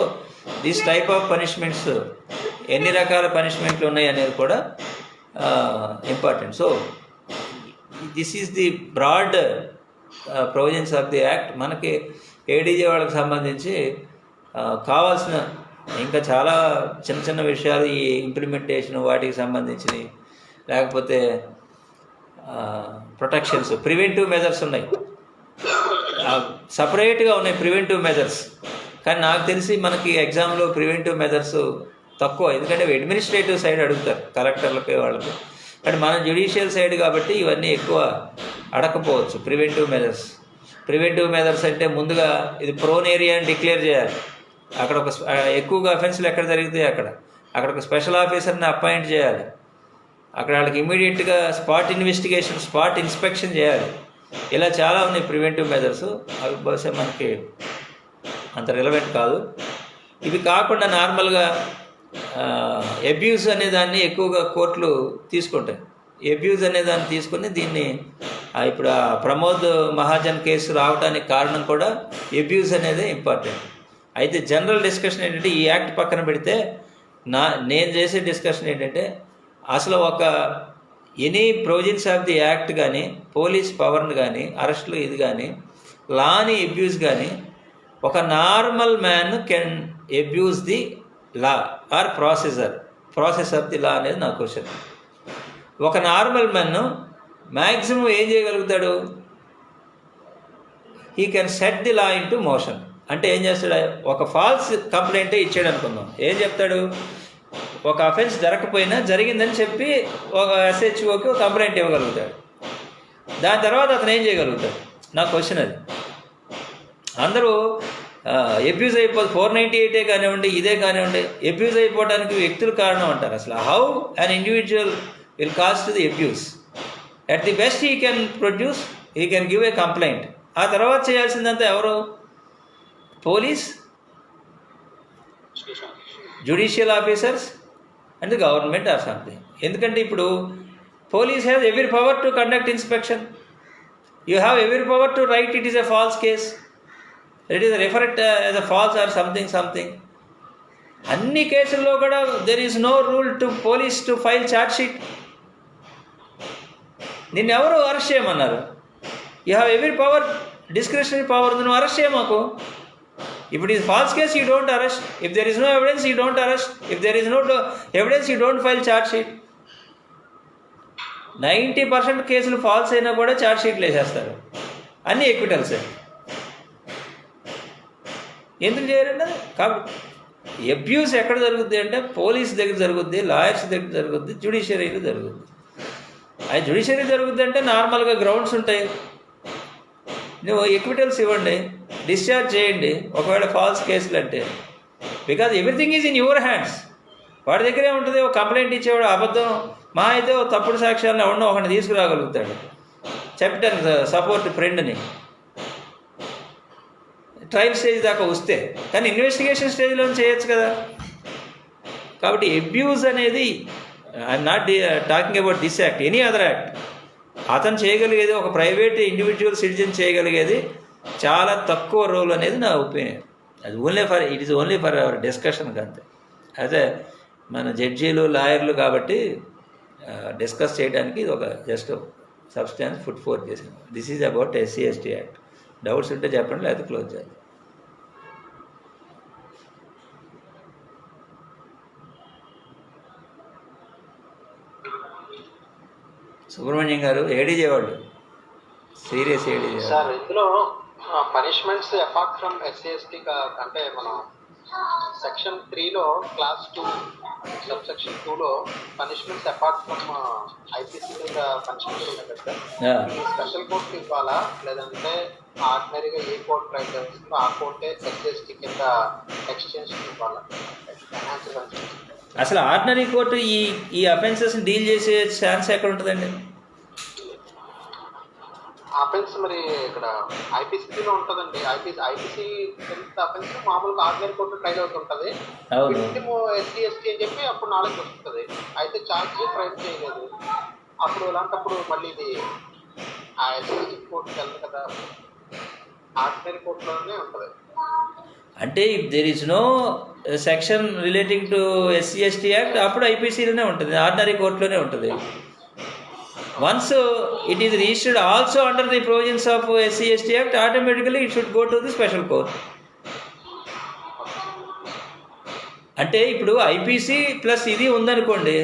this type of punishments, ఎన్ని రకాల పనిష్మెంట్లు ఉన్నాయి అనేది కూడా important. So this is the broad provisions of the act. మనకి ఏడీజీ వాళ్ళకి సంబంధించి కావాల్సిన ఇంకా చాలా చిన్న చిన్న విషయాలు, ఈ ఇంప్లిమెంటేషన్ వాటికి సంబంధించినవి, లేకపోతే ప్రొటెక్షన్స్, ప్రివెంటివ్ మెజర్స్ ఉన్నాయి, సపరేట్గా ఉన్నాయి ప్రివెంటివ్ మెజర్స్. కానీ నాకు తెలిసి మనకి ఎగ్జామ్లో ప్రివెంటివ్ మెజర్స్ తక్కువ, ఎందుకంటే అడ్మినిస్ట్రేటివ్ సైడ్ అడుగుతారు కలెక్టర్లకి వాళ్ళకి. కానీ మన జ్యుడిషియల్ సైడ్ కాబట్టి ఇవన్నీ ఎక్కువ అడగకపోవచ్చు. ప్రివెంటివ్ మెజర్స్ అంటే ముందుగా ఇది ప్రోన్ ఏరియా అని డిక్లేర్ చేయాలి. అక్కడ ఒక ఎక్కువగా అఫెన్స్లు ఎక్కడ జరిగితే అక్కడ ఒక స్పెషల్ ఆఫీసర్ని అపాయింట్ చేయాలి. అక్కడ వాళ్ళకి ఇమీడియట్గా స్పాట్ ఇన్వెస్టిగేషన్, స్పాట్ ఇన్స్పెక్షన్ చేయాలి. ఇలా చాలా ఉన్నాయి ప్రివెంటివ్ మెజర్స్. అవి బహుశా మనకి అంత రిలవెంట్ కాదు. ఇవి కాకుండా నార్మల్గా అబ్యూస్ అనే దాన్ని ఎక్కువగా కోర్టులు తీసుకుంటాయి. అబ్యూస్ అనే దాన్ని తీసుకుని దీన్ని ఇప్పుడు ప్రమోద్ మహాజన్ కేసు రావడానికి కారణం కూడా అబ్యూస్ అనేది ఇంపార్టెంట్. అయితే జనరల్ డిస్కషన్ ఏంటంటే, ఈ యాక్ట్ పక్కన పెడితే నేను చేసే డిస్కషన్ ఏంటంటే, అసలు ఒక any provisions of the act కానీ, పోలీస్ పవర్ని కానీ, అరెస్టులు ఇది కానీ, లాని అబ్యూస్ కానీ, ఒక normal man can abuse the law or process of the law అనేది నా క్వశ్చన్. ఒక నార్మల్ మ్యాన్ మ్యాక్సిమం ఏం చేయగలుగుతాడు? He can set the law into motion. అంటే ఏం చేస్తాడు? ఒక ఫాల్స్ కంప్లైంటే ఇచ్చాడు అనుకుందాం. ఏం చెప్తాడు? ఒక అఫెన్స్ జరగకపోయినా జరిగిందని చెప్పి ఒక SHOకి ఒక కంప్లైంట్ ఇవ్వగలుగుతాడు. దాని తర్వాత అతను ఏం చేయగలుగుతాడు? నా క్వశ్చన్ అది. అందరూ అబ్యూజ్ 498 కానివ్వండి, ఇదే కానివ్వండి, అబ్యూజ్ అయిపోవడానికి వ్యక్తులు కారణం అంటారు. అసలు how an individual will cast the abuse? At the best he can produce, he can give a complaint. ఆ తర్వాత చేయాల్సిందంతా ఎవరు? Police, judicial officers and the government or something. ఎందుకంటే ఇప్పుడు police has every power to conduct inspection. You have every power to write it is a false case, it is referred as a false or something. అన్ని కేసుల్లో కూడా there is no rule to police to file charge sheet. నిన్ను ఎవరు arrest చేయమన్నారు? You have every power, discretionary power. నువ్వు arrest చేయమాకు. If it is false case, you don't arrest. If there is no evidence, you don't arrest. If there is no evidence, you don't file charge sheet. 90% కేసులు falls అయినా కూడా charge షీట్లు వేసేస్తారు. అన్నీ ఎక్విటల్సే. ఎందుకు చేయరండి? కాబట్టి అబ్యూస్ ఎక్కడ జరుగుద్ది అంటే పోలీస్ దగ్గర జరుగుద్ది, లాయర్స్ దగ్గర జరుగుద్ది, జ్యుడిషియరీలో జరుగుద్ది. అది జ్యుడిషియరీ జరుగుద్ది అంటే నార్మల్గా గ్రౌండ్స్ ఉంటాయి. నువ్వు ఎక్విటల్స్ ఇవ్వండి, డిశ్చార్జ్ చేయండి ఒకవేళ ఫాల్స్ కేసులు అంటే. Because everything is in your hands. వాడి దగ్గరే ఉంటుంది. ఒక కంప్లైంట్ ఇచ్చేవాడు అబద్ధం మా అయితే తప్పుడు సాక్ష్యాలను ఎవడో ఒకరిని తీసుకురాగలుగుతాడు, చెప్పడానికి సపోర్ట్ ఫ్రెండ్ని, ట్రయల్ స్టేజ్ దాకా వస్తే. కానీ ఇన్వెస్టిగేషన్ స్టేజ్లో చేయొచ్చు కదా. కాబట్టి అబ్యూజ్ అనేది, I'm not talking about this act, any other act, అతను చేయగలిగేది, ఒక ప్రైవేట్ ఇండివిజువల్ సిటిజన్ చేయగలిగేది చాలా తక్కువ రోల్ అనేది నా ఒపీనియన్. అది it is only for our డిస్కషన్కి అంతే. అదే మన జడ్జీలు, లాయర్లు కాబట్టి డిస్కస్ చేయడానికి ఇది ఒక జస్ట్ సబ్స్టాన్స్ ఫుట్ ఫోర్ చేసాను. This is about SC/ST act. Doubts ఉంటే చెప్పండి, లేకపోతే క్లోజ్ చేయాలి. సుబ్రహ్మణ్యం గారు ఏడీజే వాళ్ళు, సీరియస్ ఏడీజే
సార్. ఇందులో పనిష్మెంట్స్ అపార్ట్ ఫ్రమ్ SC/ST అంటే మనం సెక్షన్ 3లో క్లాస్ 2 సబ్సెక్షన్ 2లో పనిష్మెంట్స్ అపార్ట్ ఫ్రమ్ IPC కింద పనిష్మెంట్స్ ఉన్నాయి కదా సార్. స్పెషల్ కోర్టు ఇవ్వాలా, లేదంటే ఆర్డినరీగా ఏ కోర్టు ట్రై చేస్తుందో ఆ కోర్టే SC/ST కింద ఎక్స్టెన్షన్ ఇవ్వాలా?
అసలు ఆర్డినరీ కోర్టు ఈ అఫెన్సెస్ని డీల్ చేసే ఛాన్స్ ఎక్కడ ఉంటుందండి?
అఫెన్స్ మరి ఇక్కడ IPCలో ఉంటుందండి. ఐపీసీ అఫెన్స్ మామూలుగా ఆర్డినరీ కోర్టు ట్రైల్ అవుతుంటుంది. SC/ST అని చెప్పి అప్పుడు నాలెడ్జ్ వస్తుంది. అయితే ఛార్జ్ ఫ్రేమ్ చేయలేదు. అప్పుడు ఇలాంటప్పుడు మళ్ళీ ఇది ఆ SC/ST కోర్టుకి వెళ్ళదు కదా, ఆర్డినరీ కోర్టులోనే ఉంటుంది.
అంటే if there is no section relating to SC/ST act అప్పుడు IPCలోనే ఉంటుంది, ఆర్డినరీ కోర్టులోనే ఉంటుంది. Once it is registered also under the provisions of SC/ST act, automatically it should go to the special court. అంటే ఇప్పుడు IPC ప్లస్ ఇది ఉందనుకోండి,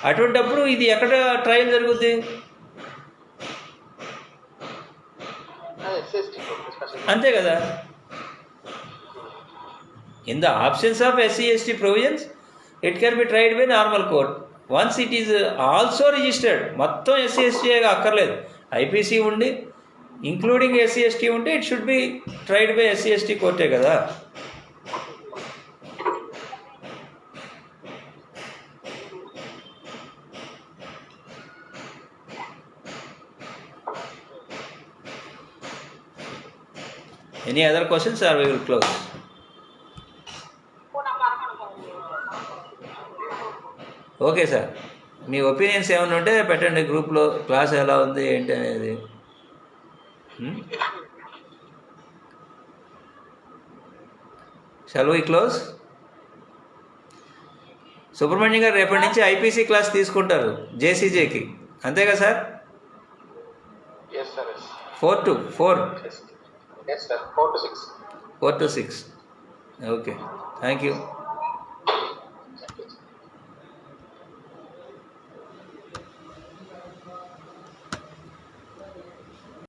అటువంటప్పుడు ఇది ఎక్కడ ట్రయల్ జరుగుద్ది?
SC ST special.
అంతే కదా. In the absence of SC/ST provisions it can be tried by normal court. Once it is also registered, మొత్తం SC/ST అక్కర్లేదు, ఐపీసీ ఉండి ఇంక్లూడింగ్ SC/ST ఉంటే it should be tried by SC/ST కోర్టే కదా. Any other questions or we will close? Okay sir, me opinions ఏమైనా ఉంటే పెట్టండి గ్రూప్లో, class ఎలా ఉంది ఏంటి అనేది. Shall we close? సుబ్రహ్మణ్యం గారు రేపటి నుంచి ఐపీసీ క్లాస్ తీసుకుంటారు జేసీజేకి, అంతేగా sir?
Yes sir, yes.
4 to 4.
Yes sir, 4 to 6.
4 to 6. Okay, thank you.